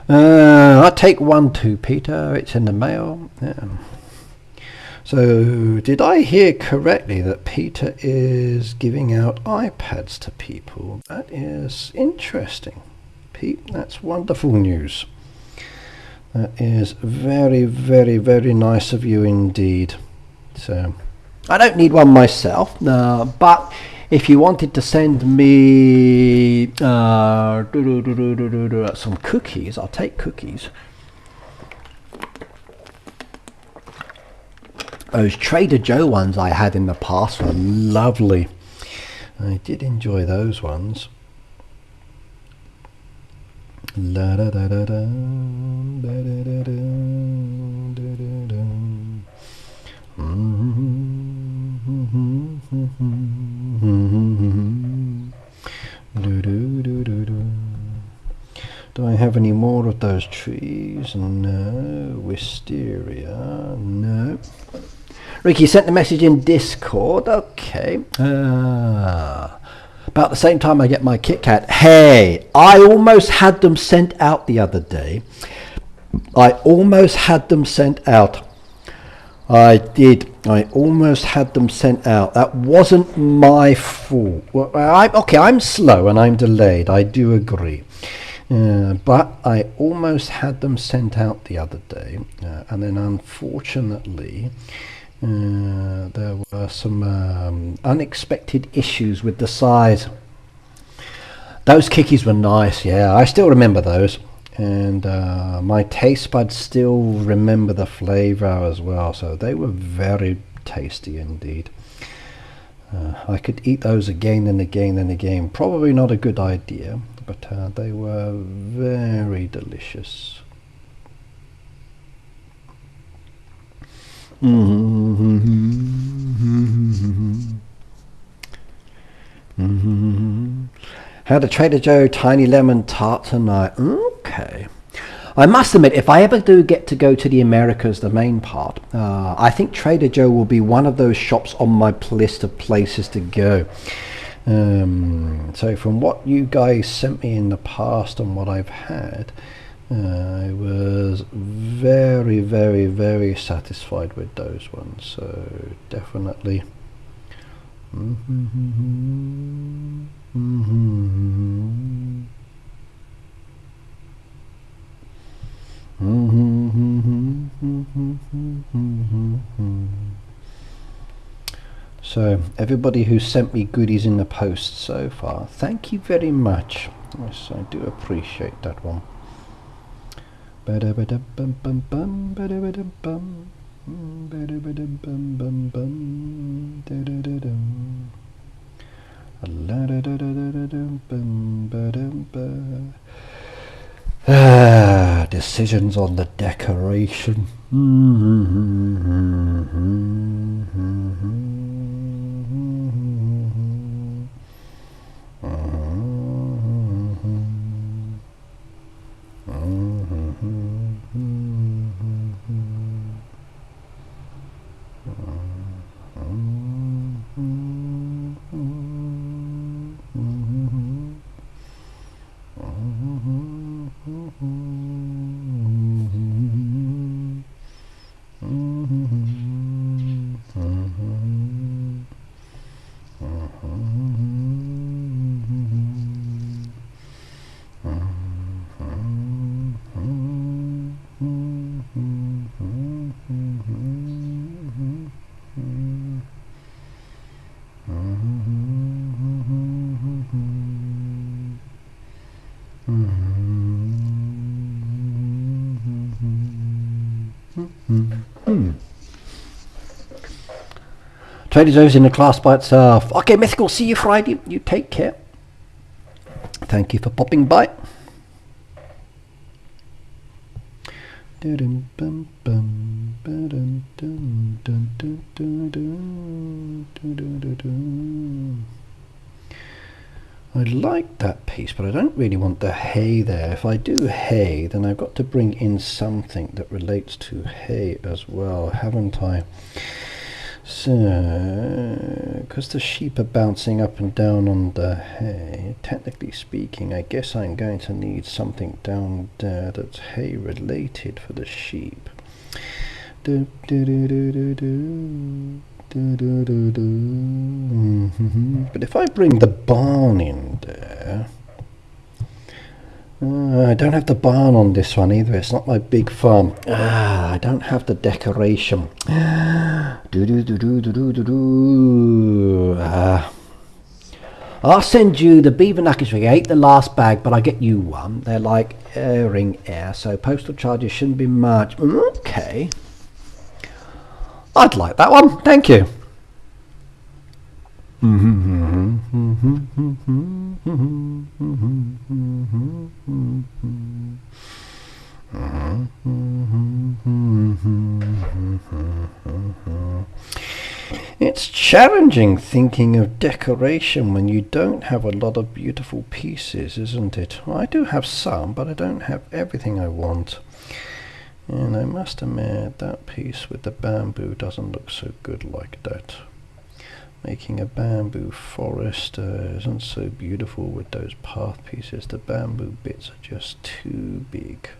I'll take 1, 2, Peter. It's in the mail. Yeah. So, did I hear correctly that Peter is giving out iPads to people? That is interesting, Pete. That's wonderful news. That is very, very, very nice of you indeed. So, I don't need one myself, but if you wanted to send me some cookies, I'll take cookies. Those Trader Joe ones I had in the past were lovely. I did enjoy those ones. La da da da da, da da da da, da da da. Do I have any more of those trees? No. Wisteria? No. Ricky sent the message in Discord. Okay. About the same time I get my Kit Kat. Hey, I almost had them sent out the other day. I almost had them sent out. I did. I almost had them sent out. That wasn't my fault. Well, I'm slow and I'm delayed. I do agree. But I almost had them sent out the other day. And then unfortunately, there were some unexpected issues with the size. Those cookies were nice, yeah, I still remember those, and my taste buds still remember the flavor as well, so they were very tasty indeed. I could eat those again and again and again. Probably not a good idea, but they were very delicious. Had a Trader Joe tiny lemon tart tonight. Okay. I must admit, if I ever do get to go to the Americas, the main part, I think Trader Joe will be one of those shops on my list of places to go. So from what you guys sent me in the past and what I've had, I was very, very, very satisfied with those ones. So definitely. So everybody who sent me goodies in the post so far, thank you very much. Yes, I do appreciate that one. decisions on the decoration. Trader Joe's in a class by itself. Okay, Mythical, see you Friday. You take care. Thank you for popping by. I like that piece, but I don't really want the hay there. If I do hay, then I've got to bring in something that relates to hay as well, haven't I? So, because the sheep are bouncing up and down on the hay, technically speaking, I guess I'm going to need something down there that's hay related for the sheep. Do, do, do, do, do, do. Do, do, do, do. But if I bring the barn in there, I don't have the barn on this one either. It's not my big farm. I don't have the decoration. Do, do, do, do, do, do, do, do. I'll send you the beaver knuckles. I ate the last bag, but I get you one. They're like earring air, so postal charges shouldn't be much. Okay. I'd like that one, thank you. It's challenging thinking of decoration when you don't have a lot of beautiful pieces, isn't it? I do have some, but I don't have everything I want. And I must admit that piece with the bamboo doesn't look so good like that. Making a bamboo forest isn't so beautiful with those path pieces. The bamboo bits are just too big.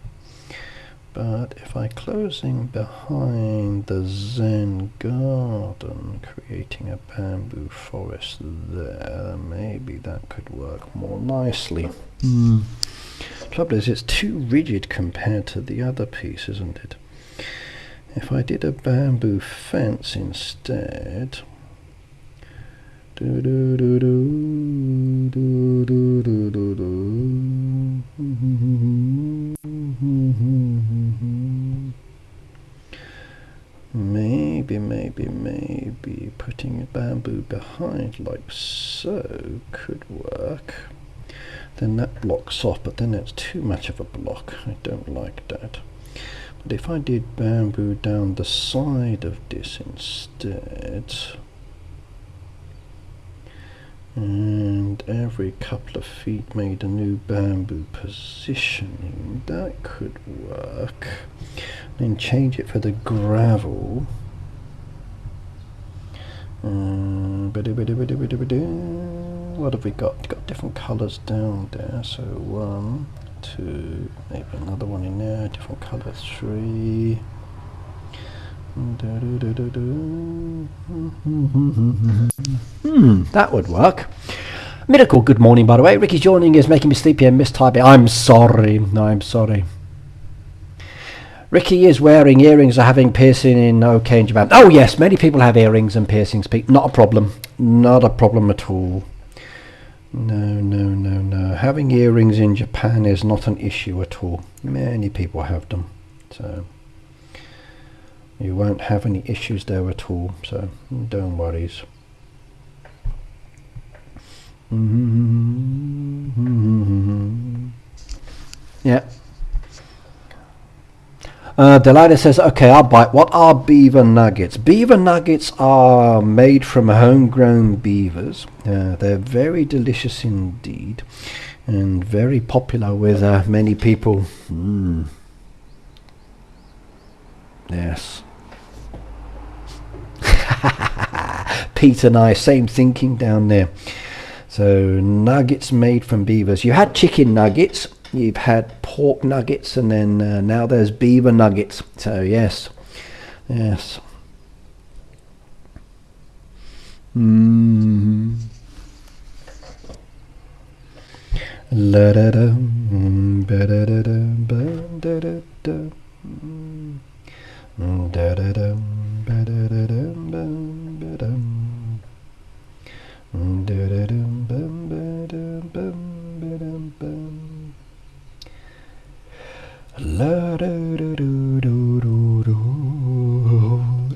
But if I closing behind the Zen garden, creating a bamboo forest there, maybe that could work more nicely. Trouble is, it's too rigid compared to the other piece, isn't it? If I did a bamboo fence instead, maybe putting a bamboo behind like so could work. Then that blocks off, but then it's too much of a block. I don't like that. But if I did bamboo down the side of this instead, and every couple of feet made a new bamboo positioning, that could work. Then change it for the gravel. What have we got? Got different colours down there. So 1, 2, maybe another one in there. Different colour 3. That would work. Miracle, good morning by the way. Ricky's yawning is making me sleepy and mistyping. I'm sorry. No, I'm sorry. Ricky is wearing earrings or having piercing in okay in Japan. Oh yes, many people have earrings and piercings. Not a problem. Not a problem at all. No. Having earrings in Japan is not an issue at all. Many people have them. So you won't have any issues there at all. So don't worry. Yeah. Delilah says, okay, I'll bite. What are beaver nuggets? Beaver nuggets are made from homegrown beavers. They're very delicious indeed and very popular with many people. Yes. Pete and I, same thinking down there. So nuggets made from beavers. You had chicken nuggets, you've had pork nuggets, and then now there's beaver nuggets. So yes, yes. La da da, ba da da da, ba da da da, da da da, ba da da da, ba da da.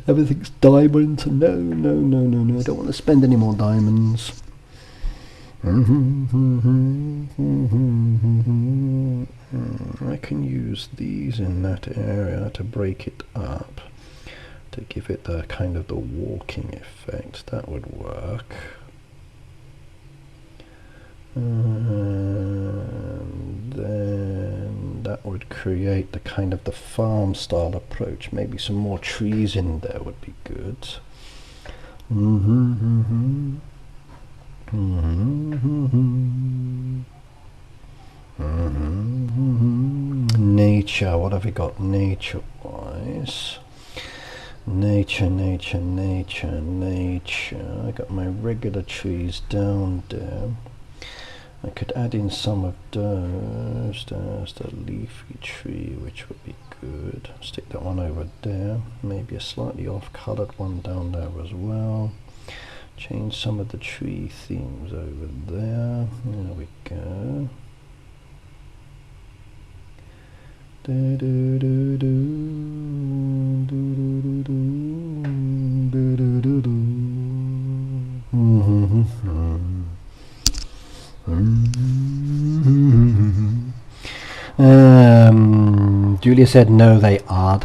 Everything's diamonds. No, no, no, no, no. I don't want to spend any more diamonds. I can use these in that area to break it up, to give it the kind of the walking effect. That would work. And then that would create the kind of the farm style approach. Maybe some more trees in there would be good. Nature, what have we got nature wise? Nature, nature, nature, nature. I got my regular trees down there. I could add in some of those. There's the leafy tree, which would be good. Stick that one over there. Maybe a slightly off-colored one down there as well. Change some of the tree themes over there. There we go. Julia said no, they aren't.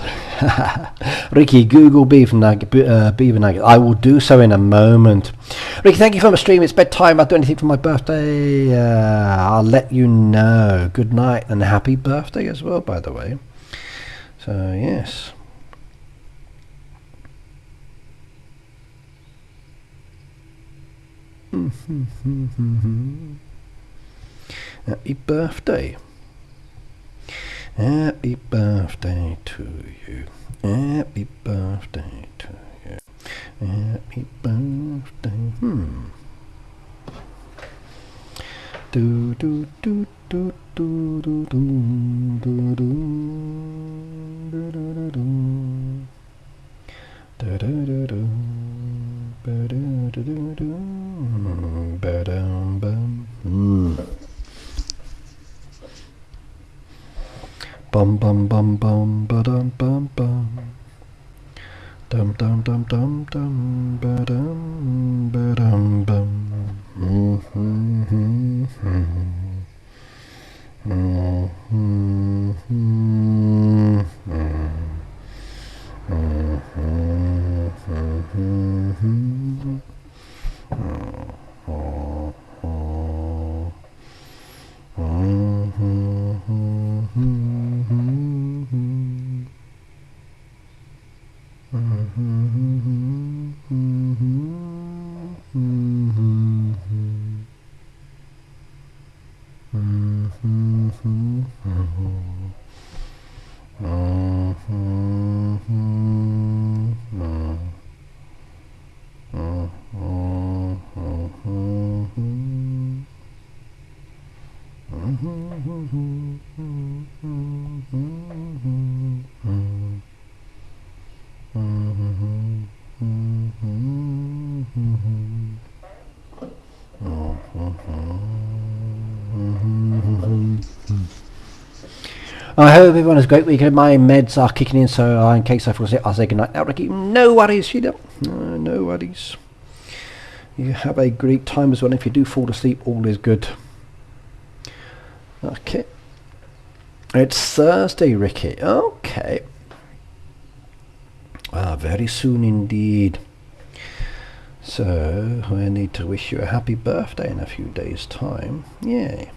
Ricky, Google beaver nugget. I will do so in a moment. Ricky, thank you for my stream. It's bedtime. I'll do anything for my birthday. I'll let you know. Good night and happy birthday as well, by the way. So yes. Happy birthday. Happy birthday to you. Happy birthday to you. Happy birthday. Do do do do do do do do do do do do da da da da ba da da da da ba dum bum. Bum bum bum bum ba dum bum bum. Dum dum dum dum dum ba dum bum. I hope everyone has a great weekend. My meds are kicking in, so in case I fall asleep, I'll say goodnight now, Ricky. No worries, Sheila. No worries. You have a great time as well. If you do fall asleep, all is good. Okay. It's Thursday, Ricky. Okay. very soon indeed. So I need to wish you a happy birthday in a few days' time. Yay.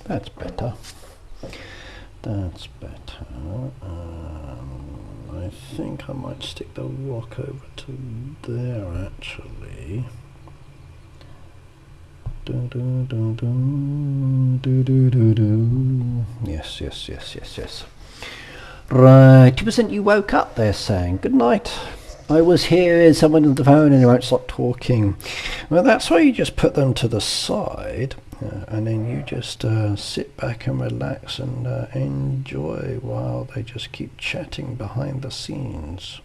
That's better. That's better. I think I might stick the rock over to there actually. Yes, yes, yes, yes, yes. Right, 2% you woke up, they're saying. Good night. I was hearing someone on the phone and they won't stop talking. Well, that's why you just put them to the side and then you just sit back and relax and enjoy while they just keep chatting behind the scenes.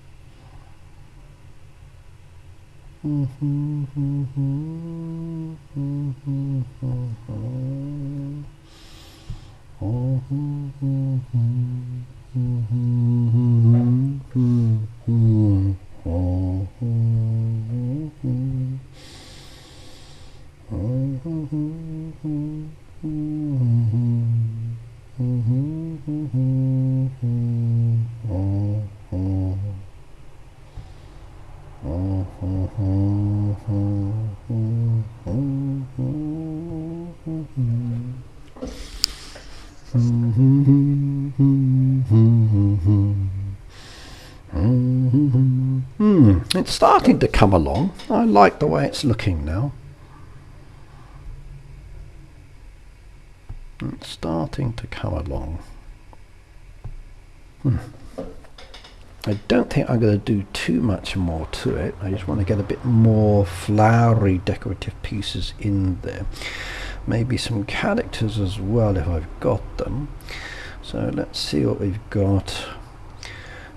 It's starting to come along. I like the way it's looking now. It's starting to come along. I don't think I'm going to do too much more to it. I just want to get a bit more flowery decorative pieces in there. Maybe some characters as well if I've got them. So let's see what we've got.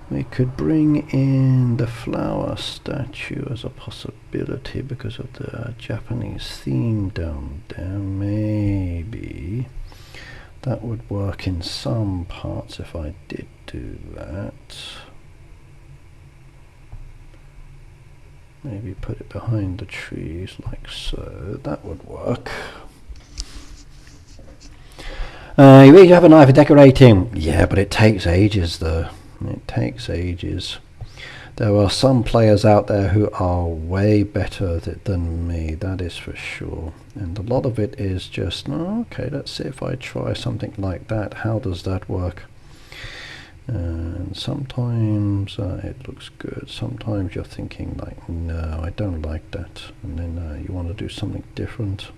We could bring in the flower statue as a possibility because of the Japanese theme down there. Maybe that would work in some parts if I did do that. Maybe put it behind the trees like so. That would work. You really have an eye for decorating. Yeah, but it takes ages though. It takes ages. There are some players out there who are way better at it than me, that is for sure. And a lot of it is just, oh, okay, let's see if I try something like that. How does that work? And sometimes it looks good. Sometimes you're thinking like, no, I don't like that. And then you want to do something different.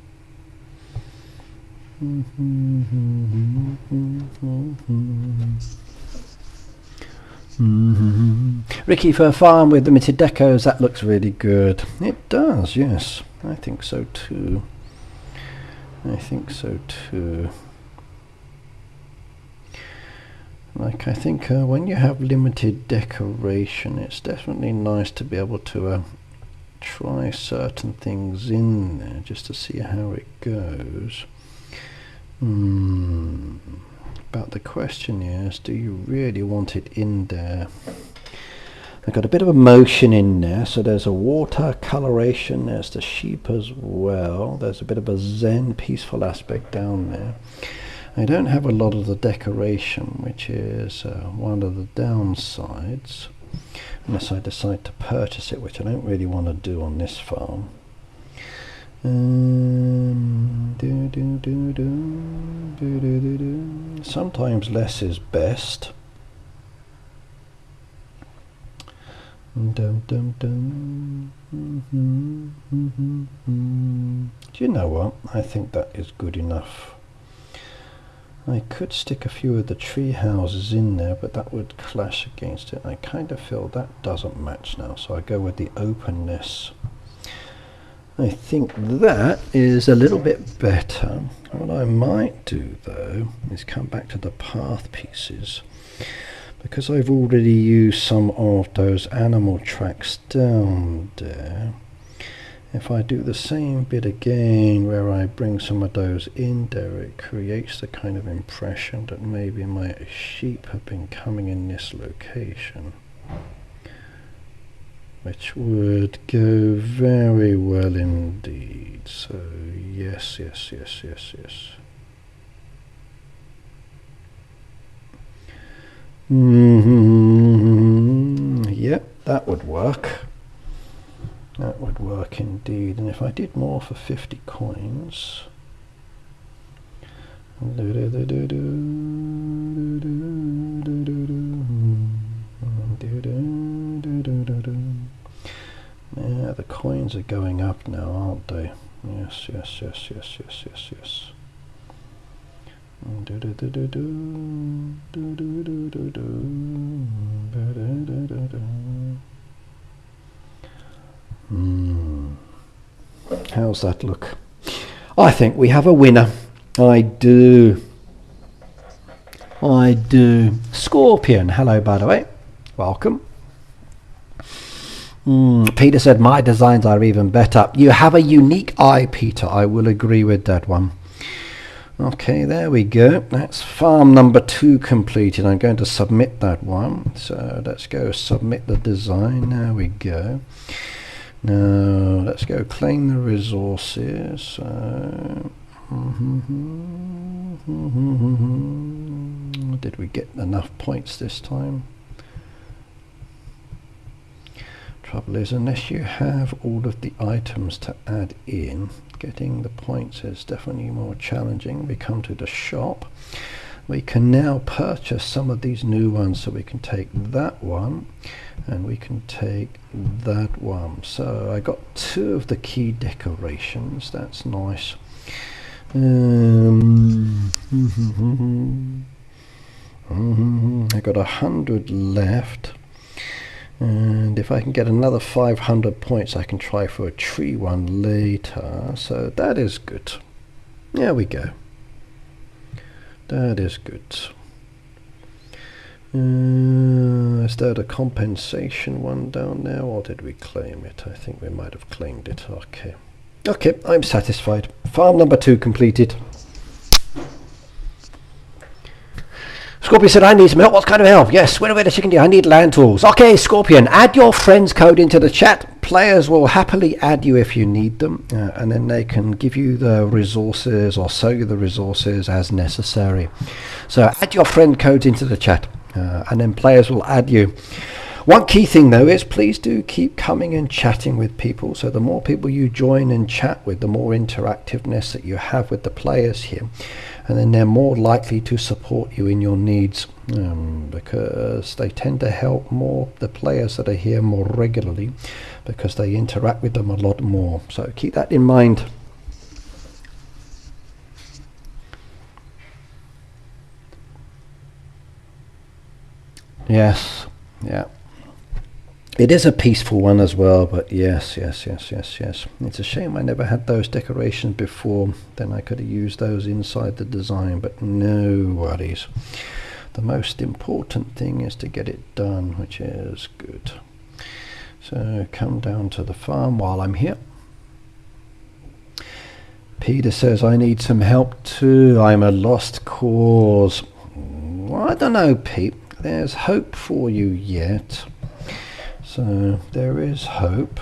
Ricky, for a farm with limited decos, that looks really good. It does, yes. I think so too. I think so too. Like, I think when you have limited decoration, it's definitely nice to be able to try certain things in there just to see how it goes. But the question is, do you really want it in there? I've got a bit of a motion in there, so there's a water coloration, there's the sheep as well, there's a bit of a zen peaceful aspect down there. I don't have a lot of the decoration, which is one of the downsides, unless I decide to purchase it, which I don't really want to do on this farm. Sometimes less is best. Do you know what? I think that is good enough. I could stick a few of the tree houses in there, but that would clash against it. I kind of feel that doesn't match now, so I go with the openness. I think that is a little bit better. What I might do though is come back to the path pieces, because I've already used some of those animal tracks down there. If I do the same bit again where I bring some of those in there, it creates the kind of impression that maybe my sheep have been coming in this location, which would go very well indeed. So yes. Yep, that would work. That would work indeed. And if I did more for 50 coins, yeah, the coins are going up now, aren't they? Yes. How's that look? I think we have a winner. I do. Scorpion, hello by the way. Welcome. Peter said my designs are even better. You have a unique eye, Peter. I will agree with that one. Okay, there we go. That's farm number 2 completed. I'm going to submit that one. So let's go submit the design. There we go. Now let's go claim the resources. Did we get enough points this time? Trouble is, unless you have all of the items to add in, getting the points is definitely more challenging. We come to the shop. We can now purchase some of these new ones, so we can take that one and we can take that one. So I got 2 of the key decorations. That's nice. I got 100 left, and if I can get another 500 points I can try for a tree one later, so that is good. There we go. That is good. Is there the compensation one down there, or did we claim it? I think we might have claimed it. Okay, I'm satisfied. Farm number 2 completed. Scorpion said, I need some help. What kind of help? Yes, where the chicken deer? I need land tools. Okay, Scorpion, add your friends code into the chat. Players will happily add you if you need them, and then they can give you the resources or sell you the resources as necessary. So add your friend codes into the chat, and then players will add you. One key thing though is please do keep coming and chatting with people. So the more people you join and chat with, the more interactiveness that you have with the players here, and then they're more likely to support you in your needs, because they tend to help more the players that are here more regularly, because they interact with them a lot more. So keep that in mind. Yes, yeah. It is a peaceful one as well, but yes. It's a shame I never had those decorations before. Then I could have used those inside the design, but no worries. The most important thing is to get it done, which is good. So come down to the farm while I'm here. Peter says, I need some help too. I'm a lost cause. Well, I don't know, Pete. There's hope for you yet. So there is hope.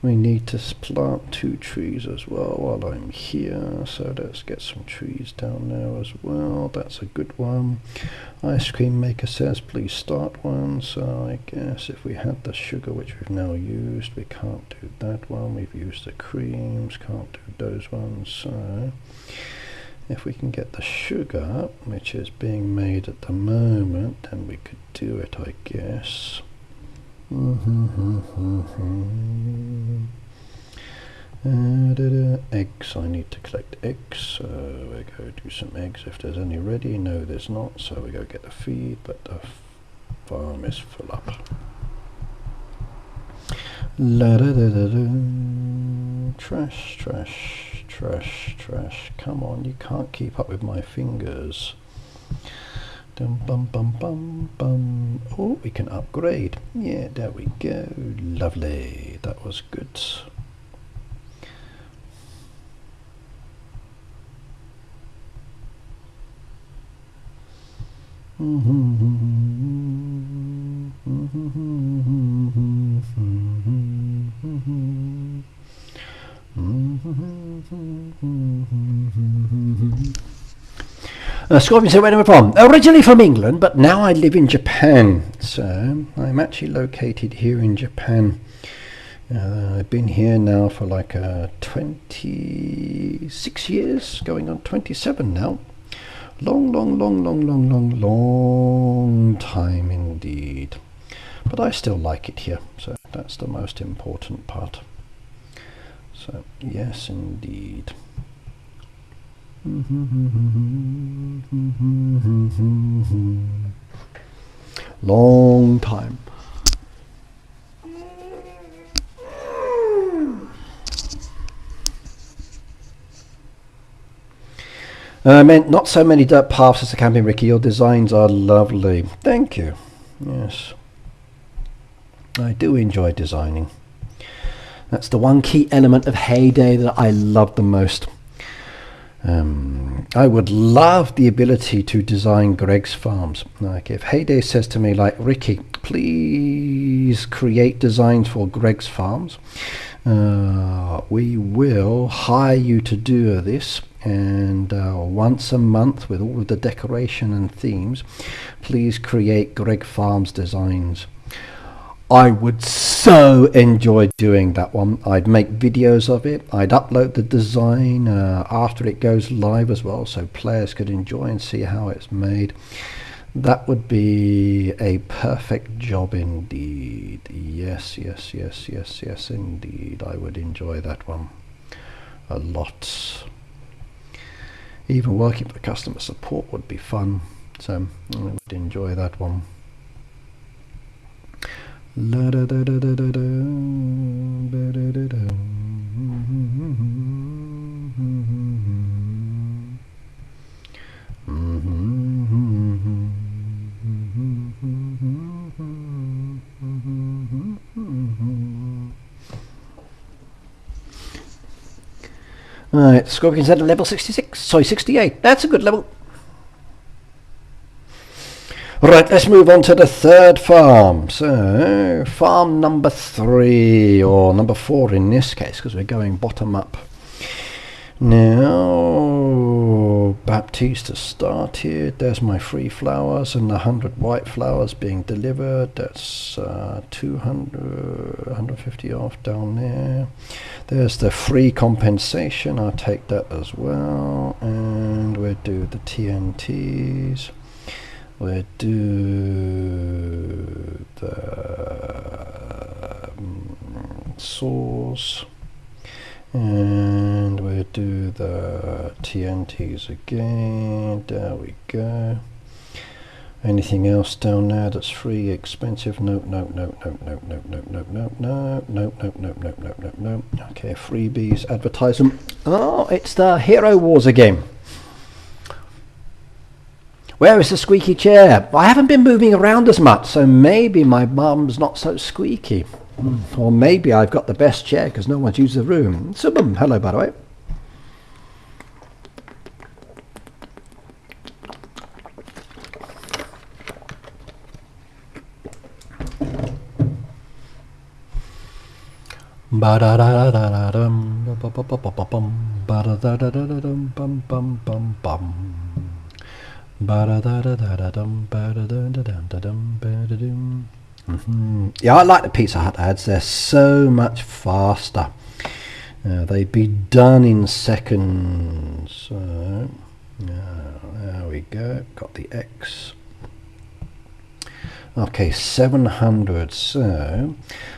We need to plant 2 trees as well while I'm here, so let's get some trees down there as well. That's a good one. Ice cream maker says please start one, so I guess if we had the sugar, which we've now used, we can't do that one. We've used the creams, can't do those ones. So if we can get the sugar, which is being made at the moment, then we could do it, I guess. Eggs, I need to collect eggs, so we go do some eggs if there's any ready. No, there's not, so we go get the feed, but the farm is full up. Trash, trash, trash, trash. Come on, you can't keep up with my fingers. Dum bum bum bum bum. Oh, we can upgrade. Yeah, there we go. Lovely. That was good. Scorpion said, where am I from? Originally from England, but now I live in Japan. So I'm actually located here in Japan. I've been here now for like 26 years, going on 27 now. Long time indeed. But I still like it here, so that's the most important part. So yes, indeed. Long time. I meant not so many dirt paths as the camping, Ricky. Your designs are lovely. Thank you. Yes, I do enjoy designing. That's the one key element of Heyday that I love the most. I would love the ability to design Greg's farms. Like if Heyday says to me, like, Ricky, please create designs for Greg's farms. We will hire you to do this, and once a month with all of the decoration and themes, please create Greg Farms designs. I would so enjoy doing that one. I'd make videos of it. I'd upload the design after it goes live as well, so players could enjoy and see how it's made. That would be a perfect job indeed. Yes, yes, yes, yes, yes, indeed. I would enjoy that one a lot. Even working for customer support would be fun, so I would enjoy that one. La da da da da da da, ba da da da. Alright, Scorpion's at level 66, sorry 68, that's a good level. Right, let's move on to the third farm. So, farm number 3, or number 4 in this case, because we're going bottom up. Now, baptiste has started. There's my free flowers and the 100 white flowers being delivered. That's 200, 150 off down there. There's the free compensation. I'll take that as well. And we'll do the TNTs. We'll do the saws, and we'll do the TNTs again. There we go. Anything else down there that's free, expensive? Nope, nope, nope, nope, nope, nope, nope, nope, nope, nope, nope, nope, nope, nope, nope, nope, nope. Okay, freebies, advertise them. Oh, it's the Hero Wars again. Where is the squeaky chair? I haven't been moving around as much, so maybe my mum's not so squeaky. Or maybe I've got the best chair because no one's used the room. So, boom, hello, by the way. Yeah, I like the Pizza Hut ads. They're so much faster. They'd be done in seconds. So, there we go. Got the X. Okay, 700. So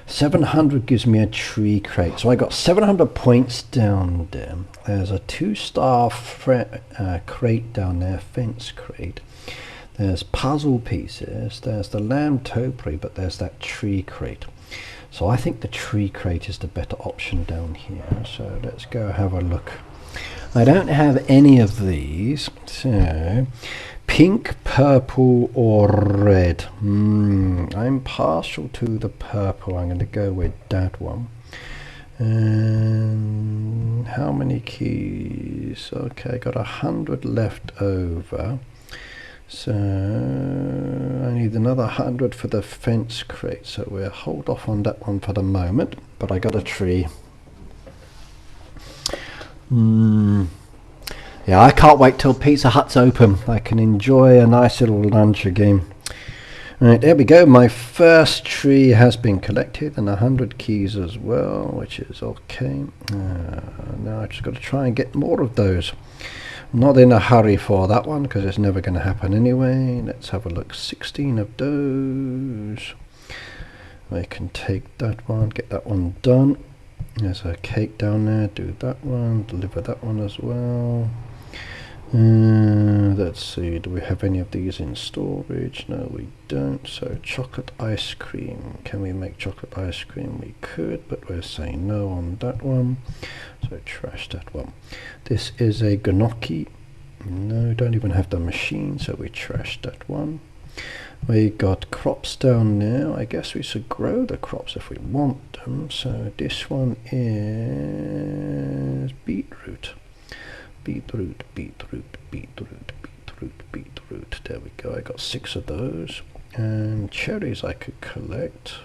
700 gives me a tree crate. So I got 700 points down there. There's a 2-star crate down there, fence crate. There's puzzle pieces. There's the lamb topiary, but there's that tree crate. So I think the tree crate is the better option down here. So let's go have a look. I don't have any of these. So pink, purple, or red. I'm partial to the purple. I'm going to go with that one. And how many keys? Okay, got 100 left over. So I need another 100 for the fence crate. So we'll hold off on that one for the moment. But I got a tree. Yeah, I can't wait till Pizza Hut's open. I can enjoy a nice little lunch again. Right, there we go. My first tree has been collected, and 100 keys as well, which is okay. Now I've just got to try and get more of those. I'm not in a hurry for that one because it's never going to happen anyway. Let's have a look. 16 of those. I can take that one, get that one done. There's a cake down there. Do that one. Deliver that one as well. Let's see, do we have any of these in storage? No, we don't. So chocolate ice cream. Can we make chocolate ice cream? We could, but we're saying no on that one. So trash that one. This is a gnocchi. No, don't even have the machine, so we trash that one. We got crops down there. I guess we should grow the crops if we want them. So this one is beetroot. Beetroot, beetroot, beetroot, beetroot, beetroot. There we go. I got 6 of those. And cherries I could collect.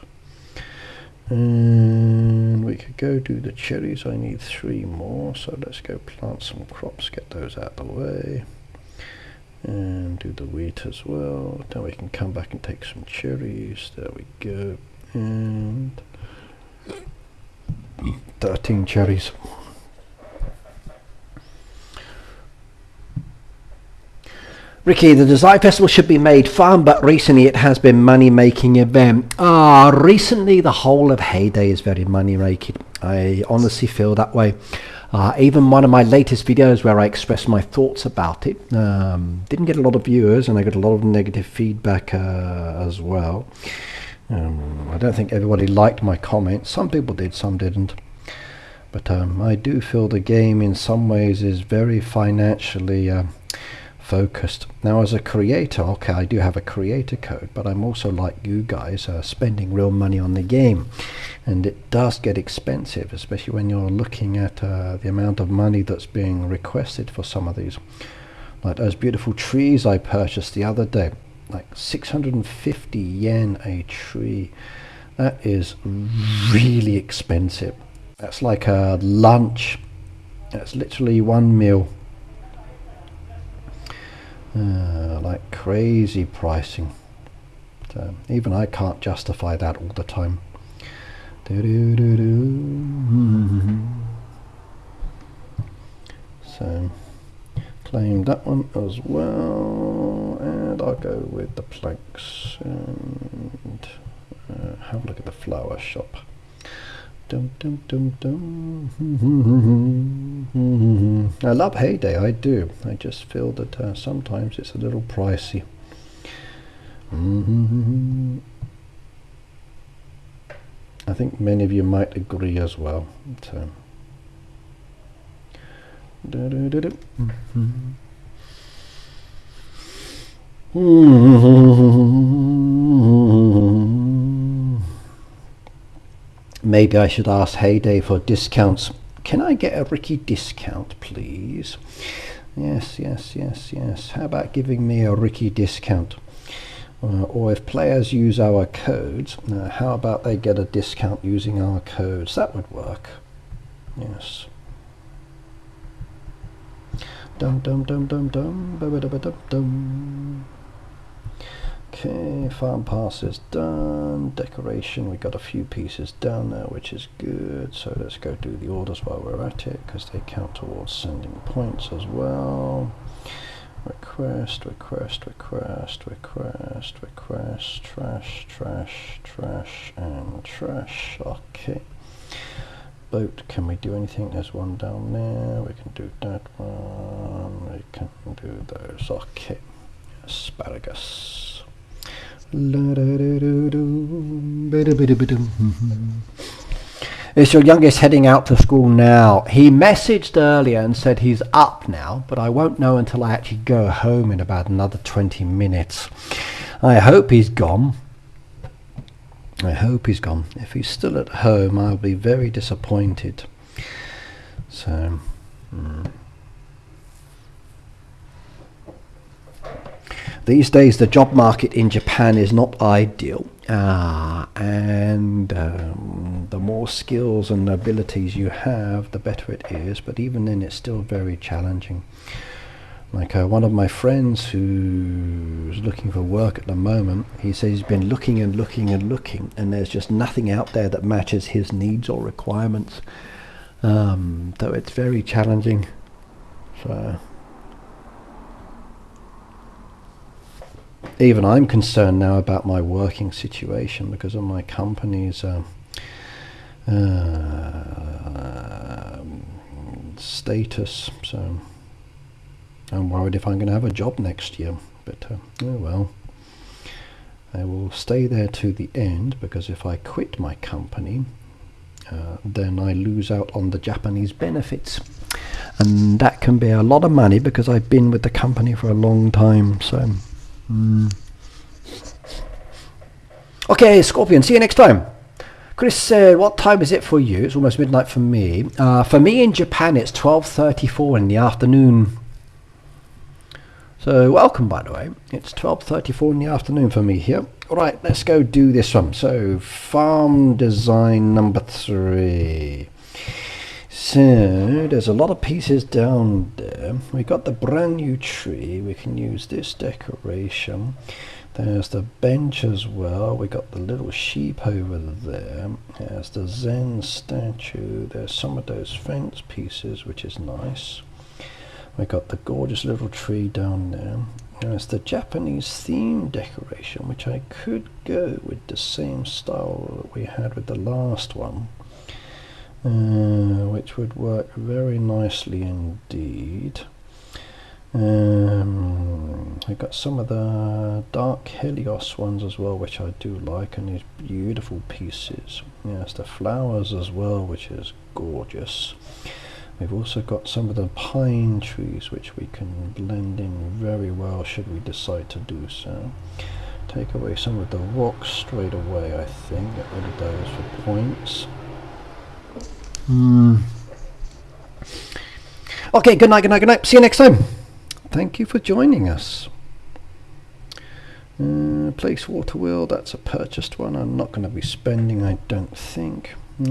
And we could go do the cherries. I need 3 more. So let's go plant some crops, get those out of the way. And do the wheat as well. Then we can come back and take some cherries. There we go. And 13 cherries. Ricky, the Design Festival should be made fun, but recently it has been money-making event. Recently the whole of Heyday is very money-making. I honestly feel that way. Even one of my latest videos where I expressed my thoughts about it didn't get a lot of viewers, and I got a lot of negative feedback as well. I don't think everybody liked my comments. Some people did, some didn't. But I do feel the game in some ways is very financially focused. Now as a creator, okay, I do have a creator code, but I'm also like you guys, spending real money on the game, and it does get expensive, especially when you're looking at the amount of money that's being requested for some of these. Like those beautiful trees I purchased the other day, like 650 yen a tree. That is really expensive. That's like a lunch. That's literally one meal. Like crazy pricing. So even I can't justify that all the time. So claim that one as well, and I'll go with the planks and have a look at the flower shop. Dum, dum, dum, dum. I love Heyday, I do. I just feel that sometimes it's a little pricey. I think many of you might agree as well. So. Maybe I should ask Heyday for discounts. Can I get a Ricky discount, please? Yes, yes, yes, yes. How about giving me a Ricky discount? Or if players use our codes, how about they get a discount using our codes? That would work. Yes. Dum dum dum dum dum dum dum dum dum. Okay, farm pass is done. Decoration, we got a few pieces down there, which is good. So let's go do the orders while we're at it, because they count towards sending points as well. Request, request, request, request, request, trash, trash, trash, and trash. Okay. Boat, can we do anything? There's one down there. We can do that one. We can do those. Okay. Asparagus. Is your youngest heading out to school now? He messaged earlier and said he's up now, but I won't know until I actually go home in about another 20 minutes. I hope he's gone. I hope he's gone. If he's still at home, I'll be very disappointed. So, these days the job market in Japan is not ideal, and the more skills and abilities you have, the better it is, but even then it's still very challenging. Like one of my friends who's looking for work at the moment, he says he's been looking and looking and looking, and there's just nothing out there that matches his needs or requirements. So it's very challenging. So even I'm concerned now about my working situation because of my company's status. So I'm worried if I'm going to have a job next year, but oh well. I will stay there to the end, because if I quit my company, then I lose out on the Japanese benefits, and that can be a lot of money because I've been with the company for a long time. So okay, Scorpion, see you next time. Chris said, what time is it for you? It's almost midnight for me. For me in Japan it's 12:34 in the afternoon. So welcome, by the way. It's 12:34 in the afternoon for me here. Alright, let's go do this one. So farm design number 3. So there's a lot of pieces down there. We got the brand new tree. We can use this decoration. There's the bench as well. We got the little sheep over there. There's the Zen statue. There's some of those fence pieces, which is nice. We got the gorgeous little tree down there. There's the Japanese theme decoration, which I could go with the same style that we had with the last one, which would work very nicely indeed. I got some of the dark Helios ones as well, which I do like, and these beautiful pieces. There's the flowers as well, which is gorgeous. We've also got some of the pine trees, which we can blend in very well should we decide to do so. Take away some of the rocks straight away, I think. Get rid of those for points. Okay, good night, good night, good night. See you next time. Thank you for joining us. Place water wheel, that's a purchased one. I'm not going to be spending, I don't think. We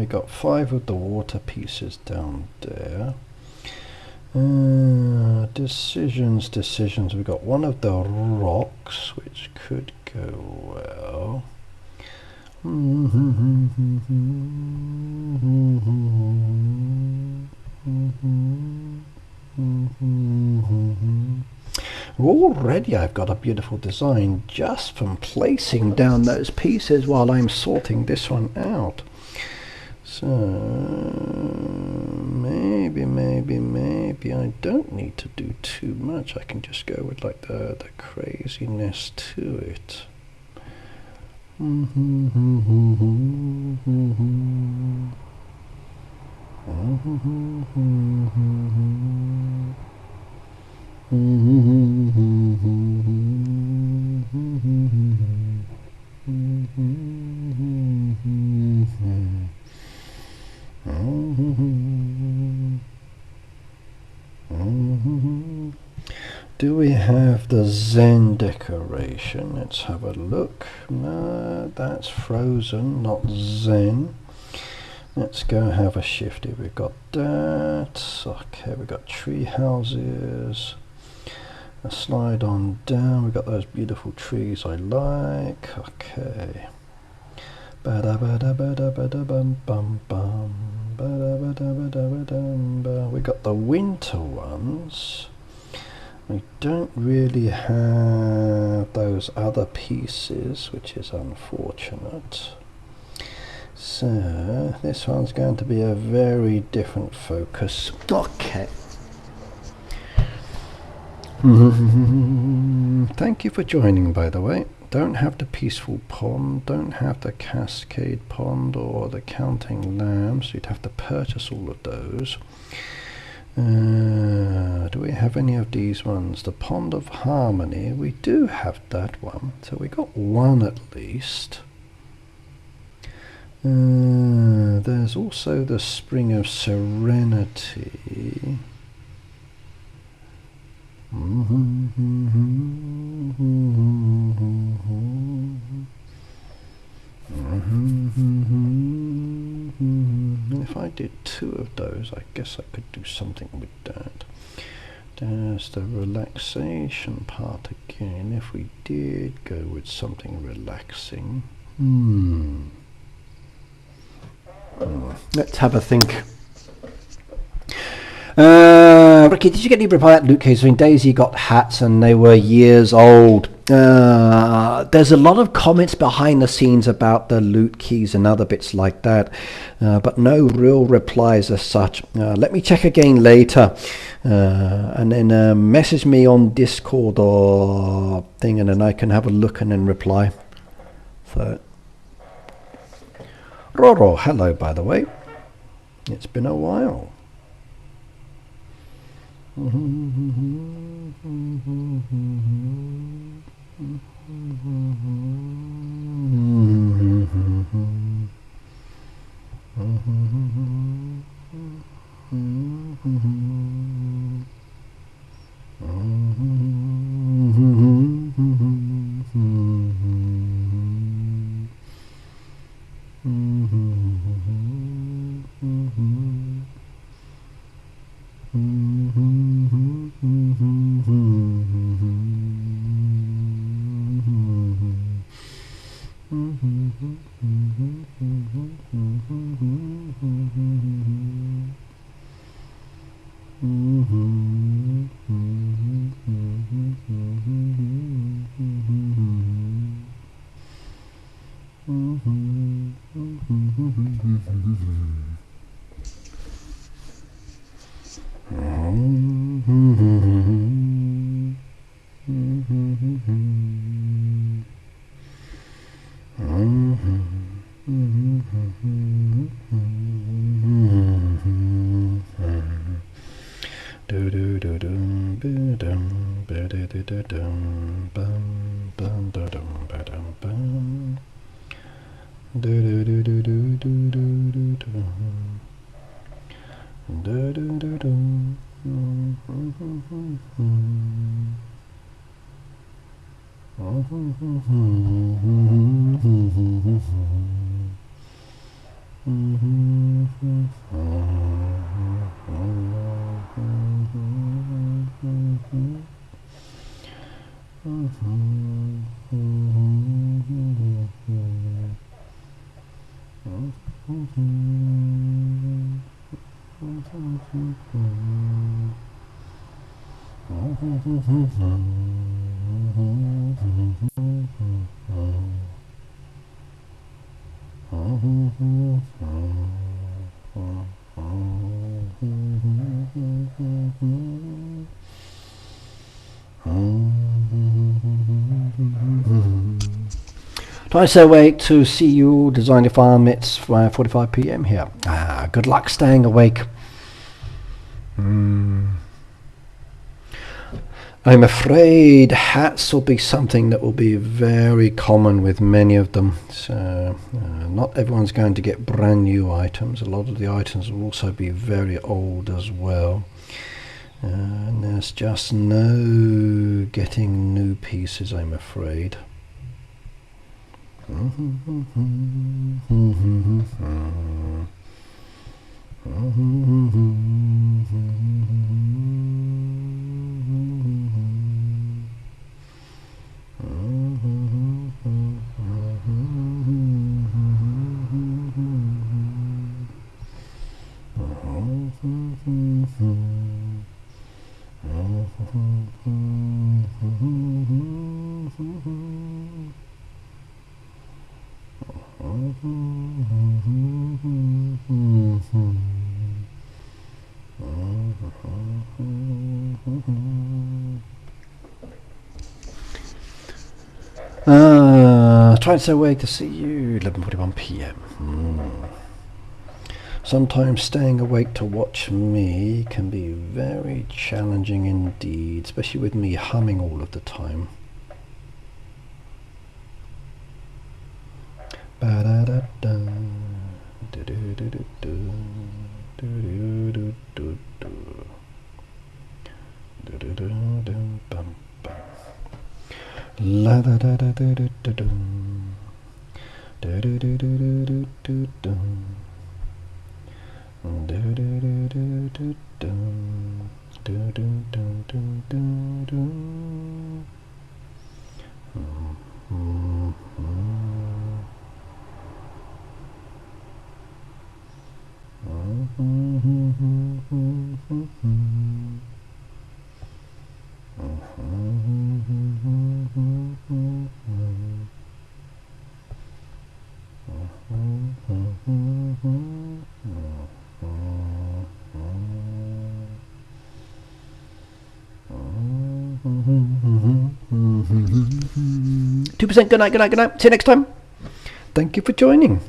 got 5 of the water pieces down there. Decisions. We got 1 of the rocks, which could go well. Already I've got a beautiful design just from placing down those pieces while I'm sorting this one out. So maybe I don't need to do too much. I can just go with like the craziness to it. Do we have the Zen decoration? Let's have a look. No, that's frozen, not Zen. Let's go have a shifty. We've got that. Okay, we've got tree houses. A slide on down. We've got those beautiful trees I like. Okay. We got the winter ones. We don't really have those other pieces, which is unfortunate. So this one's going to be a very different focus. Okay. Thank you for joining, by the way. Don't have the peaceful pond, don't have the cascade pond or the counting lambs. You'd have to purchase all of those. Do we have any of these ones? The Pond of Harmony, we do have that one, so we got one at least. There's also the Spring of Serenity. If I did two of those, I guess I could do something with that. There's the relaxation part again. If we did go with something relaxing. Let's have a think. Ricky, did you get any reply at Luke Case? In Daisy got hats and they were years old. There's a lot of comments behind the scenes about the loot keys and other bits like that, but no real replies as such. Let me check again later, and then message me on Discord or thing, and then I can have a look and then reply. So, Roro, hello by the way. It's been a while. Twice awake to see you design your farm. It's 5:45 p.m. here. Good luck staying awake. I'm afraid hats will be something that will be very common with many of them. So not everyone's going to get brand new items. A lot of the items will also be very old as well. And there's just no getting new pieces, I'm afraid. Trying to wait to see you. 11:41 p.m. Sometimes staying awake to watch me can be very challenging indeed, especially with me humming all of the time. La da da da da da da dum. Da da da da da da da dum. Da da da da da dum. Da da da da da dum. %. Good night, good night, good night. See you next time. Thank you for joining.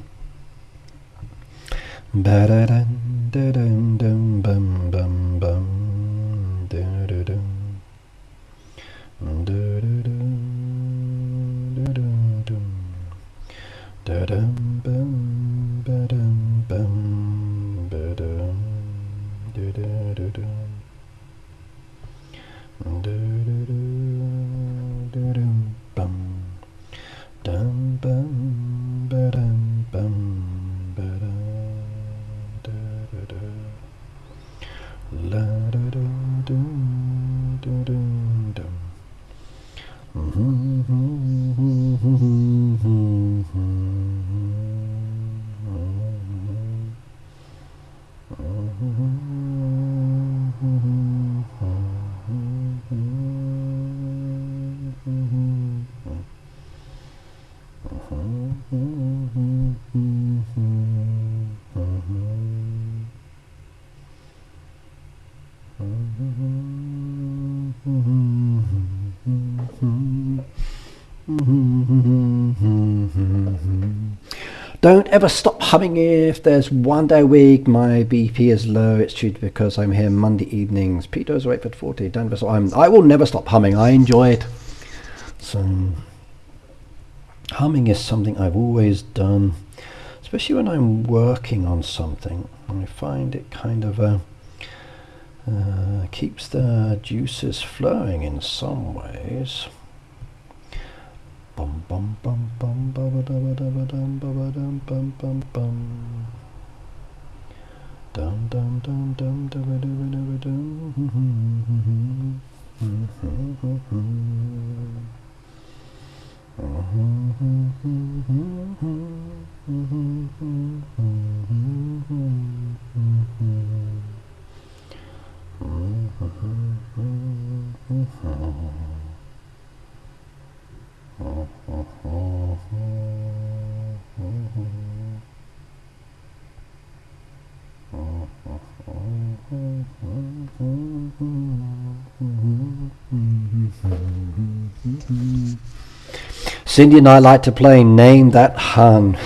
Don't ever stop humming. If there's one day a week my BP is low, it's due because I'm here Monday evenings. Peter's right for 40. Don't ever stop. I will never stop humming. I enjoy it. So humming is something I've always done, especially when I'm working on something. I find it kind of keeps the juices flowing in some ways. Bum bum bum bum ba ba da ba da ba dum ba ba dum bum bum bum dum dum dum dum da ba da ba da ba dum. Cindy and I like to play Name That Hun.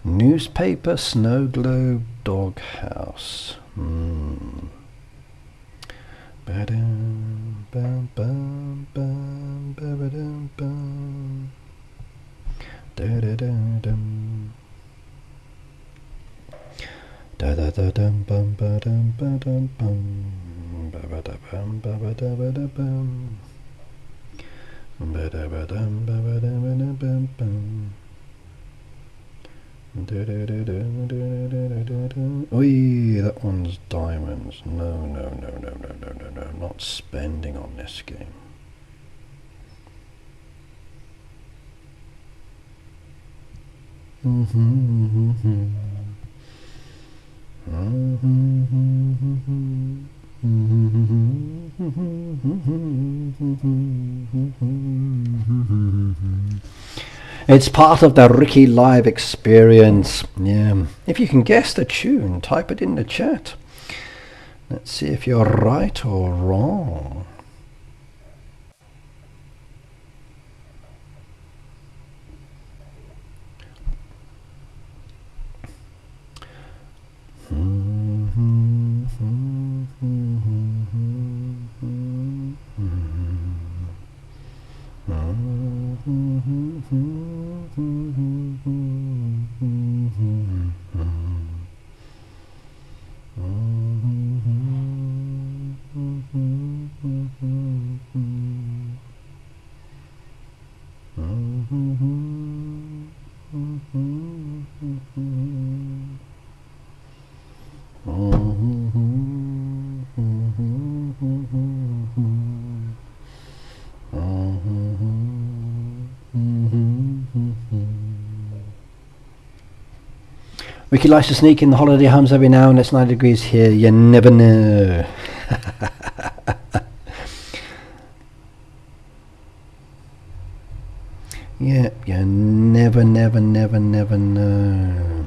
Newspaper, snow globe, doghouse. Oi, that one's diamonds. No, no, no, no, no, no, no, no. Not spending on this game. It's part of the Ricky Live experience. Yeah. If you can guess the tune, type it in the chat. Let's see if you're right or wrong. Ricky likes to sneak in the holiday homes every now and it's 9 degrees here. You never know. Yeah, you never, never, never, never know.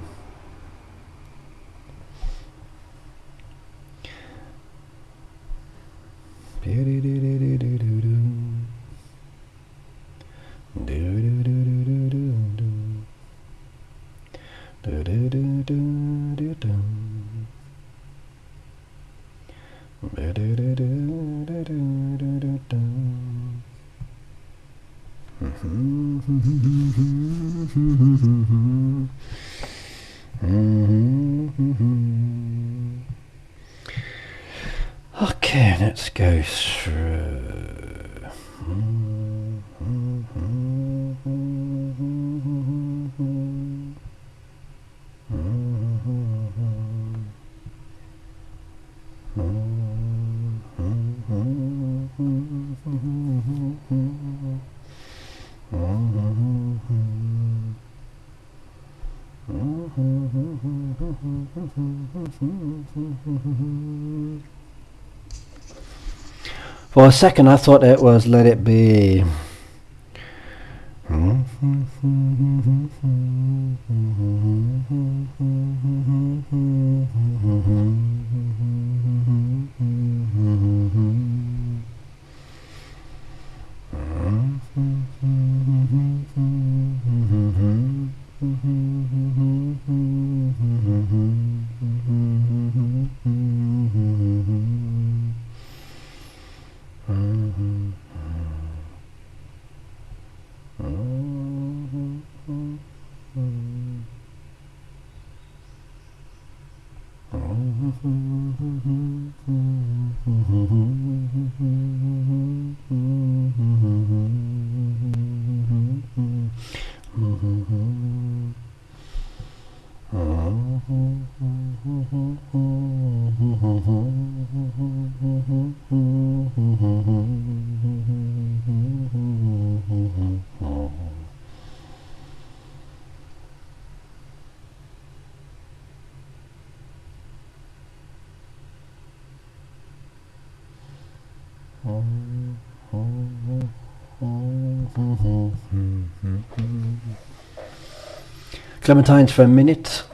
Okay, let's go through. For a second I thought it was Let It Be. Clementines for a minute.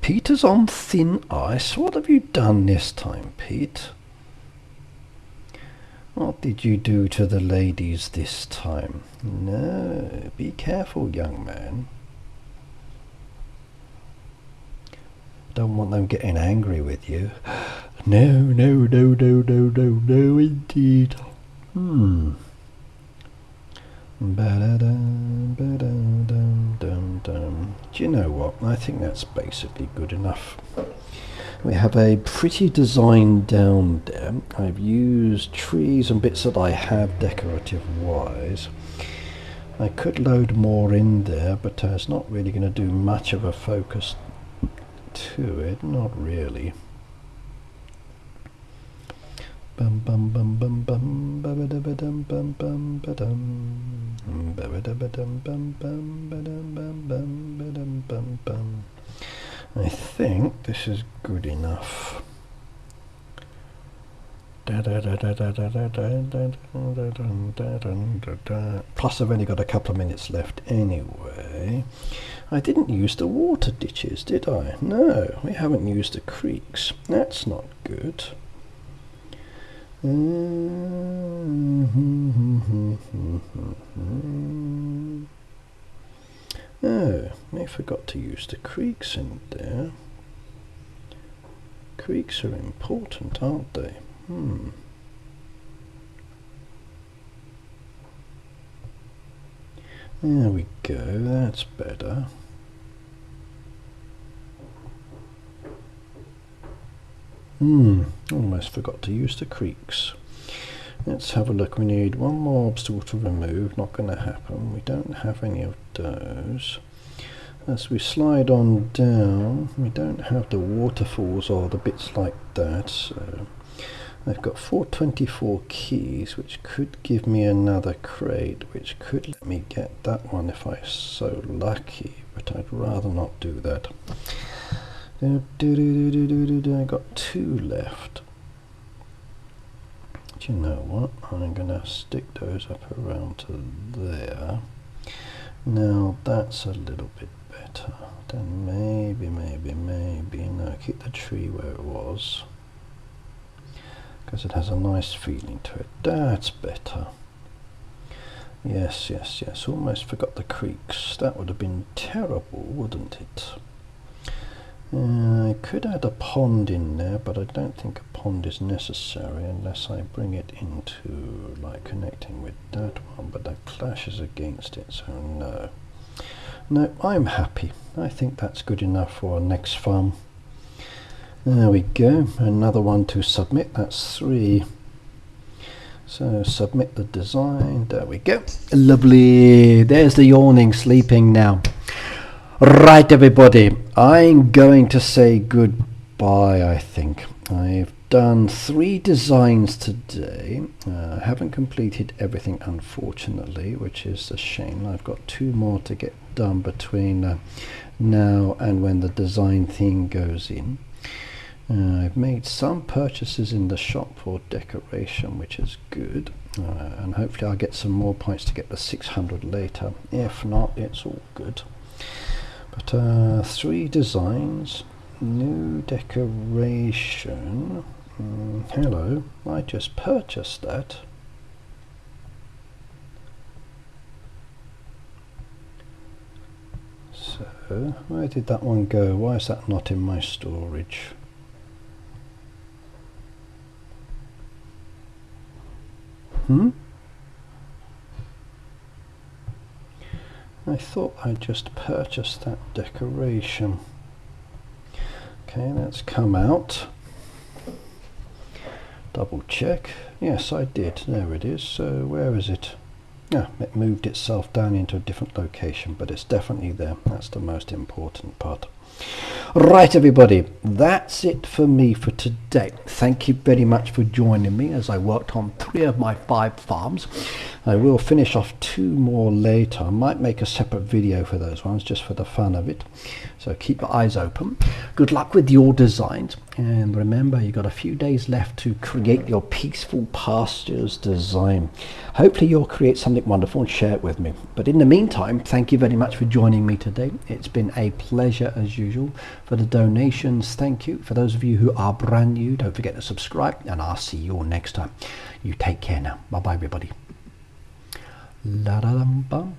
Peter's on thin ice. What have you done this time, Pete? What did you do to the ladies this time? No, be careful, young man. Don't want them getting angry with you. No, no, no, no, no, no, no, indeed. Do you know what? I think that's basically good enough. We have a pretty design down there. I've used trees and bits that I have decorative wise. I could load more in there, but it's not really going to do much of a focus to it. Not really. Bum bum bum bum bum ba da ba dum bum bum ba dum ba da ba dum bum bum ba dum bum bum ba dum bum bum. I think this is good enough. Plus I've only got a couple of minutes left anyway. I didn't use the water ditches, did I? No, we haven't used the creeks. That's not good. Oh, I forgot to use the creeks in there. Creeks are important, aren't they? There we go, that's better. Almost forgot to use the creeks. Let's have a look. We need one more obstacle to remove. Not going to happen. We don't have any of those. As we slide on down, we don't have the waterfalls or the bits like that. So I've got 424 keys, which could give me another crate, which could let me get that one if I'm so lucky. But I'd rather not do that. I got 2 left. Do you know what? I'm going to stick those up around to there. Now that's a little bit better. Then maybe, no, keep the tree where it was. Because it has a nice feeling to it. That's better. Yes, almost forgot the creeks. That would have been terrible, wouldn't it? I could add a pond in there, but I don't think a pond is necessary unless I bring it into like connecting with that one, but that clashes against it, so no. No, I'm happy. I think that's good enough for our next farm. There we go, another one to submit. That's 3. So submit the design. There we go. Lovely. There's the yawning sleeping now. Right, everybody, I'm going to say goodbye, I think. I've done 3 designs today. I haven't completed everything, unfortunately, which is a shame. I've got 2 more to get done between now and when the design thing goes in. I've made some purchases in the shop for decoration, which is good. And hopefully I'll get some more points to get the 600 later. If not, it's all good. But 3 designs, new decoration. Hello, I just purchased that. So where did that one go? Why is that not in my storage? I thought I just purchased that decoration. Okay, that's come out. Double check. Yes, I did. There it is. So where is it? Yeah, it moved itself down into a different location, but it's definitely there. That's the most important part. Right, everybody, that's it for me for today. Thank you very much for joining me as I worked on 3 of my 5 farms. I will finish off 2 more later. I might make a separate video for those ones just for the fun of it. So keep your eyes open. Good luck with your designs, and remember, you've got a few days left to create your Peaceful Pastures design. Hopefully you'll create something wonderful and share it with me. But in the meantime, thank you very much for joining me today. It's been a pleasure as usual. For the donations, thank you. For those of you who are brand new, don't forget to subscribe, and I'll see you all next time. You take care now. Bye bye, everybody. La da dum bum.